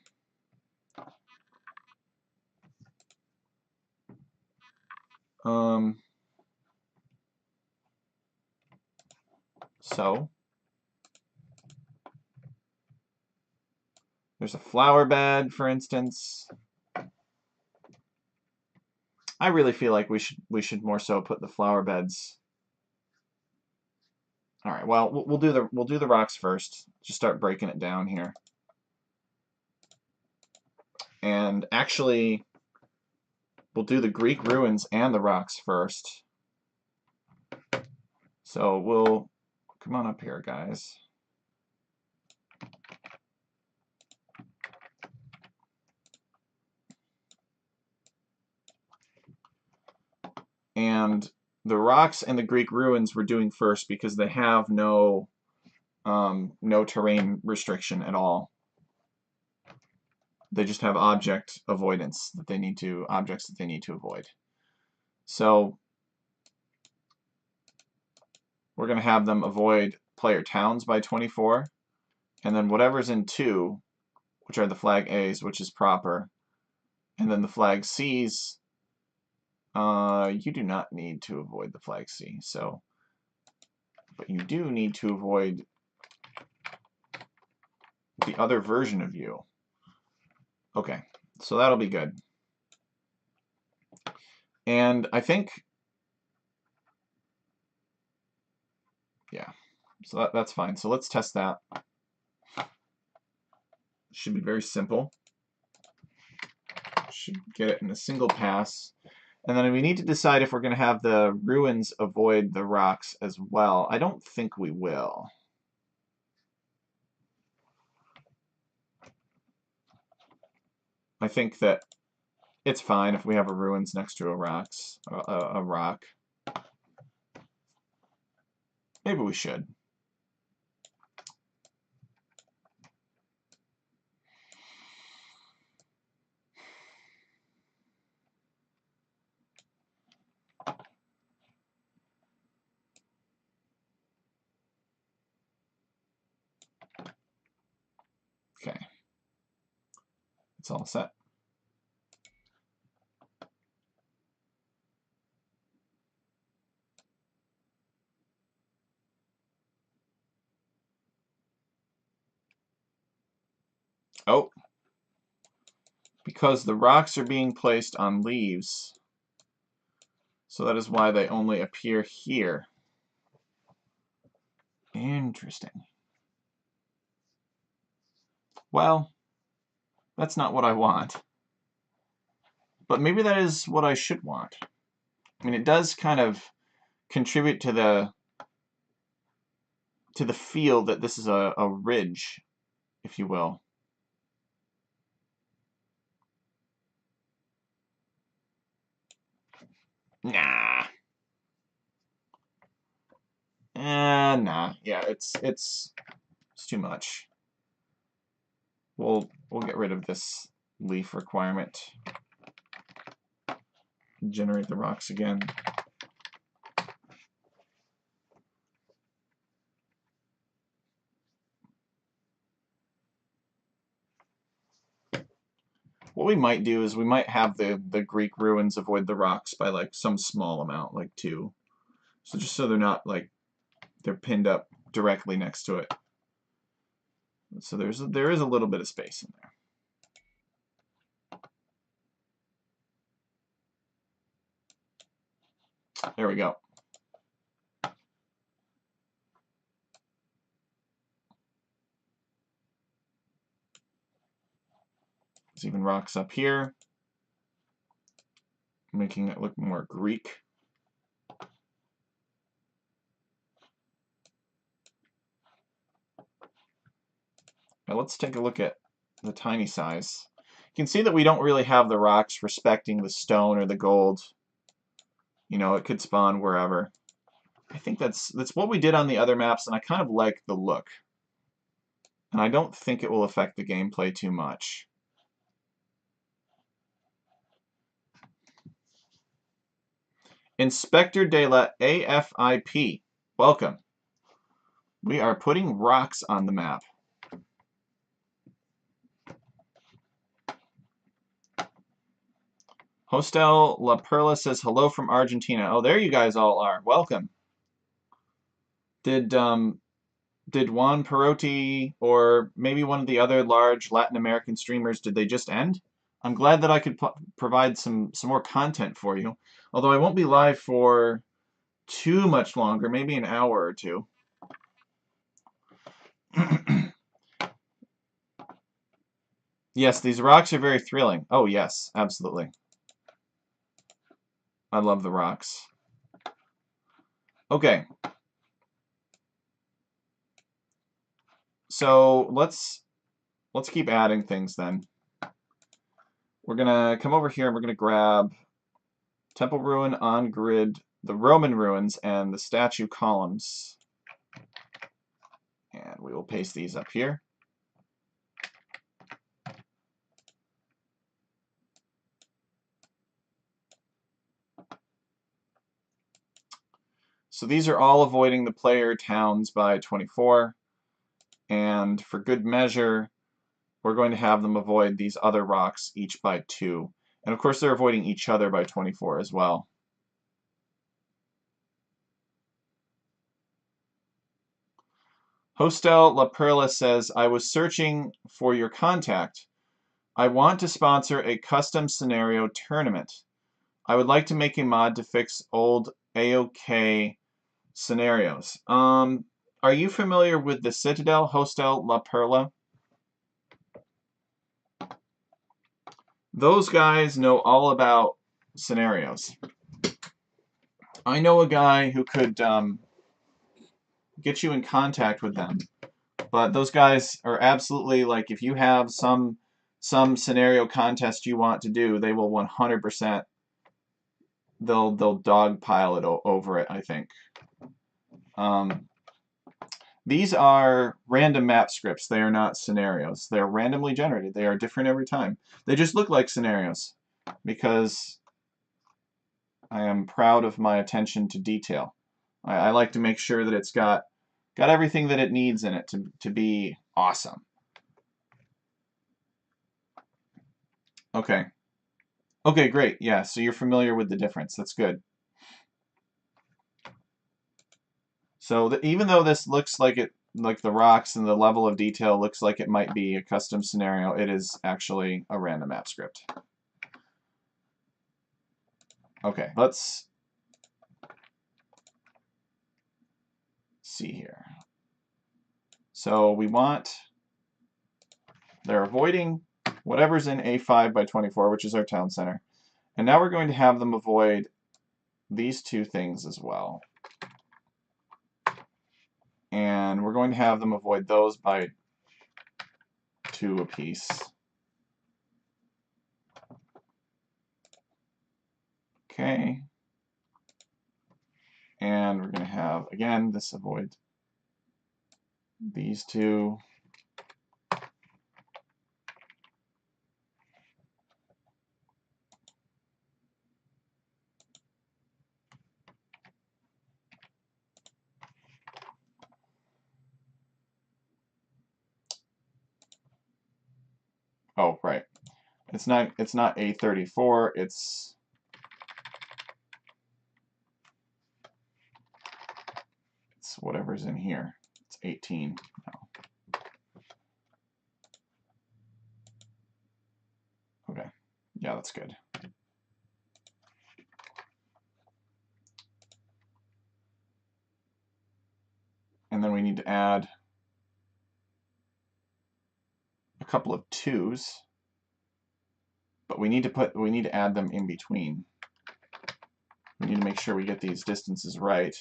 So there's a flower bed, for instance. I really feel like we should more so put the flower beds. All right. Well, we'll do the rocks first. Just start breaking it down here. And actually, we'll do the Greek ruins and the rocks first. So we'll come on up here, guys. And the rocks and the Greek ruins we're doing first because they have no terrain restriction at all. They just have objects that they need to avoid. So we're going to have them avoid player towns by 24, and then whatever's in 2, which are the flag A's, which is proper, and then the flag C's. You do not need to avoid the flag C, but you do need to avoid the other version of you. Okay, so that'll be good. And I think, yeah, so that's fine. So let's test that. Should be very simple. Should get it in a single pass. And then we need to decide if we're going to have the ruins avoid the rocks as well. I don't think we will. I think that it's fine if we have a ruins next to a rock. Maybe we should. Okay. It's all set. Oh, because the rocks are being placed on leaves, so that is why they only appear here. Interesting. Well, that's not what I want. But maybe that is what I should want. I mean, it does kind of contribute to the feel that this is a ridge, if you will. Nah. Nah. Yeah, it's too much. We'll get rid of this leaf requirement. Generate the rocks again. What we might do is we might have the Greek ruins avoid the rocks by like some small amount, like 2. So just so they're not like they're pinned up directly next to it. So there is a little bit of space in there. There we go. There's even rocks up here, making it look more Greek. Now let's take a look at the tiny size. You can see that we don't really have the rocks respecting the stone or the gold. You know, it could spawn wherever. I think that's what we did on the other maps, and I kind of like the look. And I don't think it will affect the gameplay too much. Inspector de la AFIP, welcome. We are putting rocks on the map. Hostel La Perla says hello from Argentina. Oh, there you guys all are. Welcome. Did Juan Perotti or maybe one of the other large Latin American streamers, did they just end? I'm glad that I could provide some more content for you. Although I won't be live for too much longer, maybe an hour or 2. Yes, these rocks are very thrilling. Oh yes, absolutely. I love the rocks. Okay. So let's keep adding things then. We're gonna come over here and we're gonna grab Temple Ruin on grid, the Roman ruins, and the statue columns. And we will paste these up here. So these are all avoiding the player towns by 24. And for good measure, we're going to have them avoid these other rocks each by 2. And of course, they're avoiding each other by 24 as well. Hostel La Perla says, I was searching for your contact. I want to sponsor a custom scenario tournament. I would like to make a mod to fix old AOK scenarios. Are you familiar with the Citadel, Hostel La Perla? Those guys know all about scenarios. I know a guy who could get you in contact with them, but those guys are absolutely like, if you have some scenario contest you want to do, they will 100%. They'll dogpile it over it, I think. These are random map scripts. They are not scenarios. They are randomly generated. They are different every time. They just look like scenarios because I am proud of my attention to detail. I like to make sure that it's got everything that it needs in it to be awesome. Okay. Okay, great. Yeah, so you're familiar with the difference. That's good. So even though this looks like the rocks and the level of detail looks like it might be a custom scenario, it is actually a random map script. Okay, let's see here. So we want, they're avoiding whatever's in A5 by 24, which is our town center. And now we're going to have them avoid these two things as well. And we're going to have them avoid those by 2 apiece. Okay. And we're going to have, again, this avoid these two. Oh, right. It's not A34, it's whatever's in here. It's 18 now. Okay. Yeah, that's good. And then we need to add a couple of 2s, but we need to add them in between. We need to make sure we get these distances right.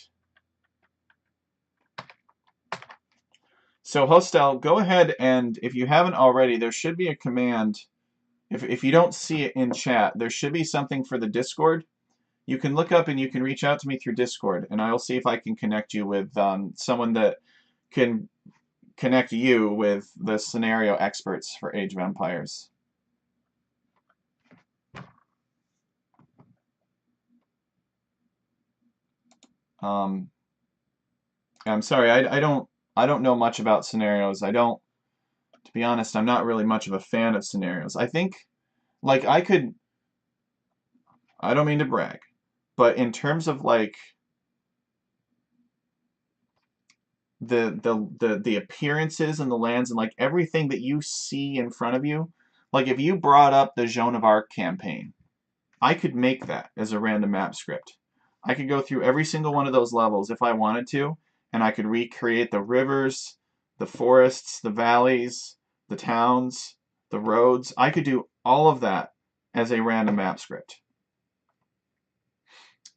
So Hostel, go ahead and, if you haven't already, there should be a command. If you don't see it in chat, there should be something for the Discord. You can look up and you can reach out to me through Discord, and I'll see if I can connect you with someone that can connect you with the scenario experts for Age of Empires. I'm sorry, I don't know much about scenarios. To be honest, I'm not really much of a fan of scenarios. I think, like, I don't mean to brag, but in terms of like the appearances and the lands and like everything that you see in front of you, like if you brought up the Joan of Arc campaign, I could make that as a random map script. I could go through every single one of those levels if I wanted to, and I could recreate the rivers, the forests, the valleys, the towns, the roads. I could do all of that as a random map script.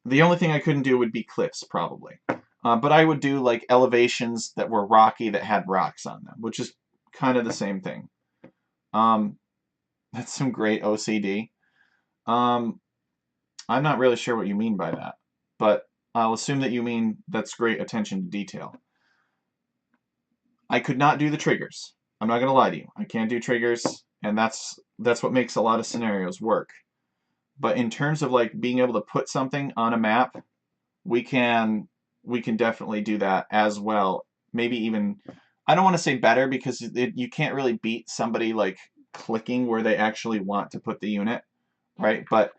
The only thing I couldn't do would be cliffs, probably. But I would do like elevations that were rocky that had rocks on them, which is kind of the same thing. That's some great OCD. I'm not really sure what you mean by that, but I'll assume that you mean that's great attention to detail. I could not do the triggers. I'm not going to lie to you. I can't do triggers, and that's what makes a lot of scenarios work. But in terms of like being able to put something on a map, we can definitely do that as well. Maybe even, I don't want to say better because you can't really beat somebody like clicking where they actually want to put the unit, right? But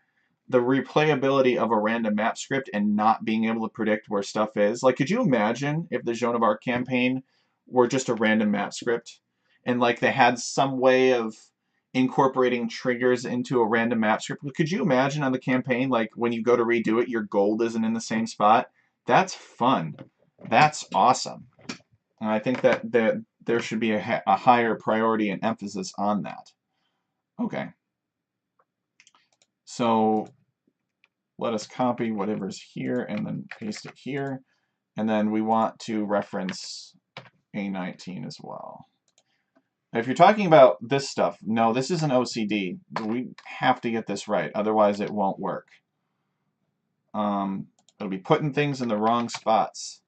the replayability of a random map script and not being able to predict where stuff is. Like, could you imagine if the Joan of Arc campaign were just a random map script and like they had some way of incorporating triggers into a random map script? Could you imagine on the campaign, like when you go to redo it, your gold isn't in the same spot? That's fun. That's awesome. And I think that there should be a higher priority and emphasis on that. Okay. So let us copy whatever's here and then paste it here. And then we want to reference A19 as well. If you're talking about this stuff, no, this isn't OCD. We have to get this right, otherwise it won't work. It'll be putting things in the wrong spots.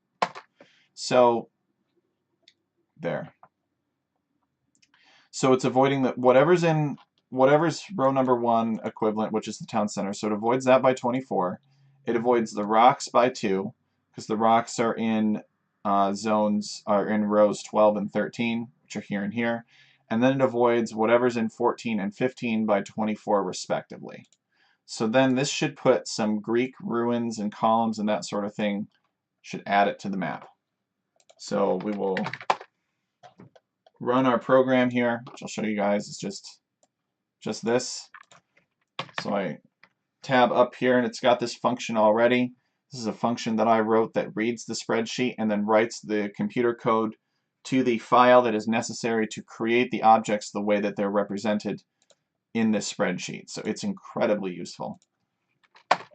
So, there. So it's avoiding whatever's row number 1 equivalent, which is the town center. So it avoids that by 24. It avoids the rocks by 2, because the rocks are in rows 12 and 13, which are here and here. And then it avoids whatever's in 14 and 15 by 24 respectively. So then this should put some Greek ruins and columns and that sort of thing, should add it to the map. So we will run our program here, which I'll show you guys. It's just this. So I tab up here and it's got this function already. This is a function that I wrote that reads the spreadsheet and then writes the computer code to the file that is necessary to create the objects the way that they're represented in this spreadsheet. So it's incredibly useful.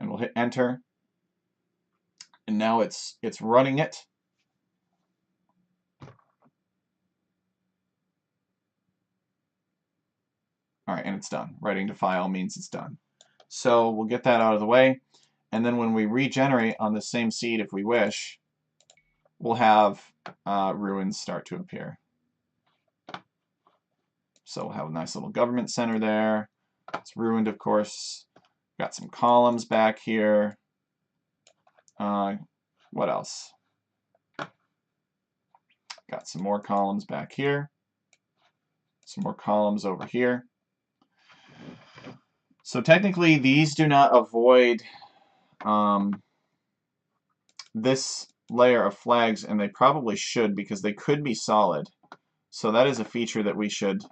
And we'll hit enter. And now it's running it. All right, and it's done. Writing to file means it's done. So we'll get that out of the way. And then when we regenerate on the same seed, if we wish, we'll have ruins start to appear. So we'll have a nice little government center there. It's ruined, of course. Got some columns back here. What else? Got some more columns back here. Some more columns over here. So technically, these do not avoid this layer of flags, and they probably should because they could be solid. So that is a feature that we should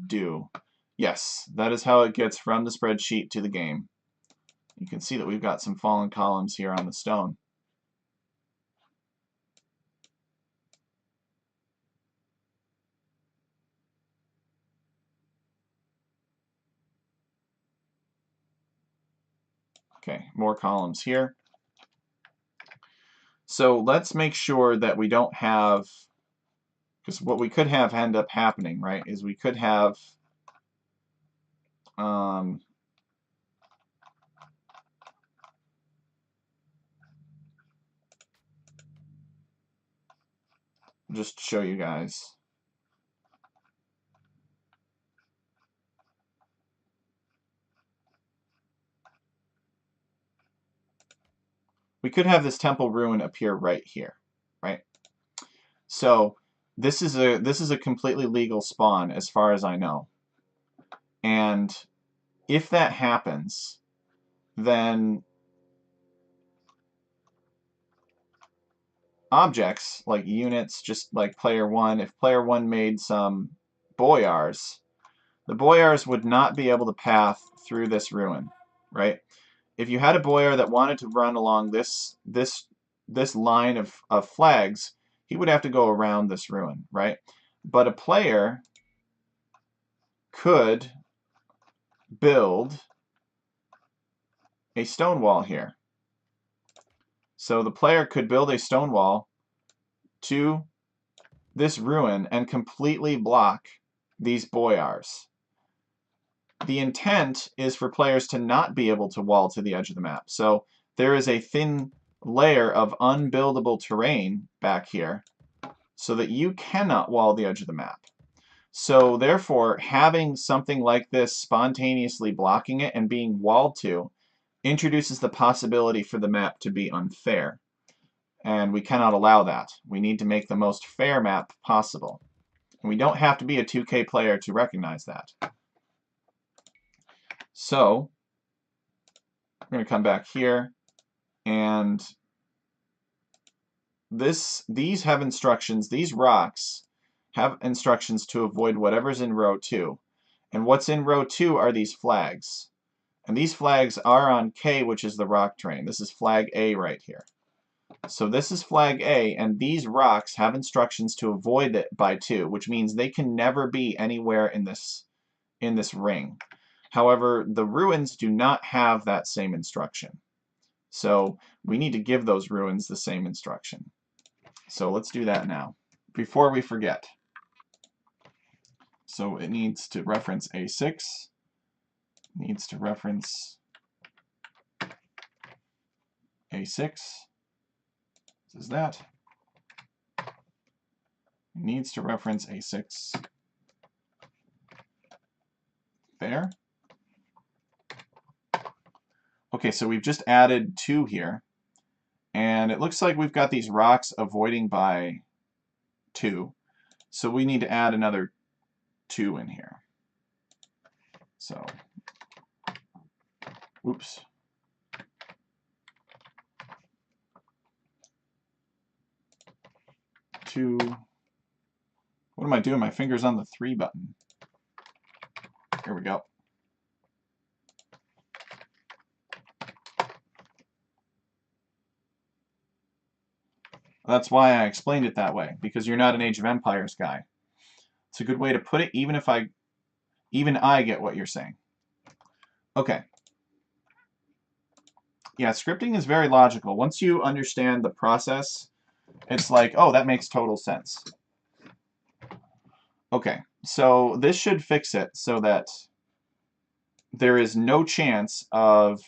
do. Yes, that is how it gets from the spreadsheet to the game. You can see that we've got some fallen columns here on the stone. Okay, more columns here. So let's make sure that we don't have, because what we could have end up happening, right, is we could have just to show you guys. We could have this temple ruin appear right here, right? So this is a completely legal spawn as far as I know. And if that happens, then objects like units, just like player one, if player one made some boyars, the boyars would not be able to path through this ruin, right? If you had a boyar that wanted to run along this line of flags, he would have to go around this ruin, right? But a player could build a stone wall here. So the player could build a stone wall to this ruin and completely block these boyars. The intent is for players to not be able to wall to the edge of the map. So there is a thin layer of unbuildable terrain back here so that you cannot wall the edge of the map. So therefore, having something like this spontaneously blocking it and being walled to introduces the possibility for the map to be unfair. And we cannot allow that. We need to make the most fair map possible. And we don't have to be a 2K player to recognize that. So we're going to come back here, and these have instructions. These rocks have instructions to avoid whatever's in row 2. And what's in row 2 are these flags. And these flags are on K, which is the rock terrain. This is flag A right here. So this is flag A, and these rocks have instructions to avoid it by 2, which means they can never be anywhere in this ring. However, the ruins do not have that same instruction. So we need to give those ruins the same instruction. So let's do that now, before we forget. So it needs to reference A6, needs to reference A6, this is that, needs to reference A6, there. Okay, so we've just added 2 here, and it looks like we've got these rocks avoiding by 2, so we need to add another 2 in here. So, oops. Two. What am I doing? My finger's on the 3 button. Here we go. That's why I explained it that way, because you're not an Age of Empires guy. It's a good way to put it, even I get what you're saying. Okay. Yeah, scripting is very logical. Once you understand the process, it's like, oh, that makes total sense. Okay, so this should fix it so that there is no chance of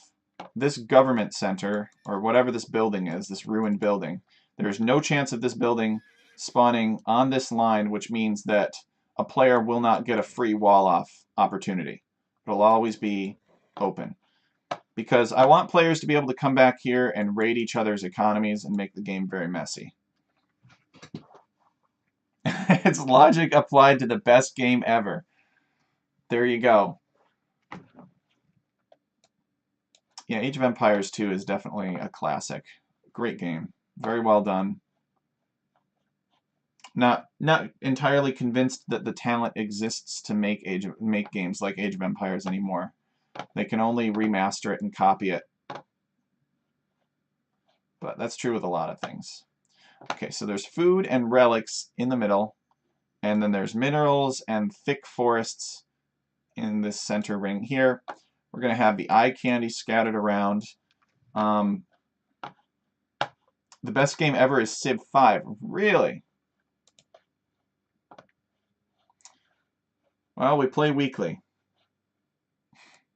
this government center, or whatever this building is, this ruined building, there is no chance of this building spawning on this line, which means that a player will not get a free wall-off opportunity. It'll always be open. Because I want players to be able to come back here and raid each other's economies and make the game very messy. It's logic applied to the best game ever. There you go. Yeah, Age of Empires 2 is definitely a classic. Great game. Very well done. Not entirely convinced that the talent exists to make games like Age of Empires anymore. They can only remaster it and copy it. But that's true with a lot of things. Okay, so there's food and relics in the middle, and then there's minerals and thick forests in this center ring here. We're going to have the eye candy scattered around. The best game ever is Civ 5. Really? Well, we play weekly.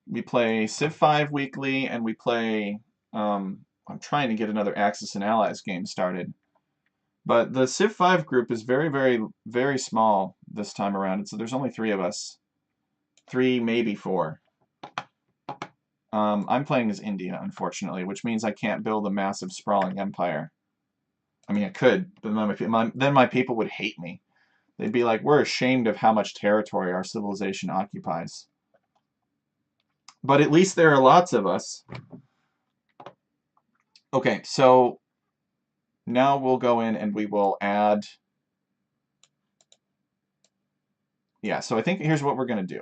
We play Civ 5 weekly, and we play... I'm trying to get another Axis and Allies game started. But the Civ 5 group is very, very, very small this time around. So there's only 3 of us. 3, maybe 4. I'm playing as India, unfortunately, which means I can't build a massive, sprawling empire. I mean, I could, but then my people would hate me. They'd be like, we're ashamed of how much territory our civilization occupies. But at least there are lots of us. Okay, so now we'll go in and we will add... Yeah, so I think here's what we're going to do.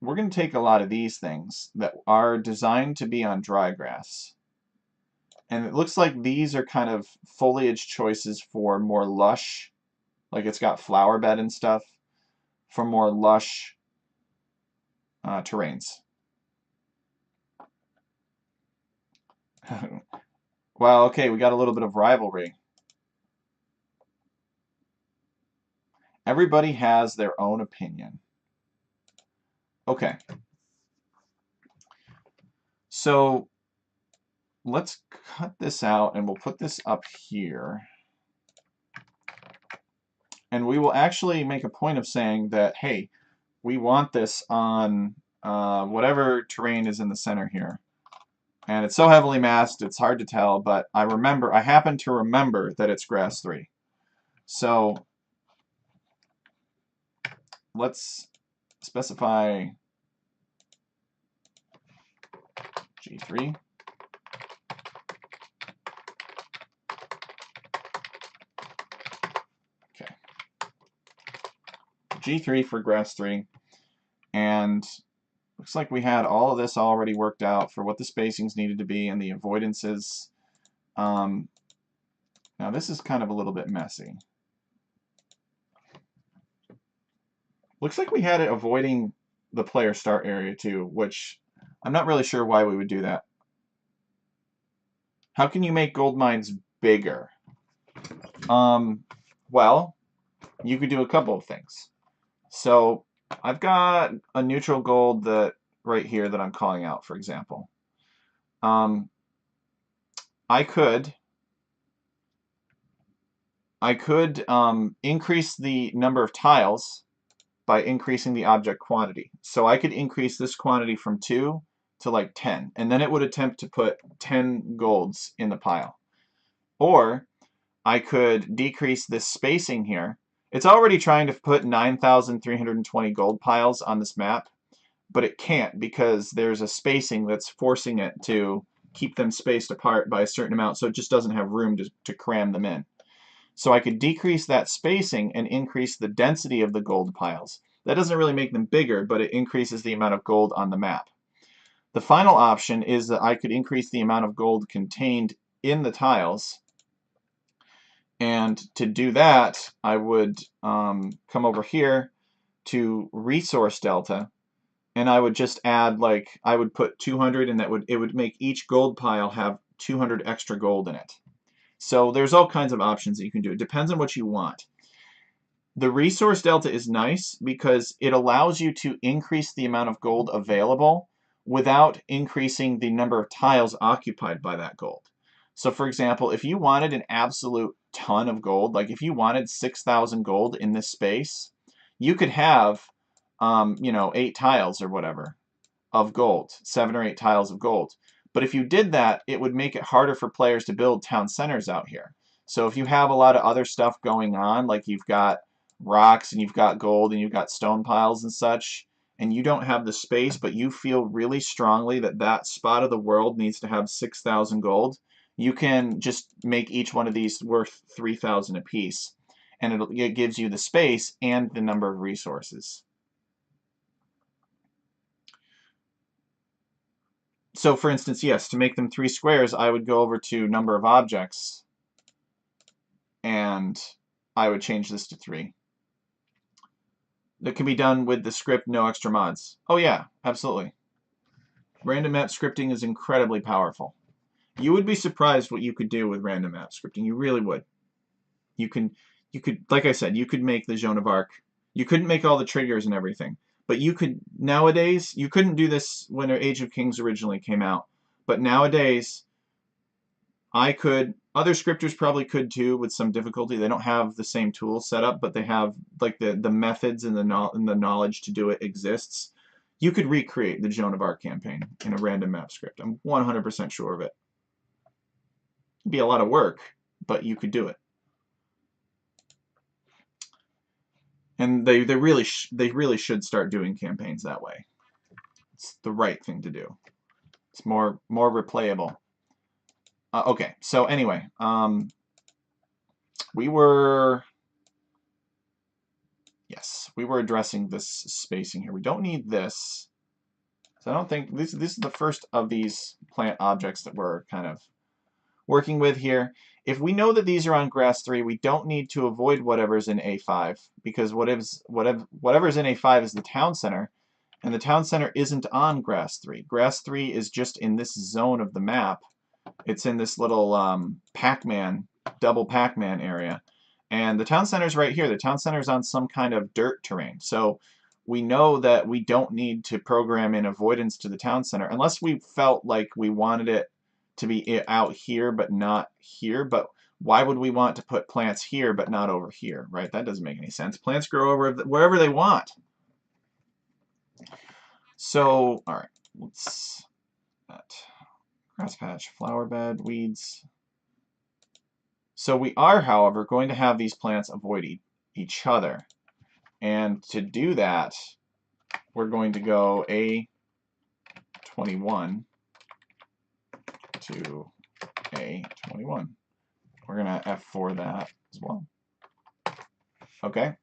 We're going to take a lot of these things that are designed to be on dry grass. And it looks like these are kind of foliage choices for more lush, like it's got flower bed and stuff, for more lush terrains. Well, okay, we got a little bit of rivalry. Everybody has their own opinion. Okay. So let's cut this out and we'll put this up here. And we will actually make a point of saying that, hey, we want this on whatever terrain is in the center here. And it's so heavily masked, it's hard to tell, but I happen to remember that it's grass 3. So let's specify G3. Okay. G3 for grass 3. And looks like we had all of this already worked out for what the spacings needed to be and the avoidances. Now this is kind of a little bit messy. Looks like we had it avoiding the player start area too, which I'm not really sure why we would do that. How can you make gold mines bigger? Well, you could do a couple of things. So I've got a neutral gold that right here that I'm calling out, for example. I could increase the number of tiles by increasing the object quantity. So I could increase this quantity from 2 to like 10, and then it would attempt to put 10 golds in the pile. Or I could decrease this spacing here. It's already trying to put 9,320 gold piles on this map, but it can't because there's a spacing that's forcing it to keep them spaced apart by a certain amount, so it just doesn't have room to cram them in. So I could decrease that spacing and increase the density of the gold piles. That doesn't really make them bigger, but it increases the amount of gold on the map. The final option is that I could increase the amount of gold contained in the tiles. And to do that, I would come over here to resource delta and I would just add, like, I would put 200, and it would make each gold pile have 200 extra gold in it. So there's all kinds of options that you can do. It depends on what you want. The resource delta is nice because it allows you to increase the amount of gold available without increasing the number of tiles occupied by that gold. So for example, if you wanted an absolute ton of gold, like if you wanted 6,000 gold in this space, you could have, 8 tiles or whatever of gold, 7 or 8 tiles of gold. But if you did that, it would make it harder for players to build town centers out here. So if you have a lot of other stuff going on, like you've got rocks and you've got gold and you've got stone piles and such, and you don't have the space, but you feel really strongly that that spot of the world needs to have 6,000 gold, you can just make each one of these worth 3,000 apiece. And it gives you the space and the number of resources. So for instance, yes, to make them 3 squares, I would go over to number of objects, and I would change this to 3. That can be done with the script, no extra mods. Oh yeah, absolutely. Random map scripting is incredibly powerful. You would be surprised what you could do with random map scripting. You really would. You could, like I said, you could make the Joan of Arc. You couldn't make all the triggers and everything. But you could, nowadays, you couldn't do this when Age of Kings originally came out. But nowadays, I could, other scripters probably could too with some difficulty. They don't have the same tools set up, but they have, like, the methods and the knowledge to do it exists. You could recreate the Joan of Arc campaign in a random map script. I'm 100% sure of it. It'd be a lot of work, but you could do it. And they really should start doing campaigns that way. It's the right thing to do. It's more replayable. Okay, so anyway, we were addressing this spacing here. We don't need this. So I don't think this is the first of these plant objects that we're kind of working with here. If we know that these are on grass 3, we don't need to avoid whatever's in A5, because whatever's in A5 is the town center, and the town center isn't on grass 3. Grass 3 is just in this zone of the map. It's in this little Pac-Man, double Pac-Man area. And the town center's right here. The town center's on some kind of dirt terrain. So we know that we don't need to program in avoidance to the town center unless we felt like we wanted it to be out here but not here. But why would we want to put plants here but not over here, right? That doesn't make any sense. Plants grow over wherever they want. So, all right, let's grass patch, flower bed, weeds. So we are, however, going to have these plants avoid each other. And to do that, we're going to go A21 to A21. We're going to F4 that as well. Okay.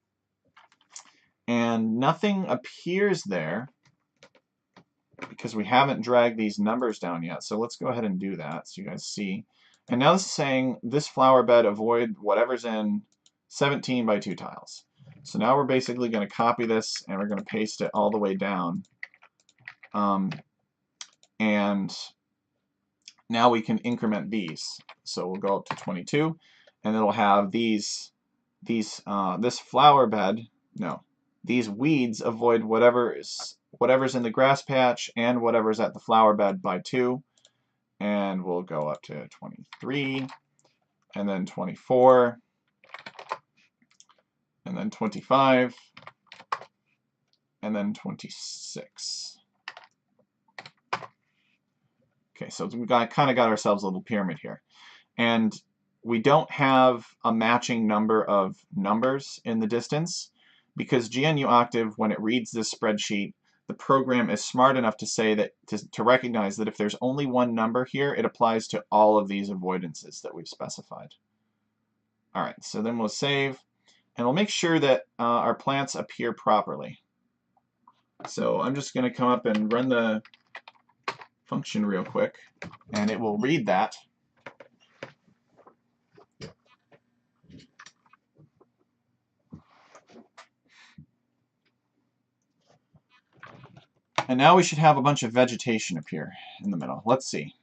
And nothing appears there because we haven't dragged these numbers down yet. So let's go ahead and do that so you guys see. And now this is saying this flower bed avoid whatever's in 17 by 2 tiles. So now we're basically going to copy this and we're going to paste it all the way down. And now we can increment these. So we'll go up to 22 and it'll have this flower bed, these weeds avoid whatever's in the grass patch and whatever's at the flower bed by 2. And we'll go up to 23, and then 24, and then 25, and then 26. Okay, so we kind of got ourselves a little pyramid here. And we don't have a matching number of numbers in the distance because GNU Octave, when it reads this spreadsheet, the program is smart enough to say that to recognize that if there's only one number here, it applies to all of these avoidances that we've specified. All right, so then we'll save, and we'll make sure that our plants appear properly. So I'm just going to come up and run the function real quick, and it will read that. And now we should have a bunch of vegetation appear in the middle. Let's see.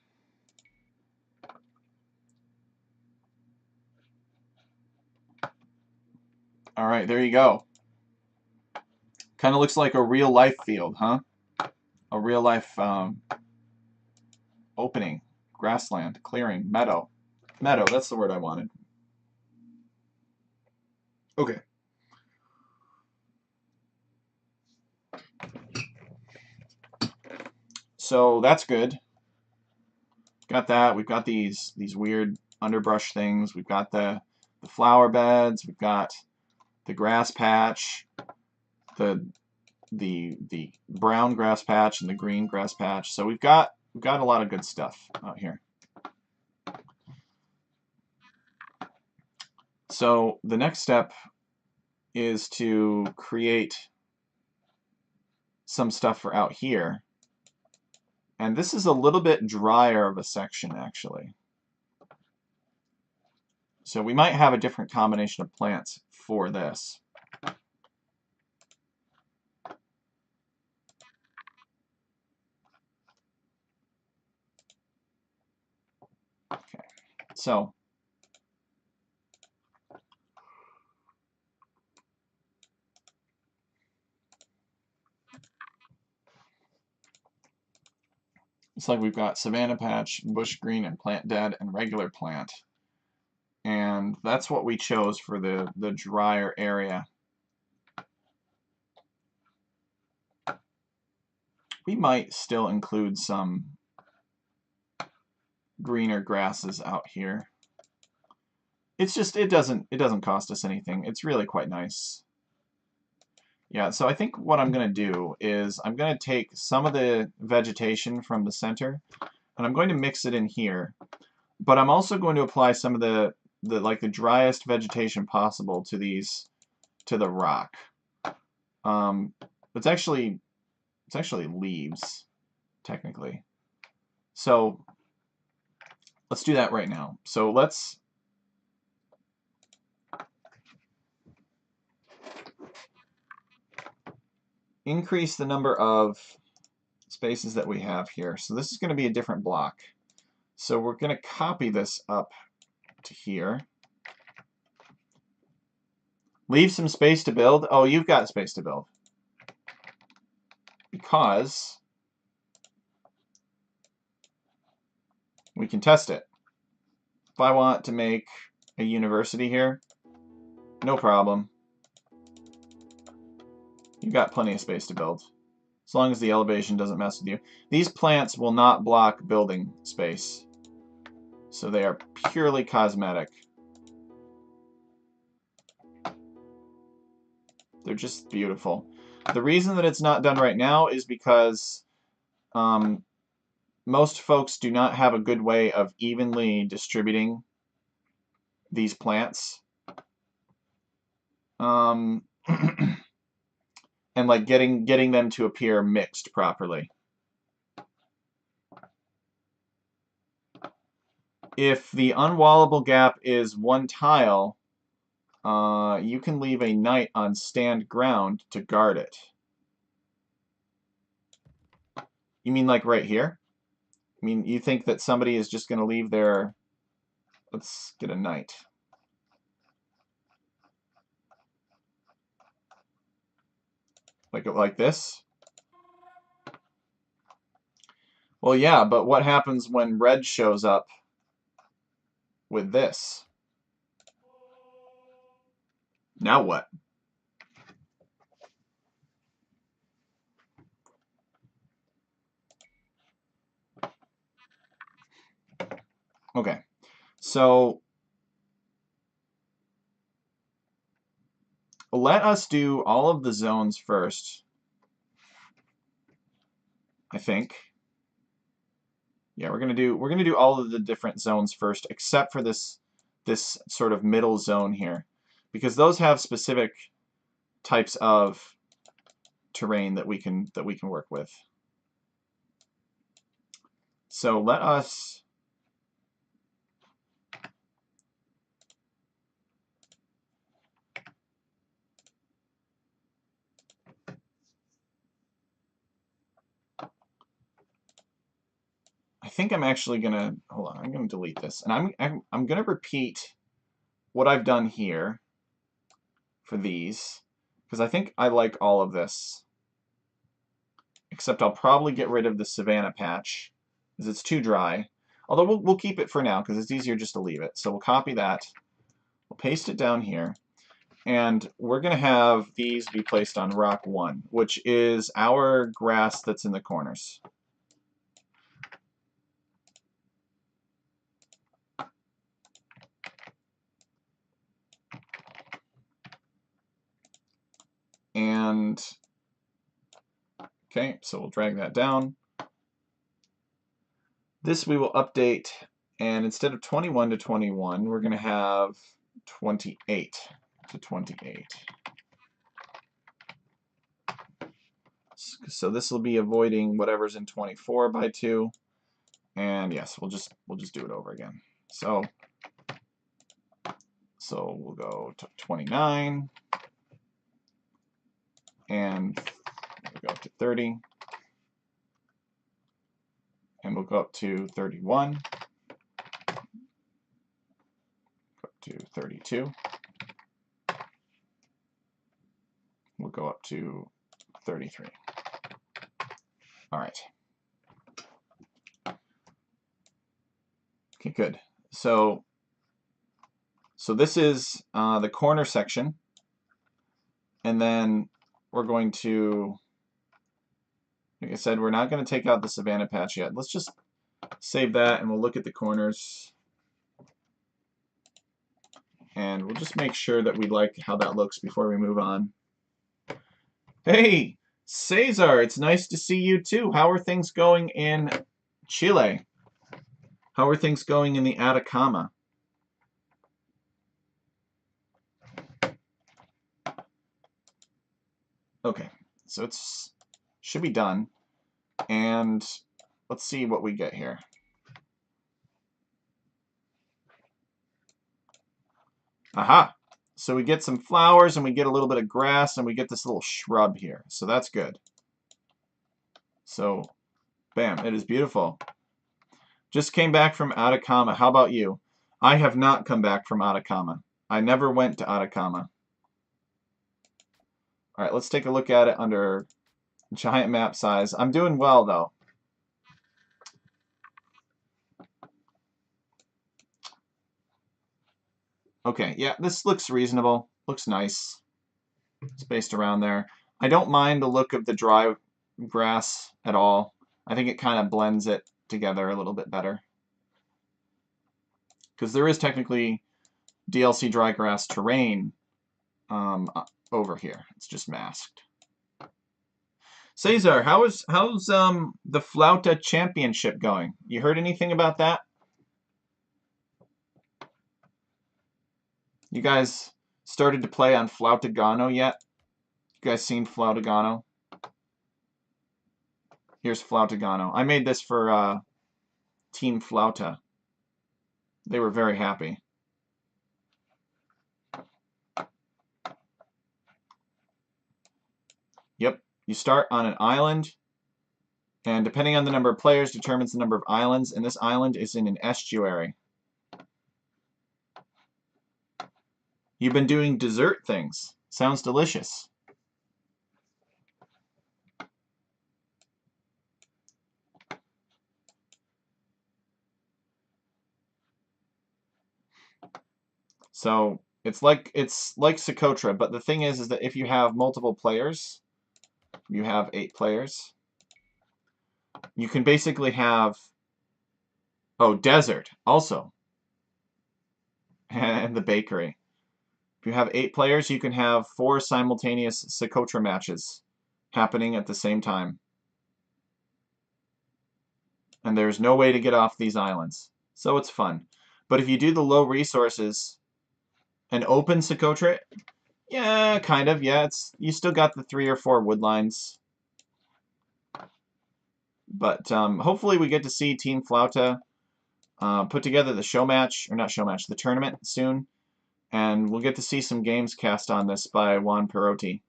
All right, there you go. Kind of looks like a real life field, huh? A real life opening, grassland, clearing, meadow. Meadow, that's the word I wanted. Okay. So that's good. Got that. We've got these weird underbrush things. We've got the flower beds. We've got the grass patch, the brown grass patch and the green grass patch. So we've got a lot of good stuff out here. So the next step is to create some stuff for out here. And this is a little bit drier of a section, actually. So we might have a different combination of plants for this. Okay, so it's like we've got savanna patch, bush green, and plant dead, and regular plant. And that's what we chose for the drier area. We might still include some greener grasses out here. It's just it doesn't cost us anything. It's really quite nice. Yeah, so I think what I'm going to do is I'm going to take some of the vegetation from the center and I'm going to mix it in here. But I'm also going to apply some of the driest vegetation possible to the rock. It's actually leaves, technically. So let's do that right now. So let's increase the number of spaces that we have here. So this is going to be a different block. So we're going to copy this up to here. Leave some space to build. Oh, you've got space to build. Because we can test it. If I want to make a university here, no problem. You've got plenty of space to build. As long as the elevation doesn't mess with you. These plants will not block building space. So they are purely cosmetic. They're just beautiful. The reason that it's not done right now is because most folks do not have a good way of evenly distributing these plants. And like getting them to appear mixed properly. If the unwallable gap is one tile, you can leave a knight on stand ground to guard it. You mean like right here? I mean, you think that somebody is just going to leave their... Let's get a knight. Like this? Well, yeah, but what happens when red shows up with this? Now what? Okay, so let us do all of the zones first, I think. Yeah, we're gonna do all of the different zones first, except for this sort of middle zone here, because those have specific types of terrain that we can work with. So let us think I'm actually gonna, hold on, I'm gonna delete this. And I'm gonna repeat what I've done here for these, because I think I like all of this. Except I'll probably get rid of the Savannah patch, because it's too dry. Although we'll keep it for now, because it's easier just to leave it. So we'll copy that, we'll paste it down here, and we're gonna have these be placed on rock 1, which is our grass that's in the corners. And, okay, so we'll drag that down. This we will update, and instead of 21 to 21, we're going to have 28 to 28. So this will be avoiding whatever's in 24 by 2. And yes, we'll just do it over again. So we'll go to 29. And we'll go up to 30. And we'll go up to 31. Go up to 32. We'll go up to 33. All right. Okay, good. So this is the corner section, and then we're going to, like I said, we're not going to take out the Savannah patch yet. Let's just save that, and we'll look at the corners, and we'll just make sure that we like how that looks before we move on. Hey, Cesar, it's nice to see you too. How are things going in Chile? How are things going in the Atacama? Okay, so it's should be done, and let's see what we get here. Aha! So we get some flowers, and we get a little bit of grass, and we get this little shrub here. So that's good. So, bam, it is beautiful. Just came back from Atacama. How about you? I have not come back from Atacama. I never went to Atacama. All right, let's take a look at it under giant map size. I'm doing well, though. Okay, yeah, this looks reasonable. Looks nice. Spaced around there. I don't mind the look of the dry grass at all. I think it kind of blends it together a little bit better. Because there is technically DLC dry grass terrain over here. It's just masked. Cesar, how's the Flauta Championship going? You heard anything about that? You guys started to play on Flautagano yet? You guys seen Flautagano? Here's Flautagano. I made this for Team Flauta. They were very happy. Yep, you start on an island, and depending on the number of players determines the number of islands, and this island is in an estuary. You've been doing dessert things. Sounds delicious. So it's like Socotra, but the thing is that if you have multiple players, you have 8 players, you can basically have, oh, desert also, and the bakery. If you have 8 players, you can have 4 simultaneous Socotra matches happening at the same time. And there's no way to get off these islands. So it's fun. But if you do the low resources and open Socotra, yeah, kind of, yeah, you still got the 3 or 4 wood lines. But hopefully we get to see Team Flauta put together the show match, or not show match, the tournament soon. And we'll get to see some games cast on this by Juan Perotti.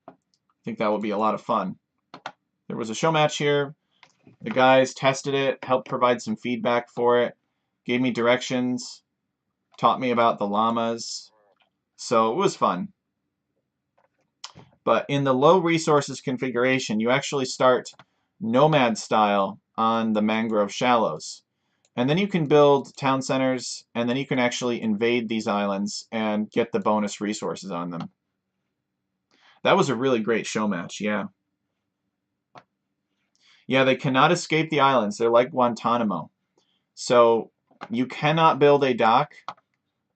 I think that will be a lot of fun. There was a show match here. The guys tested it, helped provide some feedback for it, gave me directions, taught me about the llamas. So it was fun. But in the low resources configuration, you actually start nomad style on the mangrove shallows. And then you can build town centers, and then you can actually invade these islands and get the bonus resources on them. That was a really great show match, yeah. Yeah, they cannot escape the islands. They're like Guantanamo. So you cannot build a dock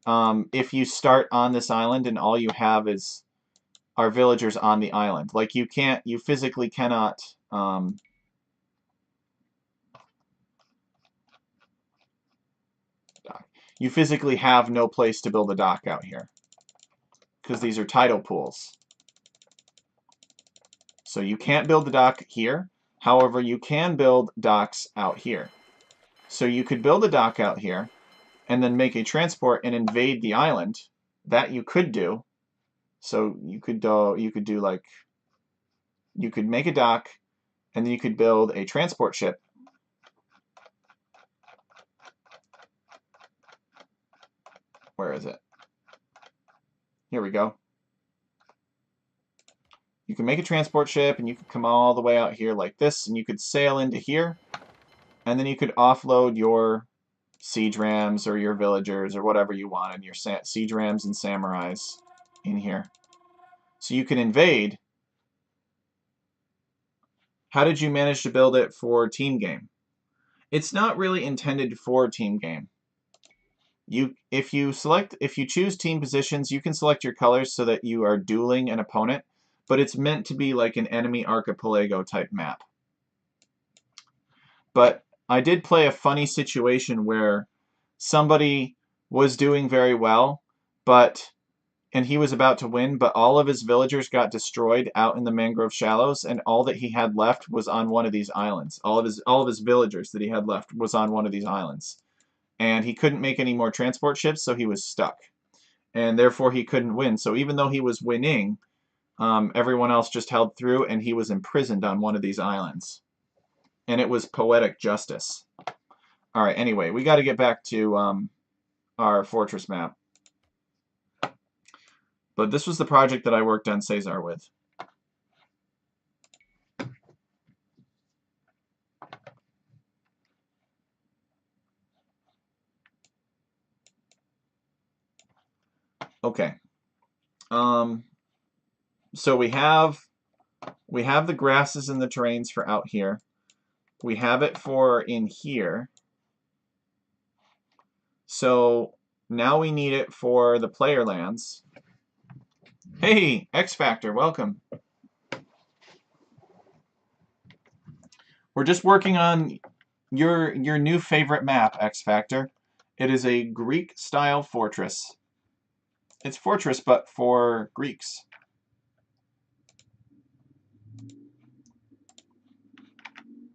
if you start on this island and all you have are villagers on the island. Like you physically cannot you physically have no place to build a dock out here because these are tidal pools. So you can't build the dock here. However, you can build docks out here. So you could build a dock out here and then make a transport and invade the island. That you could do. So you could do like you could make a dock and then you could build a transport ship. Where is it? Here we go. You can make a transport ship and you could come all the way out here like this and you could sail into here and then you could offload your siege rams or your villagers or whatever you wanted, your siege rams and samurais in here. So you can invade. How did you manage to build it for team game? It's not really intended for team game. If you choose team positions, you can select your colors so that you are dueling an opponent, but it's meant to be like an enemy archipelago type map. But I did play a funny situation where somebody was doing very well, and he was about to win, but all of his villagers got destroyed out in the mangrove shallows, and all that he had left was on one of these islands. All of his villagers that he had left was on one of these islands. And he couldn't make any more transport ships, so he was stuck. And therefore he couldn't win. So even though he was winning, everyone else just held through, and he was imprisoned on one of these islands. And it was poetic justice. All right, anyway, we got to get back to our fortress map. But this was the project that I worked on Caesar with. Okay. So we have the grasses and the terrains for out here. We have it for in here. So now we need it for the player lands. Hey, X Factor, welcome. We're just working on your new favorite map, X Factor. It is a Greek-style fortress. It's fortress, but for Greeks.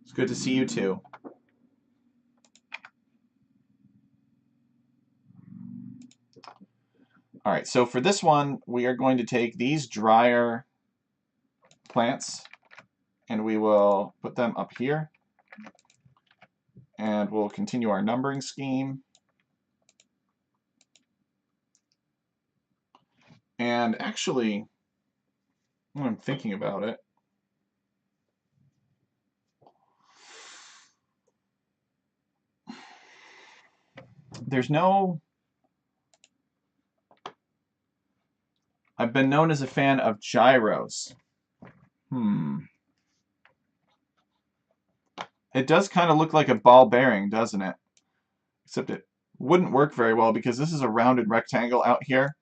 It's good to see you too. All right, so for this one, we are going to take these drier plants and we will put them up here. And we'll continue our numbering scheme. And actually, when I'm thinking about it, there's no... I've been known as a fan of gyros. It does kind of look like a ball bearing, doesn't it? Except it wouldn't work very well because this is a rounded rectangle out here.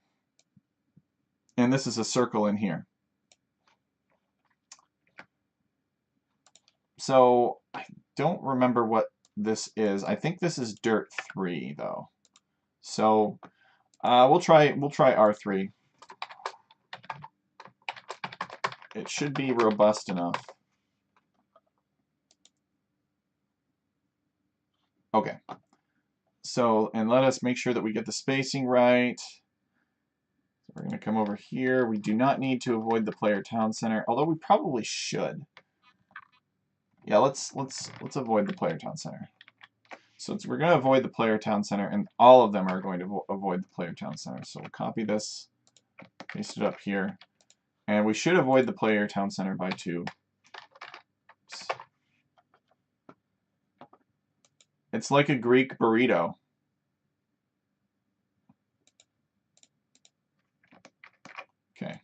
And this is a circle in here. So I don't remember what this is. I think this is Dirt 3, though. So we'll try R3. It should be robust enough. Okay. So, and let us make sure that we get the spacing right. So we're going to come over here. We do not need to avoid the player town center, although we probably should. Yeah, let's avoid the player town center. So we're going to avoid the player town center, and all of them are going to avoid the player town center. So we'll copy this, paste it up here, and we should avoid the player town center by 2. Oops. It's like a Greek burrito. Okay.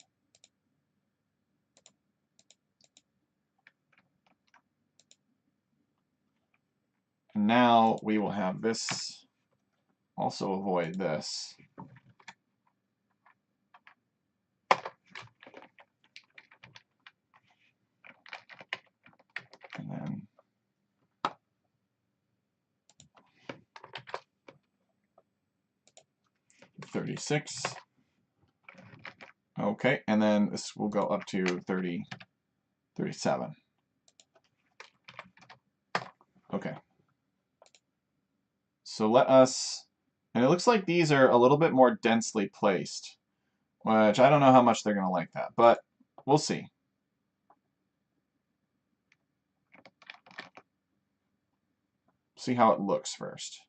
And now we will have this also avoid this. And then $36. Okay, and then this will go up to $37. Okay. So let us, and it looks like these are a little bit more densely placed, which I don't know how much they're going to like that, but we'll see. See how it looks first.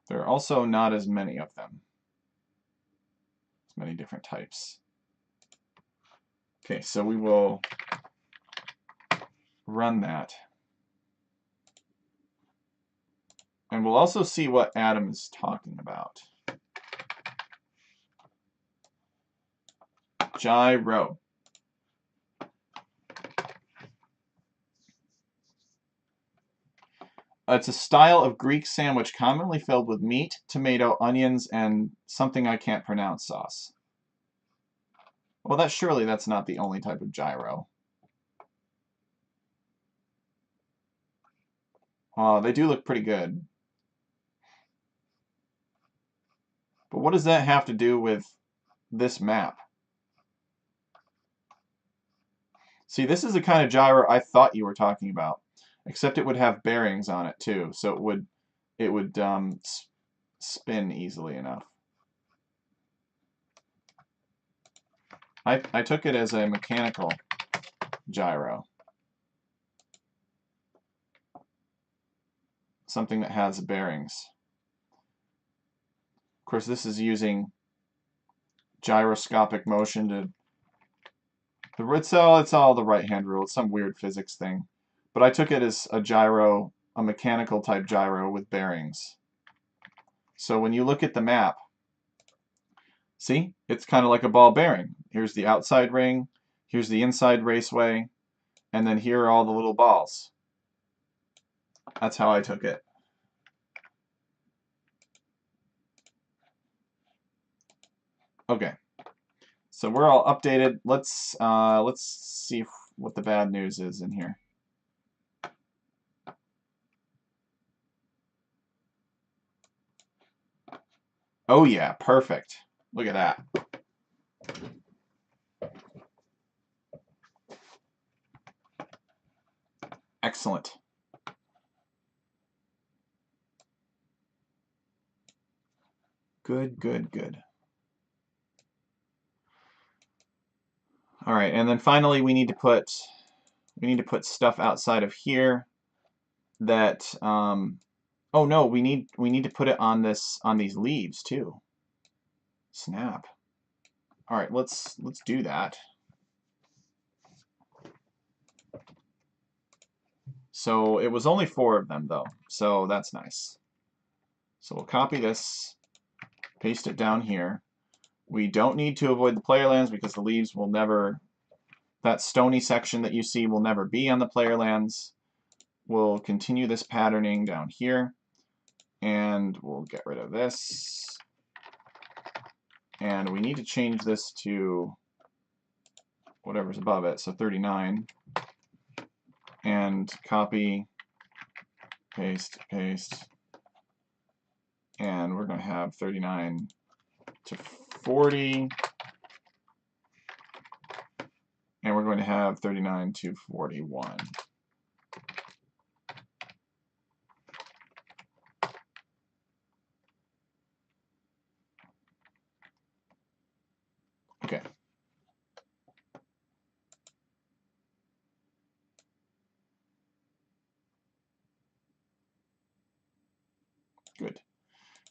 There are also not as many of them. As many different types. Okay, so we will run that. And we'll also see what Adam is talking about. Gyro. It's a style of Greek sandwich commonly filled with meat, tomato, onions, and something I can't pronounce sauce. Well, surely that's not the only type of gyro. They do look pretty good. But what does that have to do with this map? See, this is the kind of gyro I thought you were talking about, except it would have bearings on it too, so it would spin easily enough. I took it as a mechanical gyro, something that has bearings. Of course, this is using gyroscopic motion to. It's all the right-hand rule. It's some weird physics thing, but I took it as a gyro, a mechanical type gyro with bearings. So when you look at the map, see, it's kind of like a ball bearing. Here's the outside ring, here's the inside raceway, and then here are all the little balls. That's how I took it. Okay, so we're all updated. Let's see what the bad news is in here. Oh yeah, perfect. Look at that. Excellent. Good, good, good. All right, and then finally we need to put stuff outside of here that oh no, we need to put it on these leaves too. Snap. All right, let's do that. So it was only 4 of them though, so that's nice. So we'll copy this, paste it down here. We don't need to avoid the player lands because the leaves will never, that stony section that you see will never be on the player lands. We'll continue this patterning down here, and we'll get rid of this. And we need to change this to whatever's above it, so 39. And copy, paste, paste. And we're going to have 39 to 40. And we're going to have 39 to 41. Okay. Good.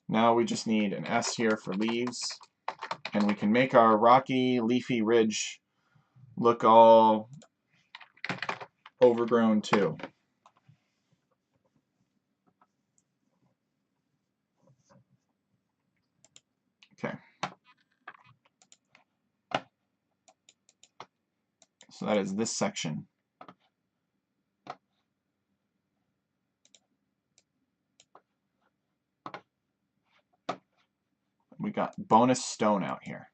Now we just need an S here for leaves, and we can make our rocky, leafy ridge look all overgrown too. Okay. So that is this section. We got bonus stone out here.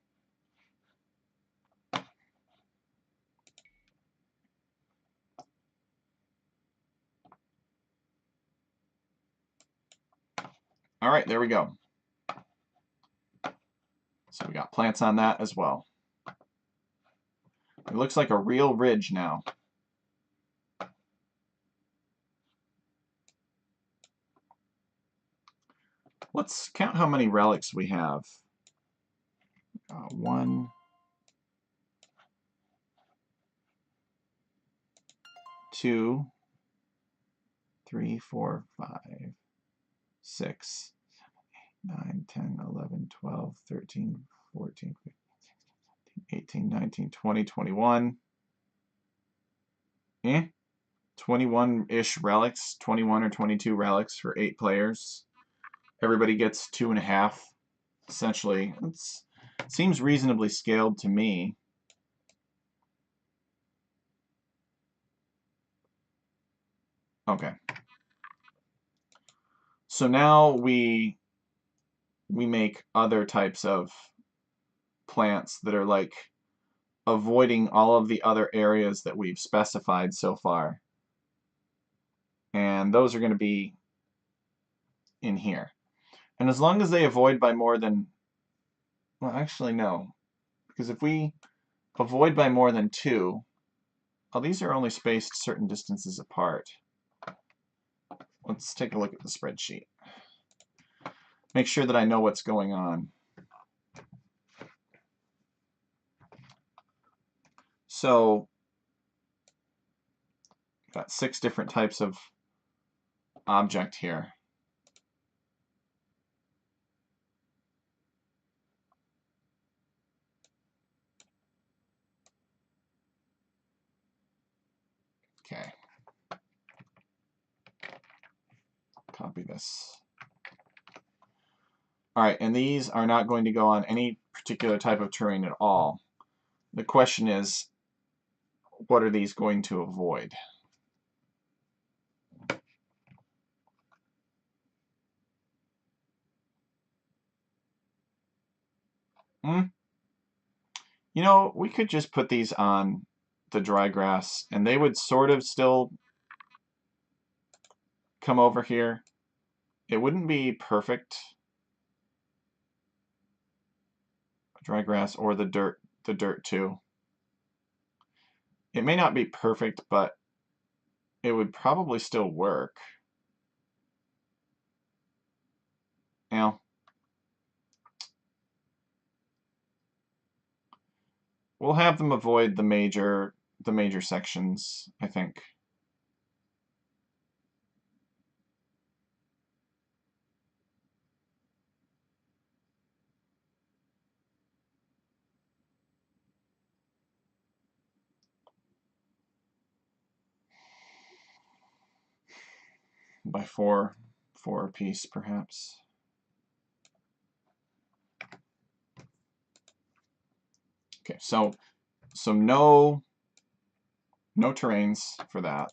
All right, there we go. So we got plants on that as well. It looks like a real ridge now. Let's count how many relics we have. 1, 2, 3, 4, 5, 6, 9, 10, 11, 12, 13, 14, 15, 18, 19, 20, 21. 21-ish relics, 21 or 22 relics for 8 players. Everybody gets 2.5, essentially. It seems reasonably scaled to me. Okay. So now we make other types of plants that are like avoiding all of the other areas that we've specified so far. And those are going to be in here. And as long as they avoid by more than, well, actually no, because if we avoid by more than 2, oh, these are only spaced certain distances apart. Let's take a look at the spreadsheet. Make sure that I know what's going on. So, got 6 different types of object here. Okay. Copy this. All right, and these are not going to go on any particular type of terrain at all. The question is, what are these going to avoid? You know, we could just put these on the dry grass, and they would sort of still come over here. It wouldn't be perfect. Dry grass or the dirt too. It may not be perfect, but it would probably still work. Now, we'll have them avoid the major sections, I think. By 4 apiece, perhaps. Okay, so no terrains for that.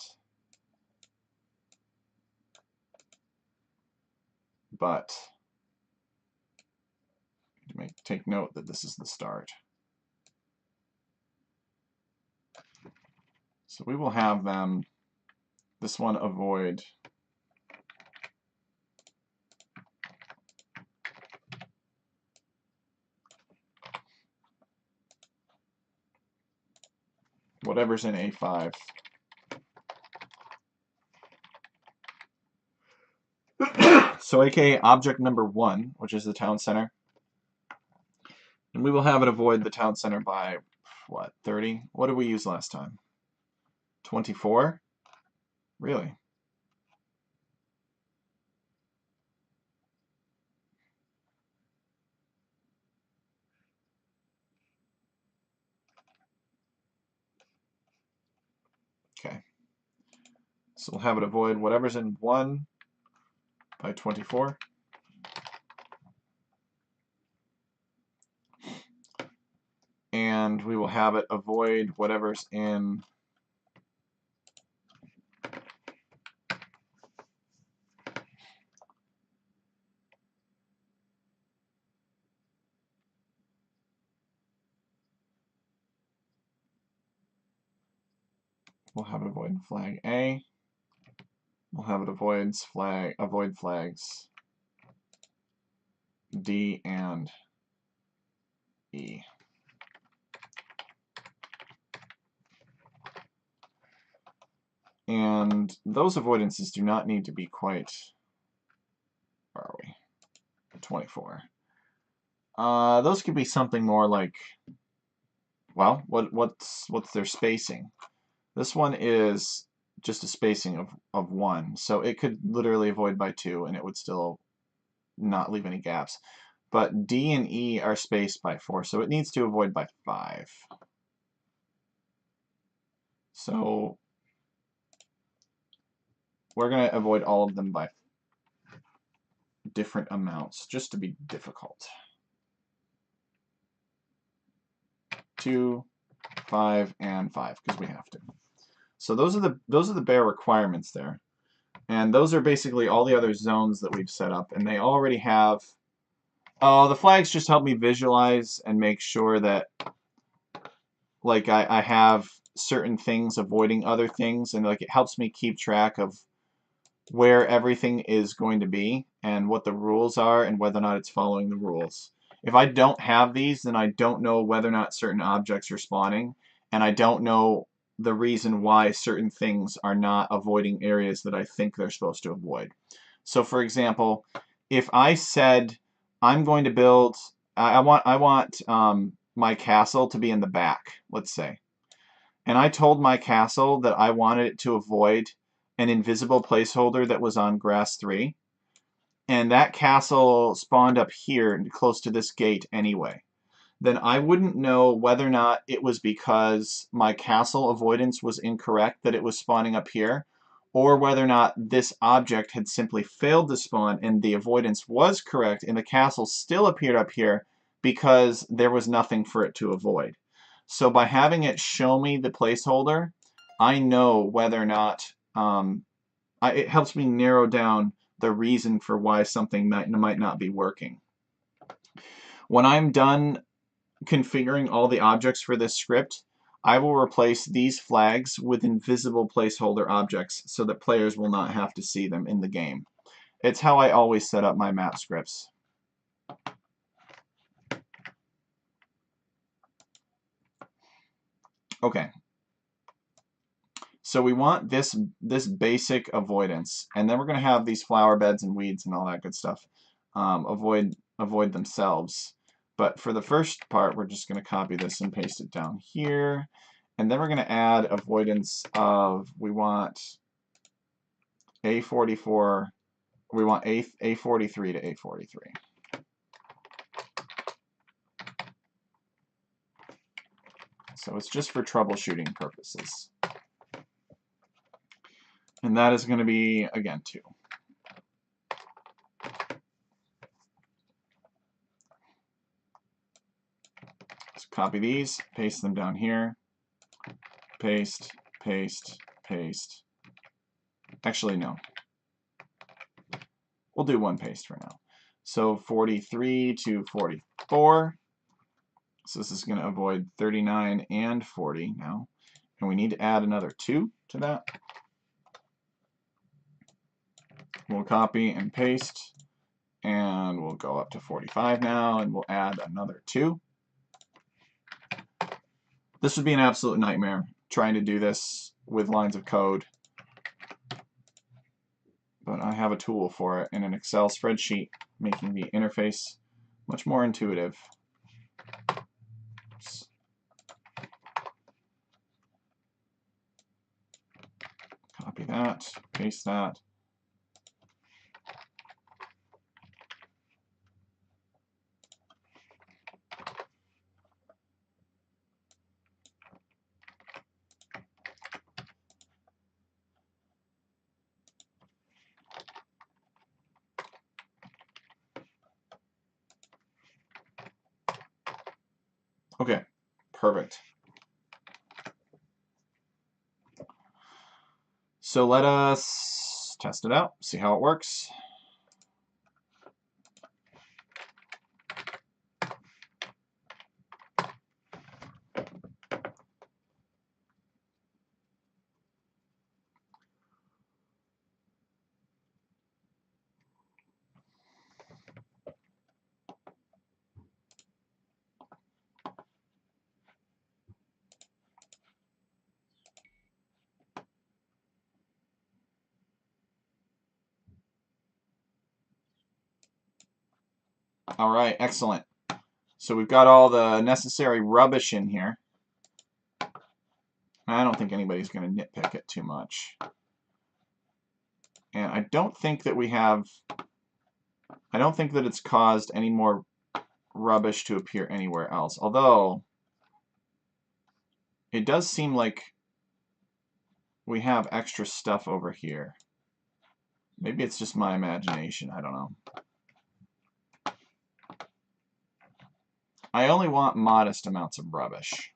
But take note that this is the start. So we will have them, this one avoid whatever's in A5. So aka object number 1, which is the town center. And we will have it avoid the town center by, what, 30? What did we use last time? 24? Really? Okay. So we'll have it avoid whatever's in 1 by 24. And we will have it avoid whatever's in we'll have it avoid flag A. We'll have it avoid flags D and E. And those avoidances do not need to be quite, where are we? 24. Those could be something more like, well, what's their spacing? This one is just a spacing of 1, so it could literally avoid by 2 and it would still not leave any gaps. But D and E are spaced by 4, so it needs to avoid by 5. So we're going to avoid all of them by different amounts, just to be difficult. 2, 5, and 5, because we have to. So those are the bare requirements there. And those are basically all the other zones that we've set up, and they already have... Oh, the flags just help me visualize and make sure that like I have certain things avoiding other things, and like it helps me keep track of where everything is going to be and what the rules are and whether or not it's following the rules. If I don't have these, then I don't know whether or not certain objects are spawning, and I don't know the reason why certain things are not avoiding areas that I think they're supposed to avoid. So for example, if I said I'm going to build, I want my castle to be in the back, let's say, and I told my castle that I wanted it to avoid an invisible placeholder that was on grass 3, and that castle spawned up here close to this gate anyway, then I wouldn't know whether or not it was because my castle avoidance was incorrect that it was spawning up here, or whether or not this object had simply failed to spawn and the avoidance was correct and the castle still appeared up here because there was nothing for it to avoid. So by having it show me the placeholder, I know whether or not it helps me narrow down the reason for why something might not be working. When I'm done configuring all the objects for this script, I will replace these flags with invisible placeholder objects so that players will not have to see them in the game. It's how I always set up my map scripts. Okay. So we want this basic avoidance, and then we're going to have these flower beds and weeds and all that good stuff avoid themselves. But for the first part, we're just going to copy this and paste it down here. And then we're going to add avoidance of, we want A44, we want A43 to A43. So it's just for troubleshooting purposes. And that is going to be, again, 2. So copy these, paste them down here. Paste, paste, paste. Actually, no. We'll do 1 paste for now. So 43 to 44. So this is going to avoid 39 and 40 now. And we need to add another 2 to that. We'll copy and paste. And we'll go up to 45 now, and we'll add another 2. This would be an absolute nightmare trying to do this with lines of code. But I have a tool for it in an Excel spreadsheet, making the interface much more intuitive. Oops. Copy that, paste that. Perfect. So let us test it out, see how it works. All right, excellent. So we've got all the necessary rubbish in here. I don't think anybody's going to nitpick it too much. And I don't think that it's caused any more rubbish to appear anywhere else. Although, it does seem like we have extra stuff over here. Maybe it's just my imagination, I don't know. I only want modest amounts of rubbish.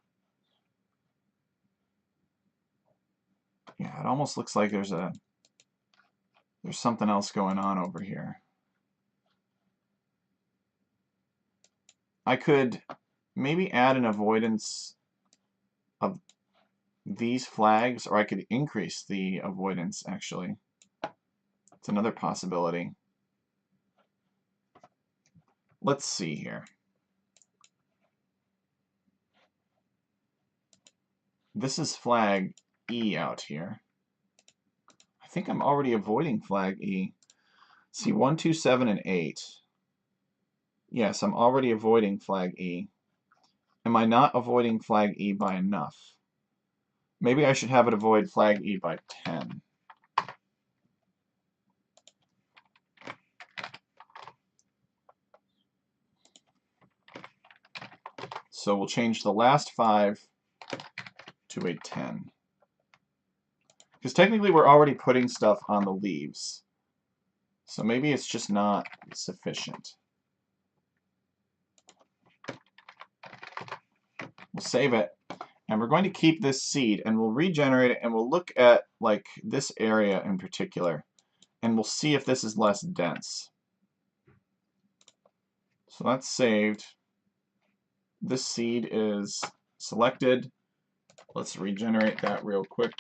Yeah, it almost looks like there's something else going on over here. I could maybe add an avoidance of these flags, or I could increase the avoidance, actually. It's another possibility. Let's see here. This is flag E out here. I think I'm already avoiding flag E. See, 1, 2, 7, and 8. Yes, I'm already avoiding flag E. Am I not avoiding flag E by enough? Maybe I should have it avoid flag E by 10. So we'll change the last 5 to a 10. Because technically we're already putting stuff on the leaves. So maybe it's just not sufficient. We'll save it. And we're going to keep this seed, and we'll regenerate it, and we'll look at like this area in particular, and we'll see if this is less dense. So that's saved. This seed is selected. Let's regenerate that real quick.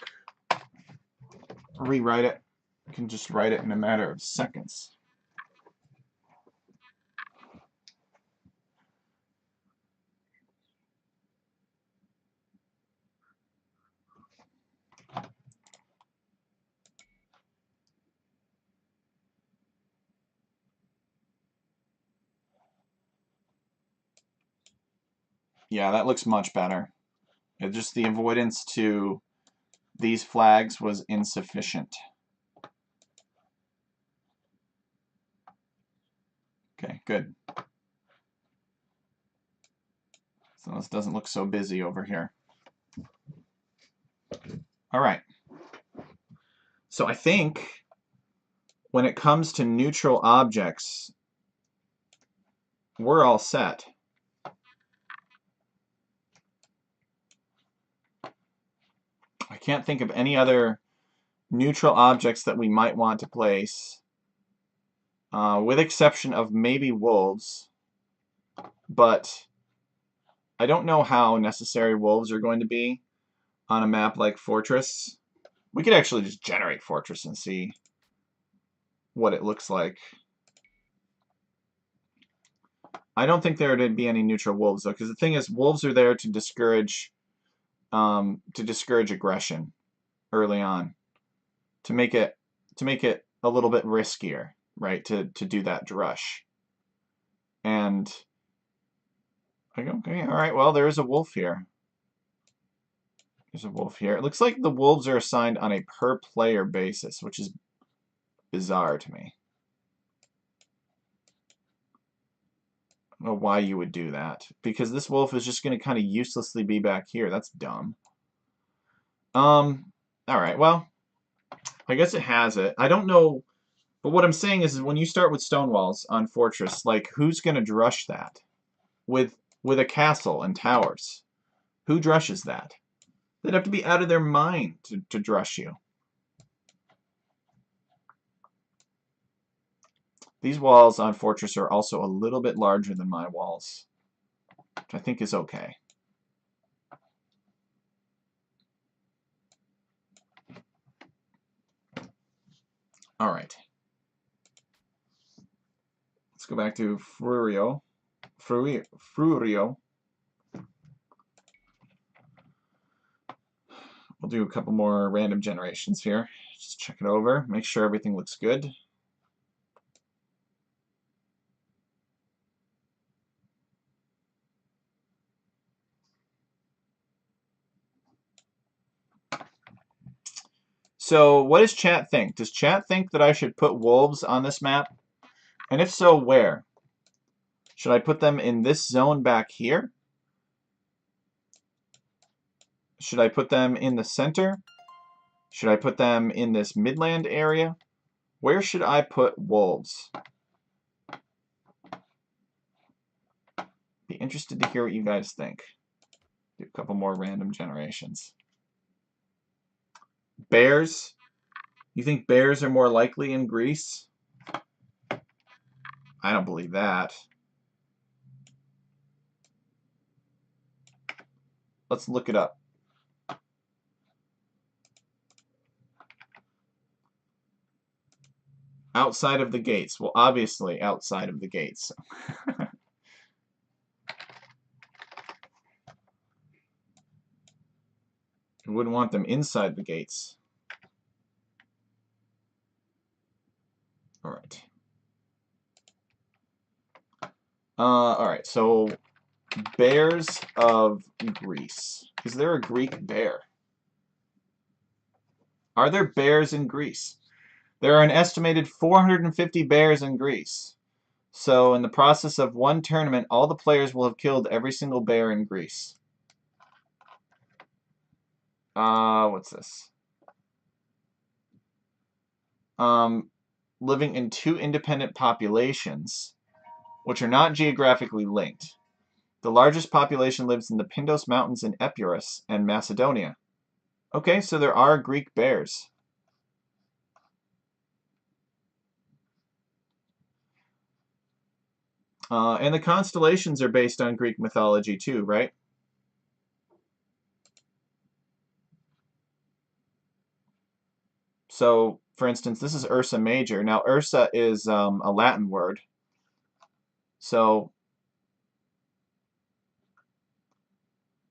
Rewrite it. You can just write it in a matter of seconds. Yeah, that looks much better. Just the avoidance to these flags was insufficient. Okay, good. So this doesn't look so busy over here. All right. So I think when it comes to neutral objects, we're all set. I can't think of any other neutral objects that we might want to place, with exception of maybe wolves, but I don't know how necessary wolves are going to be on a map like Fortress. We could actually just generate Fortress and see what it looks like. I don't think there would be any neutral wolves though, because the thing is, wolves are there to discourage aggression early on, to make it a little bit riskier, right? To do that drush. And I go, okay, all right. Well, there is a wolf here. There's a wolf here. It looks like the wolves are assigned on a per player basis, which is bizarre to me. I don't know why you would do that, because this wolf is just going to kind of uselessly be back here. That's dumb. All right, well, I guess it has it. I don't know, but what I'm saying is when you start with stone walls on Fortress, like, who's going to drush that with a castle and towers? Who drushes that? They'd have to be out of their mind to drush you. These walls on Fortress are also a little bit larger than my walls, which I think is okay. All right. Let's go back to Frourio. Frourio. We'll do a couple more random generations here. Just check it over, make sure everything looks good. So what does chat think? Does chat think that I should put wolves on this map? And if so, where? Should I put them in this zone back here? Should I put them in the center? Should I put them in this midland area? Where should I put wolves? Be interested to hear what you guys think. Do a couple more random generations. Bears? You think bears are more likely in Greece? I don't believe that. Let's look it up. Outside of the gates. Well, obviously outside of the gates. You wouldn't want them inside the gates. All right. All right, so bears of Greece. Is there a Greek bear? Are there bears in Greece? There are an estimated 450 bears in Greece. So in the process of one tournament, all the players will have killed every single bear in Greece. What's this? Living in two independent populations, which are not geographically linked. The largest population lives in the Pindos Mountains in Epirus and Macedonia. Okay, so there are Greek bears. And the constellations are based on Greek mythology too, right? So, for instance, this is Ursa Major. Now, Ursa is a Latin word. So,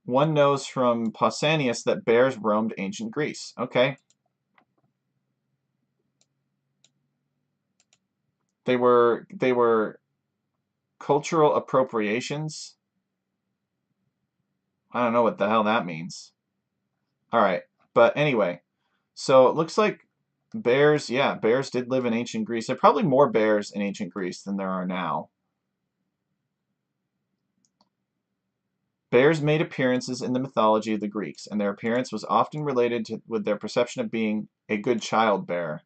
one knows from Pausanias that bears roamed ancient Greece. Okay. They were cultural appropriations. I don't know what the hell that means. All right. But anyway, so it looks like bears, yeah, bears did live in ancient Greece. There are probably more bears in ancient Greece than there are now. Bears made appearances in the mythology of the Greeks, and their appearance was often related with their perception of being a good child bearer.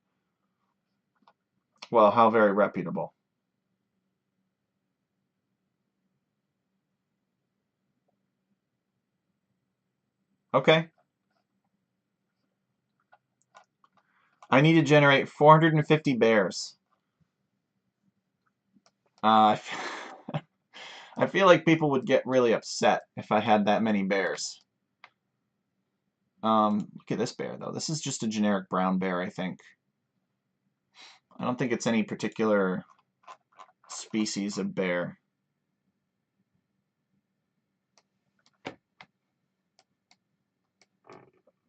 Well, how very reputable. Okay. I need to generate 450 bears. Uh, I feel like people would get really upset if I had that many bears. Look at this bear, though. This is just a generic brown bear, I think. I don't think it's any particular species of bear.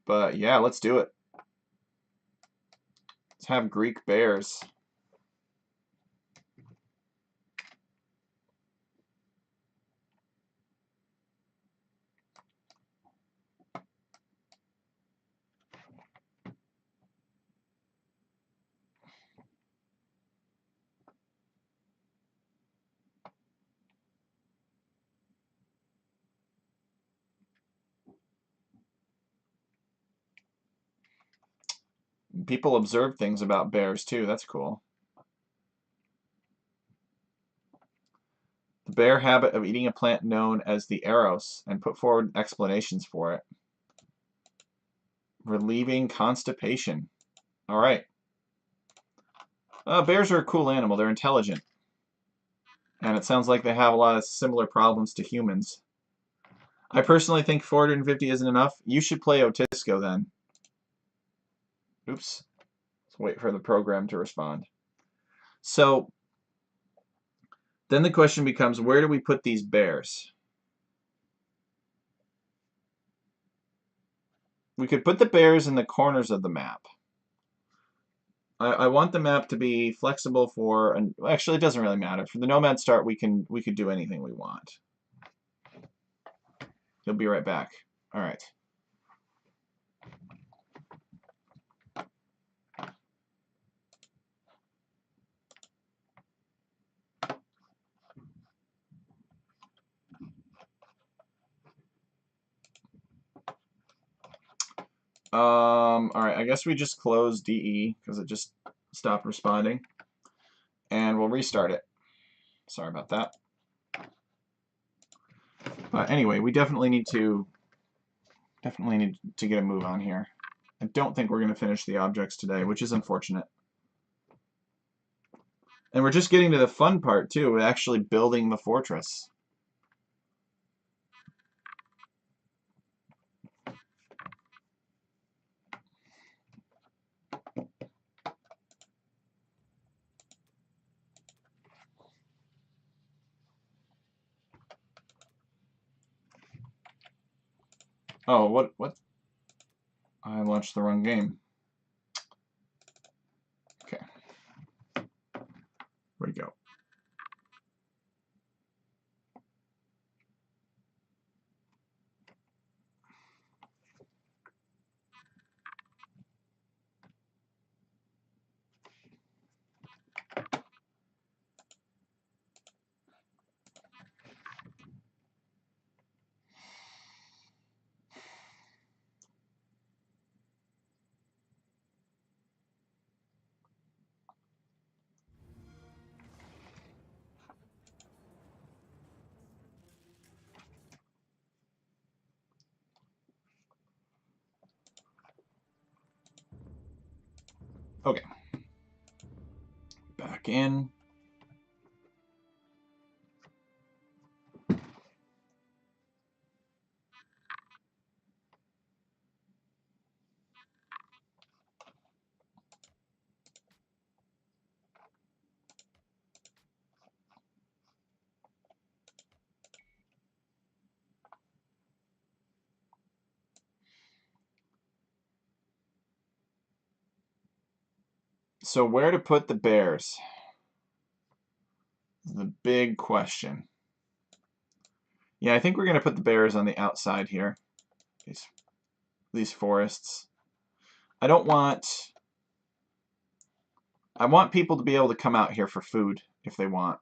But yeah, let's do it. Let's have Greek bears. People observe things about bears too. That's cool. The bear habit of eating a plant known as the arrows and put forward explanations for it. Relieving constipation. All right. Bears are a cool animal. They're intelligent. And it sounds like they have a lot of similar problems to humans. I personally think 450 isn't enough. You should play Otisco then. Oops. Let's wait for the program to respond. So, then the question becomes, where do we put these bears? We could put the bears in the corners of the map. I want the map to be flexible for, and actually it doesn't really matter. For the Nomad start, we could do anything we want. He'll be right back. All right. All right, I guess we just close DE because it just stopped responding. And we'll restart it. Sorry about that. But anyway, we definitely need to get a move on here. I don't think we're going to finish the objects today, which is unfortunate. And we're just getting to the fun part, too, actually building the fortress. Oh, what? I launched the wrong game. Okay. Where'd it go? Okay. Back in. So where to put the bears? The big question. Yeah, I think we're going to put the bears on the outside here. These forests. I want people to be able to come out here for food if they want.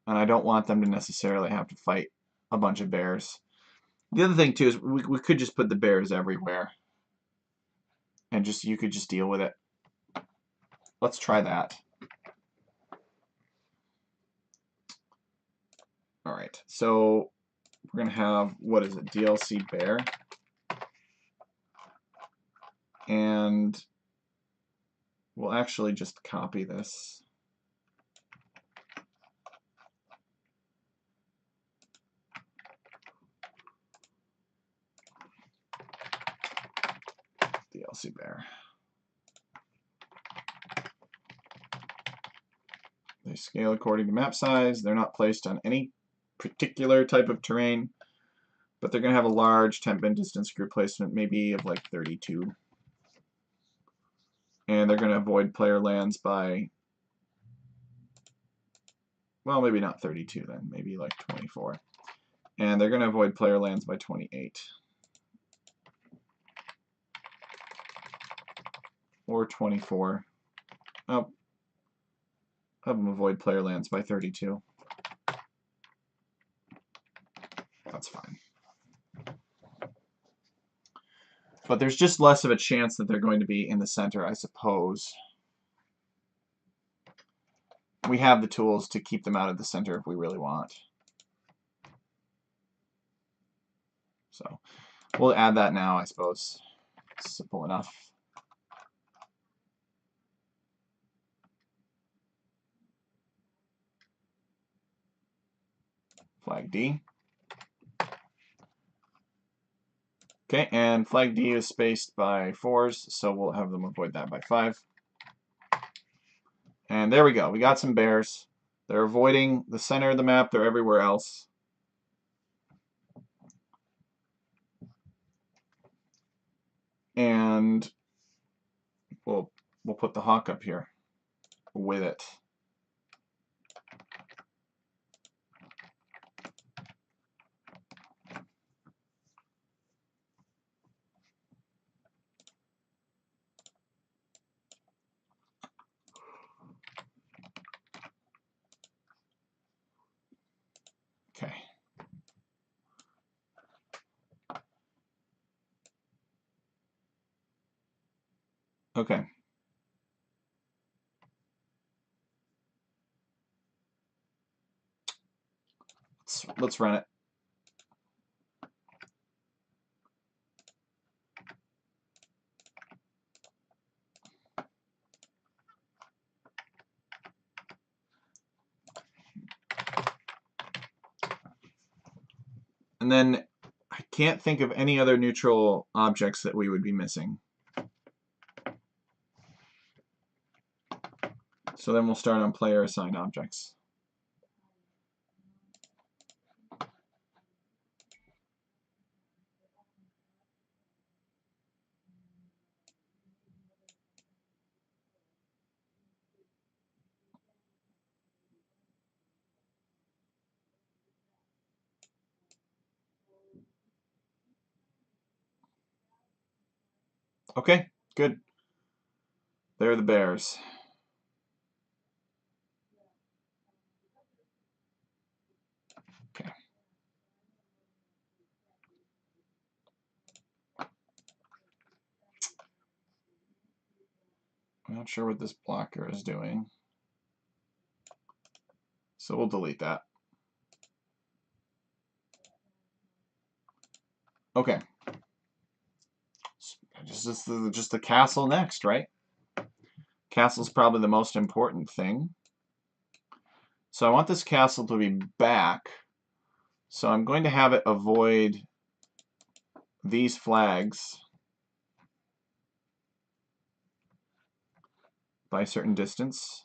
And I don't want them to necessarily have to fight a bunch of bears. The other thing, too, is we could just put the bears everywhere. And you could just deal with it. Let's try that. All right, so we're going to have, what is it, DLC bear. And we'll actually just copy this. DLC bear. They scale according to map size. They're not placed on any particular type of terrain, but they're going to have a large temp and distance group placement, maybe of like 32. And they're going to avoid player lands by, well, maybe not 32 then, maybe like 24. And they're going to avoid player lands by 28. Or 24. Oh, have them avoid player lands by 32. That's fine. But there's just less of a chance that they're going to be in the center, I suppose. We have the tools to keep them out of the center if we really want. So we'll add that now, I suppose. Simple enough. Flag D. Okay, and flag D is spaced by 4s, so we'll have them avoid that by 5. And there we go. We got some bears. They're avoiding the center of the map. They're everywhere else. And we'll put the hawk up here with it. Okay. Okay. Let's run it. And then I can't think of any other neutral objects that we would be missing. So then we'll start on player assigned objects. Okay, good. They're the bears. Okay. I'm not sure what this blocker is doing. So we'll delete that. Okay. Just the castle next, right? Castle's probably the most important thing. So I want this castle to be back. So I'm going to have it avoid these flags by a certain distance.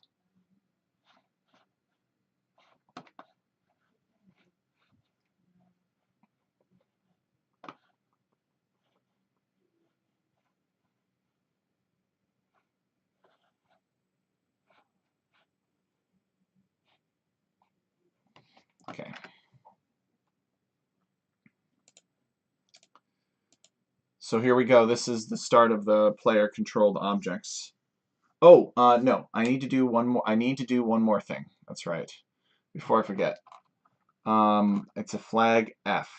Okay. So here we go. This is the start of the player-controlled objects. Oh, no. I need to do one more. I need to do one more thing. That's right. Before I forget. It's a flag F.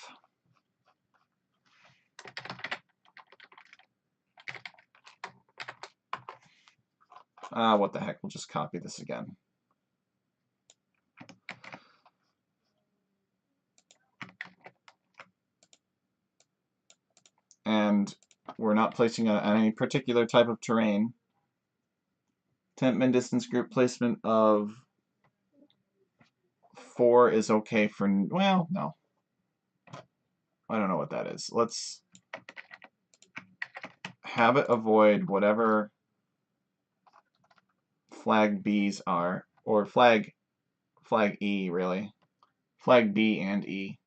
What the heck? We'll just copy this again. And we're not placing on any particular type of terrain. Temp min distance group placement of 4 is okay for, well, no. I don't know what that is. Let's have it avoid whatever flag B's are, or flag E, really. Flag B and E.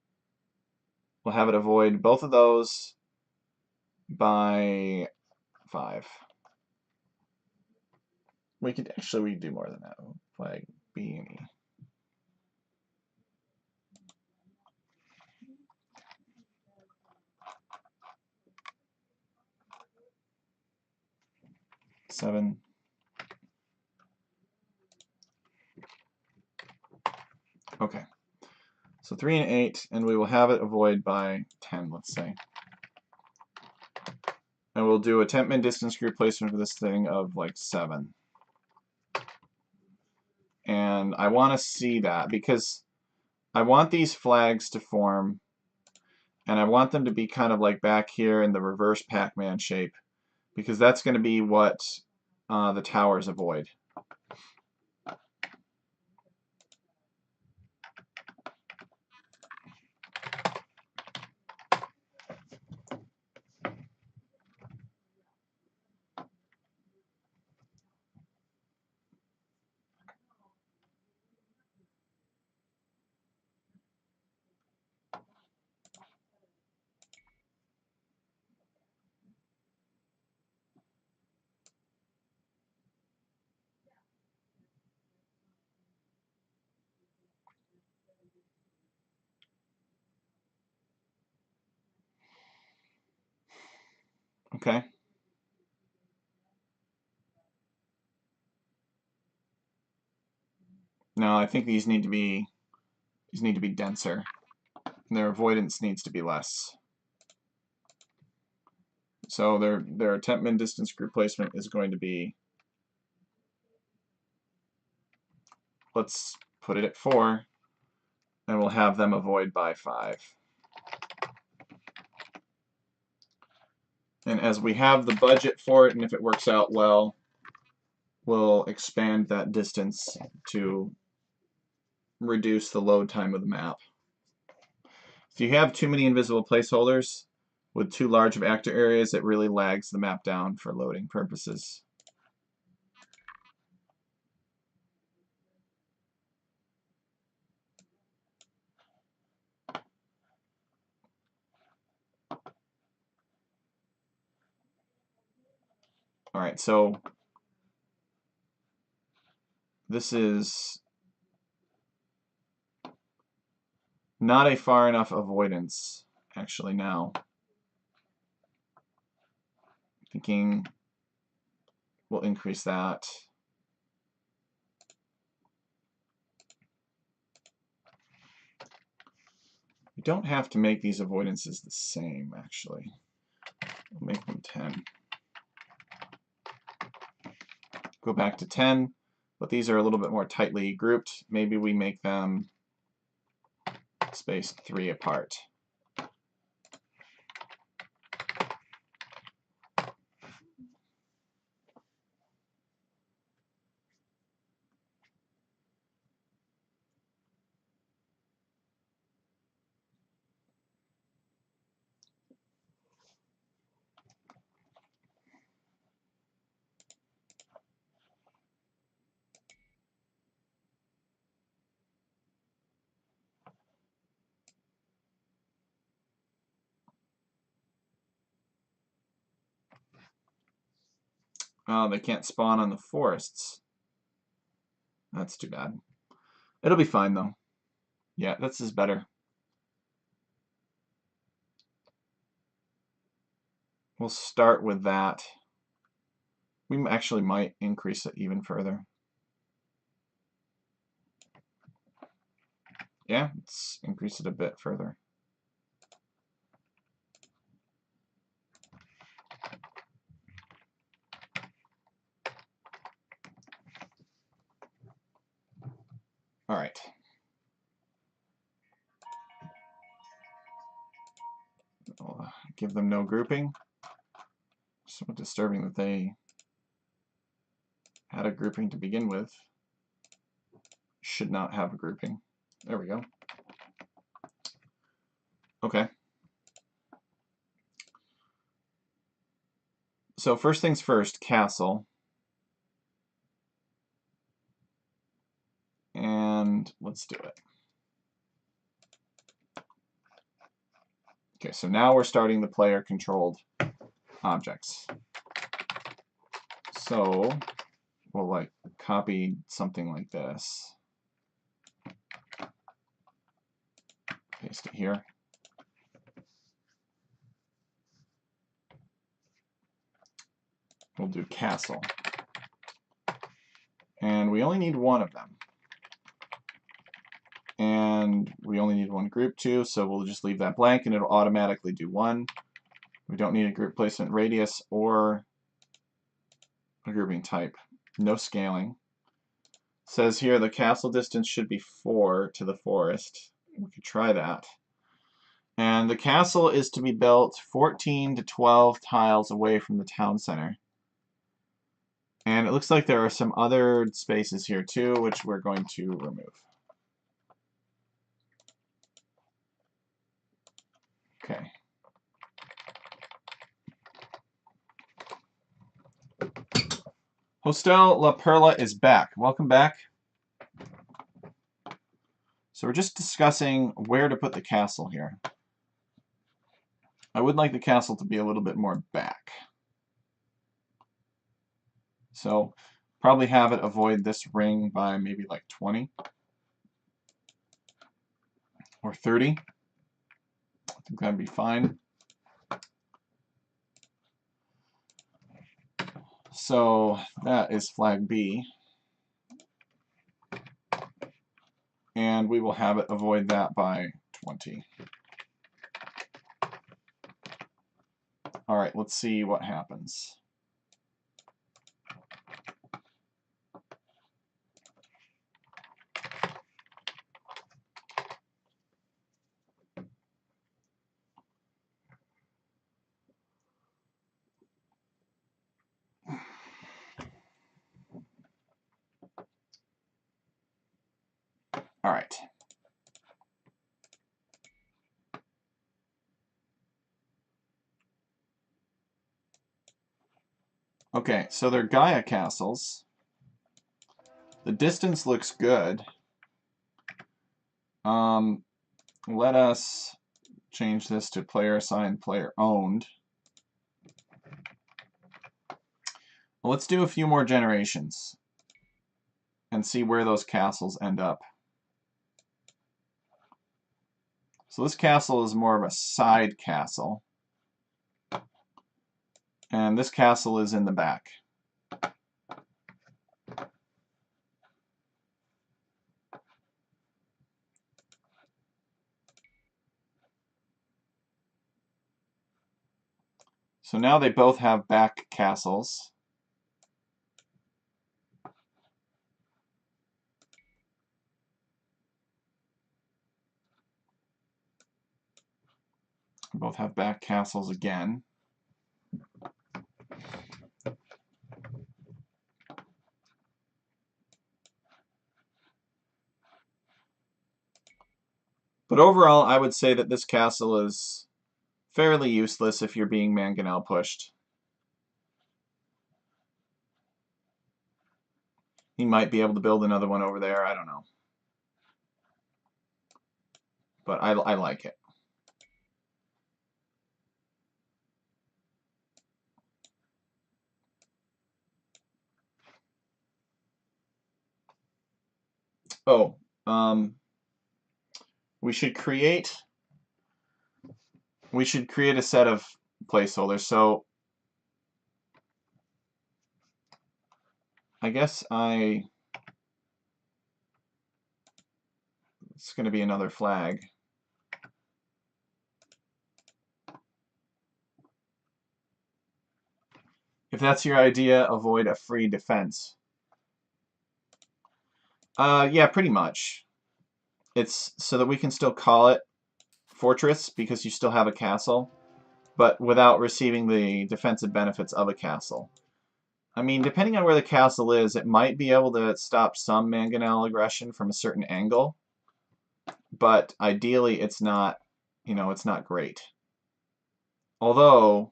We'll have it avoid both of those by 5. We could do more than that. Flag B and E. Seven. Okay. So 3 and 8, and we will have it avoid by 10, let's say. And we'll do a temp min distance group placement for this thing of like 7. And I want to see that because I want these flags to form And I want them to be kind of like back here in the reverse Pac-Man shape, because that's going to be what the towers avoid. Okay. No, I think these need to be denser. And their avoidance needs to be less. So their attempt min distance group placement is going to be, let's put it at 4, and we'll have them avoid by 5. And as we have the budget for it, and if it works out well, we'll expand that distance to reduce the load time of the map. If you have too many invisible placeholders with too large of actor areas, it really lags the map down for loading purposes. All right, so this is not a far enough avoidance, actually, now. Thinking we'll increase that. We don't have to make these avoidances the same, actually. We'll make them 10. Go back to 10, but these are a little bit more tightly grouped. Maybe we make them spaced 3 apart. Oh, they can't spawn on the forests. That's too bad. It'll be fine, though. Yeah, this is better. We'll start with that. We actually might increase it even further. Yeah, let's increase it a bit further. All right. I'll give them no grouping. Somewhat disturbing that they had a grouping to begin with. Should not have a grouping. There we go. Okay. So first things first, castle. And let's do it. Okay, so now we're starting the player-controlled objects. So we'll like copy something like this. Paste it here. We'll do castle. And we only need one of them. And we only need one group too, so we'll just leave that blank and it'll automatically do 1. We don't need a group placement radius or a grouping type. No scaling. It says here the castle distance should be 4 to the forest. We could try that. And the castle is to be built 14 to 12 tiles away from the town center. And it looks like there are some other spaces here too, which we're going to remove. Okay. Hostel La Perla is back. Welcome back. So we're just discussing where to put the castle here. I would like the castle to be a little bit more back. So probably have it avoid this ring by maybe like 20 or 30. I think that'd be fine. So that is flag B. And we will have it avoid that by 20. All right, let's see what happens. All right. Okay, so they're Gaia castles. The distance looks good. Let us change this to player assigned, player owned. Well, let's do a few more generations and see where those castles end up. So this castle is more of a side castle. And this castle is in the back. So now they both have back castles. Both have back castles again. But overall, I would say that this castle is fairly useless if you're being mangonel pushed. He might be able to build another one over there, I don't know. But I like it. Oh, we should create a set of placeholders. So I guess it's going to be another flag. If that's your idea, avoid a free defense. Yeah, pretty much. It's so that we can still call it fortress because you still have a castle, but without receiving the defensive benefits of a castle. I mean, depending on where the castle is, it might be able to stop some mangonel aggression from a certain angle, but ideally it's not, it's not great. Although,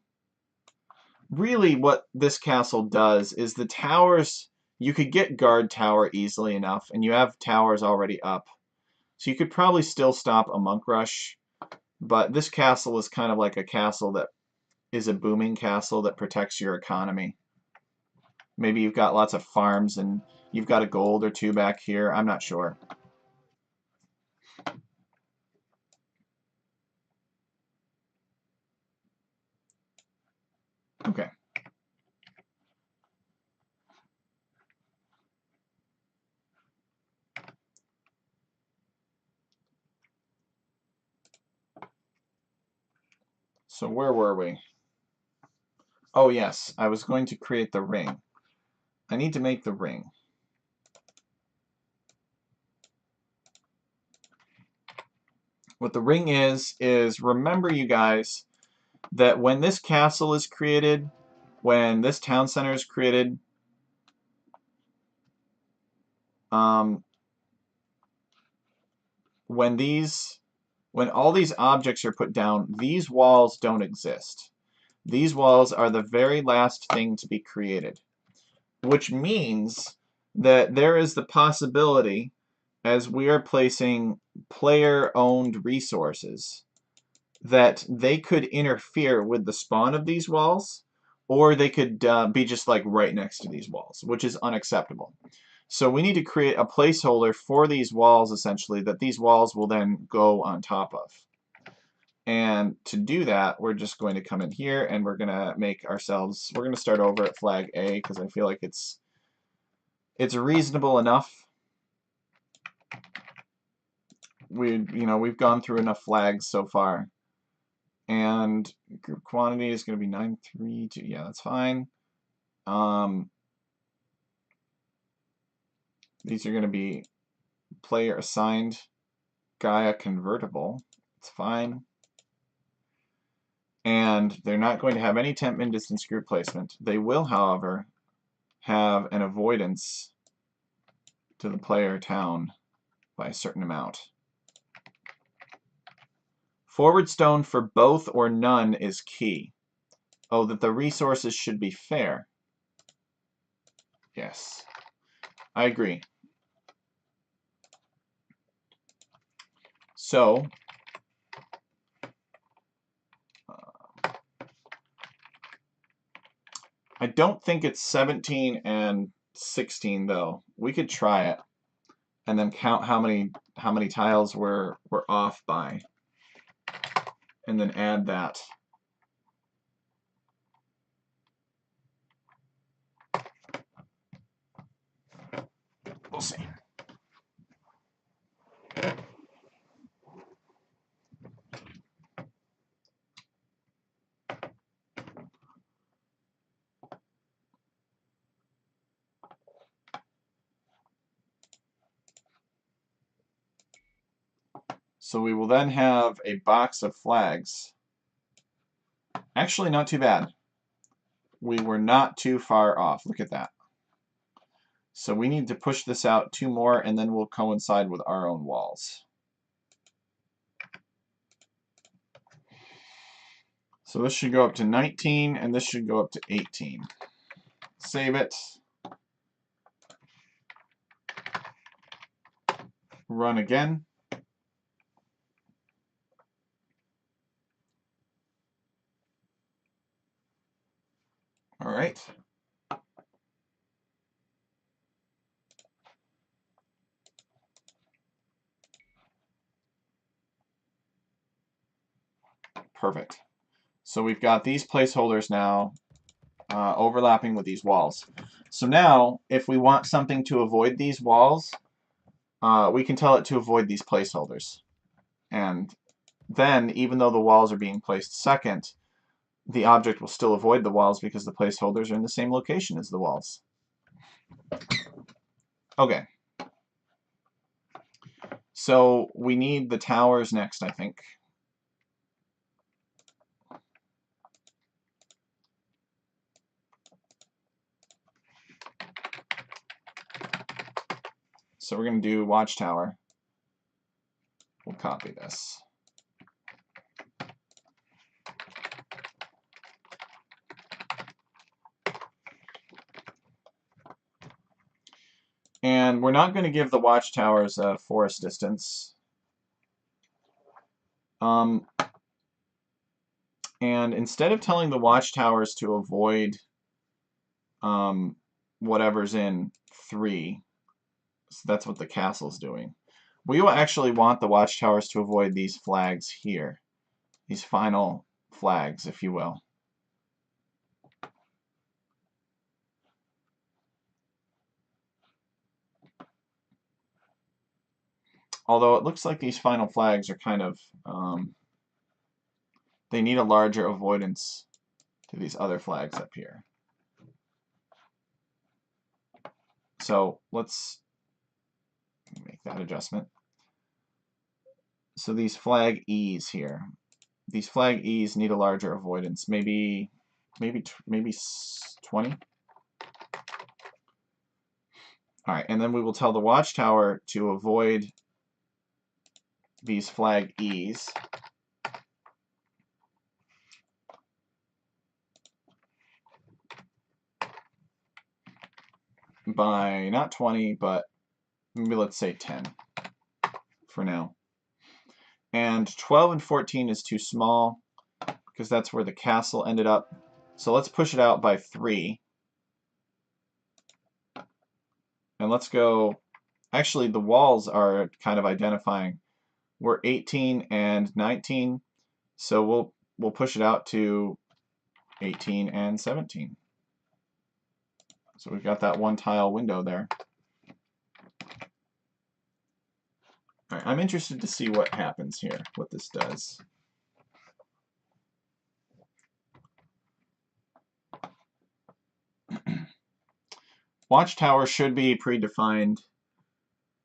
really what this castle does is the towers, you could get guard tower easily enough, and you have towers already up. So you could probably still stop a monk rush, but this castle is kind of like a castle that is a booming castle that protects your economy. Maybe you've got lots of farms and you've got a gold or two back here. I'm not sure. Okay. So where were we? Oh yes, I was going to create the ring. I need to make the ring. What the ring is remember, you guys, that when this castle is created, when this town center is created, when all these objects are put down, these walls don't exist. These walls are the very last thing to be created, which means that there is the possibility, as we are placing player-owned resources, that they could interfere with the spawn of these walls, or they could be just like right next to these walls, which is unacceptable. So we need to create a placeholder for these walls, essentially, that these walls will then go on top of. And to do that, we're just going to come in here and we're going to make ourselves, we're going to start over at flag A because I feel like it's reasonable enough. We've gone through enough flags so far. And group quantity is going to be 932. Yeah, that's fine. These are going to be player assigned Gaia convertible. It's fine. And they're not going to have any temp min distance group placement. They will, however, have an avoidance to the player town by a certain amount. Forward stone for both or none is key. Oh, that the resources should be fair. Yes, I agree. So, I don't think it's 17 and 16 though. We could try it and then count how many tiles we're off by, and then add that. We'll see. So we will then have a box of flags. Actually, not too bad. We were not too far off. Look at that. So we need to push this out 2 more, and then we'll coincide with our own walls. So this should go up to 19, and this should go up to 18. Save it. Run again. All right. Perfect. So we've got these placeholders now overlapping with these walls. So now, if we want something to avoid these walls, we can tell it to avoid these placeholders. And then, even though the walls are being placed second, the object will still avoid the walls because the placeholders are in the same location as the walls. Okay. So we need the towers next, I think. So we're going to do watchtower. We'll copy this. And we're not going to give the watchtowers a forest distance. And instead of telling the watchtowers to avoid whatever's in 3, so that's what the castle's doing, we will actually want the watchtowers to avoid these flags here. These final flags, if you will. Although it looks like these final flags are kind of, they need a larger avoidance to these other flags up here. So let's make that adjustment. So these flag E's here. These flag E's need a larger avoidance. Maybe 20. All right, and then we will tell the watchtower to avoid these flag E's. By not 20, but maybe let's say 10 for now. And 12 and 14 is too small because that's where the castle ended up. So let's push it out by 3. And let's go, actually the walls are kind of identifying. We're 18 and 19, so we'll push it out to 18 and 17. So we've got that one tile window there. All right, I'm interested to see what happens here, what this does. Watchtower should be predefined.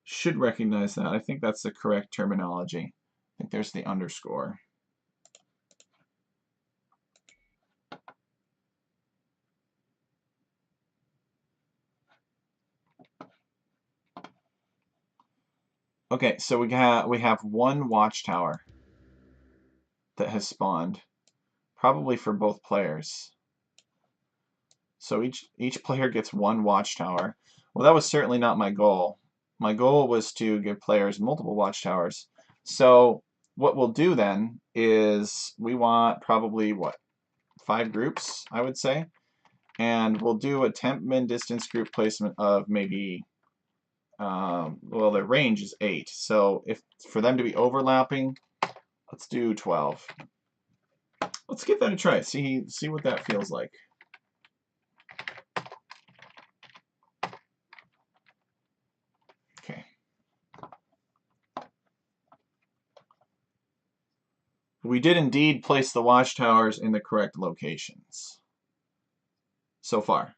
Should recognize that. I think that's the correct terminology. I think there's the underscore. Okay, so we have one watchtower that has spawned, probably for both players. So each player gets one watchtower. Well, that was certainly not my goal. My goal was to give players multiple watchtowers. So what we'll do then is we want probably, what, 5 groups, I would say. And we'll do a temp min distance group placement of maybe, well, their range is 8. So if for them to be overlapping, let's do 12. Let's give that a try. See what that feels like. Okay. We did indeed place the watchtowers in the correct locations so far.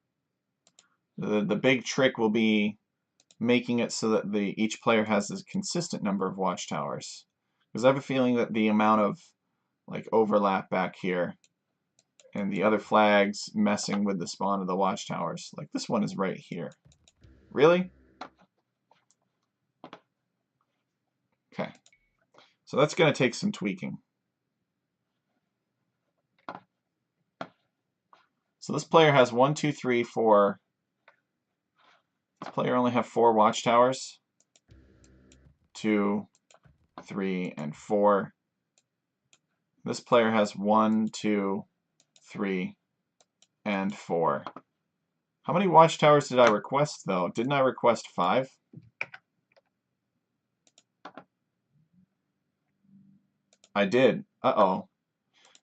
The big trick will be making it so that each player has a consistent number of watchtowers. Because I have a feeling that the amount of like overlap back here and the other flags messing with the spawn of the watchtowers. Like this one is right here. Really? Okay. So that's going to take some tweaking. So this player has 1, 2, 3, 4. This player only have 4 watchtowers. 2, 3, and 4. This player has 1, 2, 3, and 4. How many watchtowers did I request, though? Didn't I request 5? I did. Uh-oh.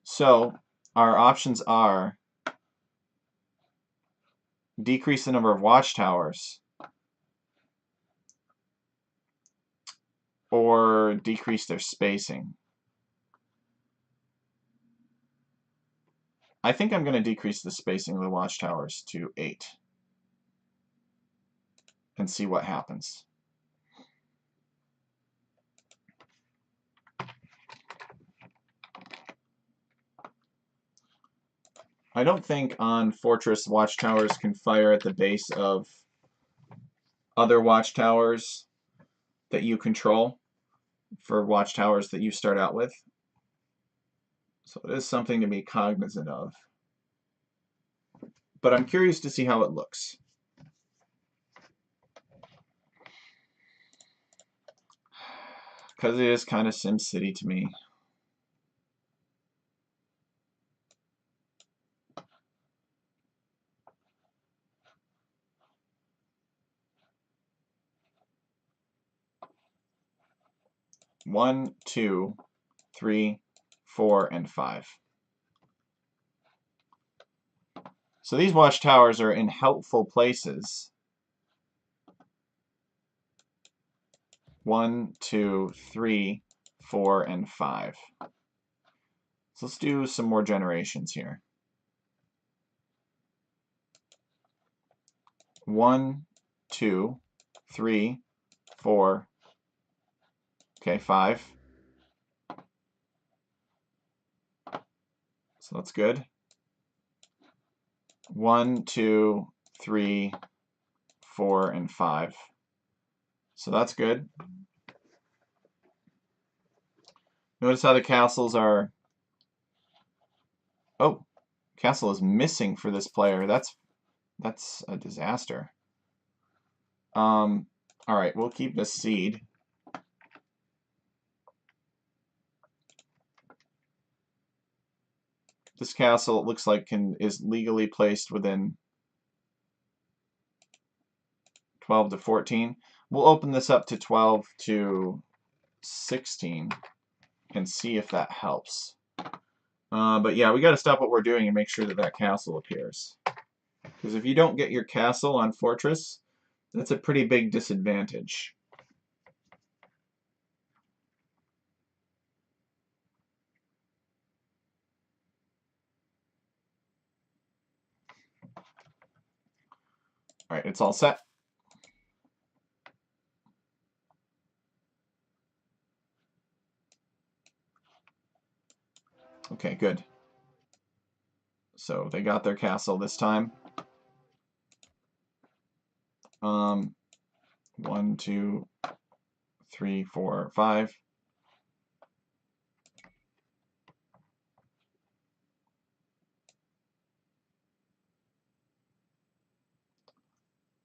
So, our options are decrease the number of watchtowers or decrease their spacing. I think I'm going to decrease the spacing of the watchtowers to 8 and see what happens. I don't think on Fortress watchtowers can fire at the base of other watchtowers that you control for watchtowers that you start out with. So it is something to be cognizant of. But I'm curious to see how it looks. Because it is kind of SimCity to me. One, 2, 3, 4, and 5. So these watchtowers are in helpful places. 1, 2, 3, 4, and 5. So let's do some more generations here. 1, 2, 3, 4. Okay, 5. So that's good. 1, 2, 3, 4, and 5. So that's good. Notice how the castles are... Oh, castle is missing for this player. That's a disaster. All right, we'll keep this seed. This castle, it looks like, is legally placed within 12 to 14. We'll open this up to 12 to 16 and see if that helps. But yeah, we got to stop what we're doing and make sure that that castle appears. Because if you don't get your castle on fortress, that's a pretty big disadvantage. All right, it's all set. Okay, good. So they got their castle this time. 1, 2, 3, 4, 5.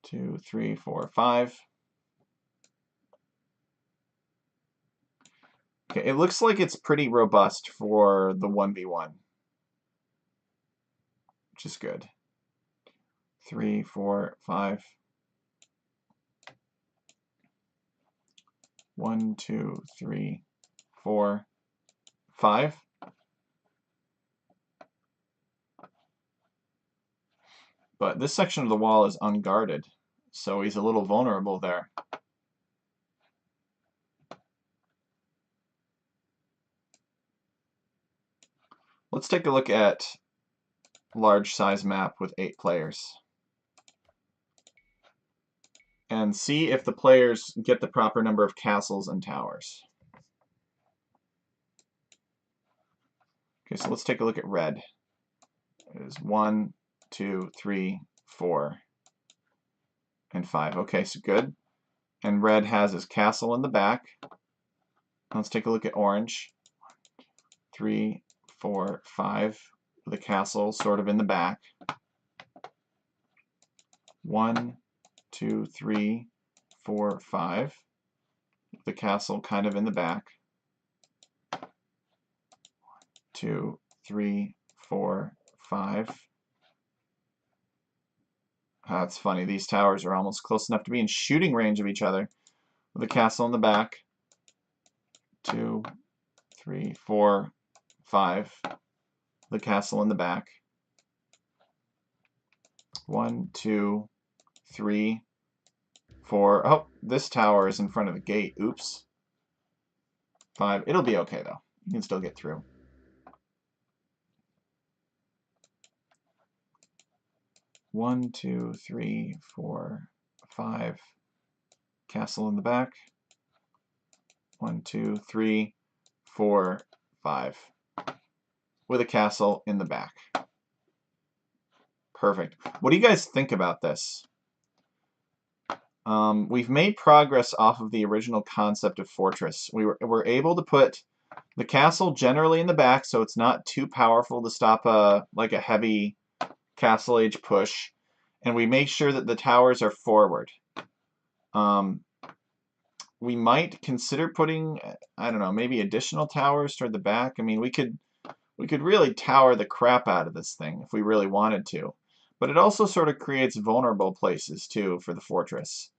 2, 3, 4, 5. Okay, it looks like it's pretty robust for the 1v1, which is good. 3, 4, 5. 1, 2, 3, 4, 5. But this section of the wall is unguarded, so he's a little vulnerable there. Let's take a look at large size map with 8 players and see if the players get the proper number of castles and towers. Okay, so let's take a look at red. It is 1, 2, 3, 4, and 5. Okay, so good. And red has his castle in the back. Let's take a look at orange. 3, 4, 5. The castle sort of in the back. 1, 2, 3, 4, 5. The castle kind of in the back. 2, 3, 4, 5. That's funny. These towers are almost close enough to be in shooting range of each other. With the castle in the back. 2, 3, 4, 5. The castle in the back. 1, 2, 3, 4. Oh, this tower is in front of the gate. Oops. 5. It'll be okay, though. You can still get through. 1, 2, 3, 4, 5. Castle in the back. 1, 2, 3, 4, 5. With a castle in the back. Perfect. What do you guys think about this? We've made progress off of the original concept of fortress. We're able to put the castle generally in the back, so it's not too powerful to stop like a heavy Castle Age push, and we make sure that the towers are forward. We might consider putting, I don't know, maybe additional towers toward the back. I mean, we could really tower the crap out of this thing if we really wanted to. But it also sort of creates vulnerable places, too, for the fortress.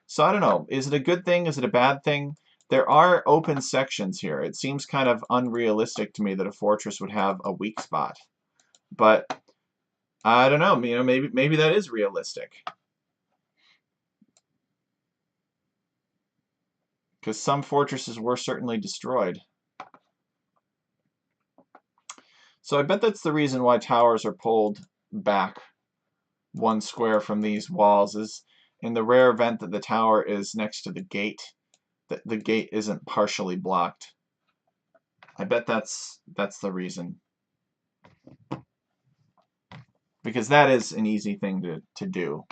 So I don't know. Is it a good thing? Is it a bad thing? There are open sections here. It seems kind of unrealistic to me that a fortress would have a weak spot. But I don't know. You know, maybe that is realistic. Because some fortresses were certainly destroyed. So I bet that's the reason why towers are pulled back 1 square from these walls, is in the rare event that the tower is next to the gate, that the gate isn't partially blocked. I bet that's the reason. because that is an easy thing to do.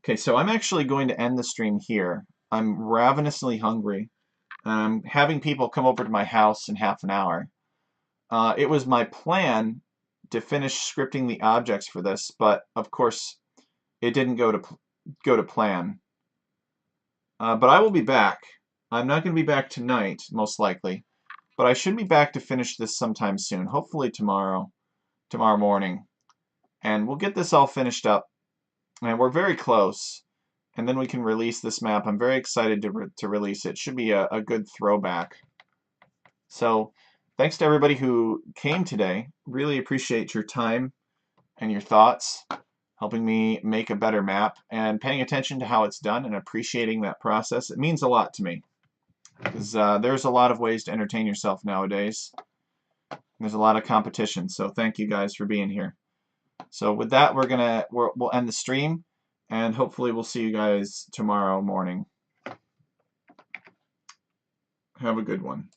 Okay, so I'm actually going to end the stream here. I'm ravenously hungry. I'm having people come over to my house in half an hour. It was my plan to finish scripting the objects for this, but of course it didn't go to plan. But I will be back. I'm not going to be back tonight, most likely, but I should be back to finish this sometime soon. Hopefully tomorrow morning, and we'll get this all finished up. And we're very close, and then we can release this map. I'm very excited to release it. It should be a good throwback. So thanks to everybody who came today. Really appreciate your time and your thoughts, helping me make a better map and paying attention to how it's done and appreciating that process. It means a lot to me because there's a lot of ways to entertain yourself nowadays. There's a lot of competition, so thank you guys for being here. So with that, we'll end the stream, and hopefully we'll see you guys tomorrow morning. Have a good one.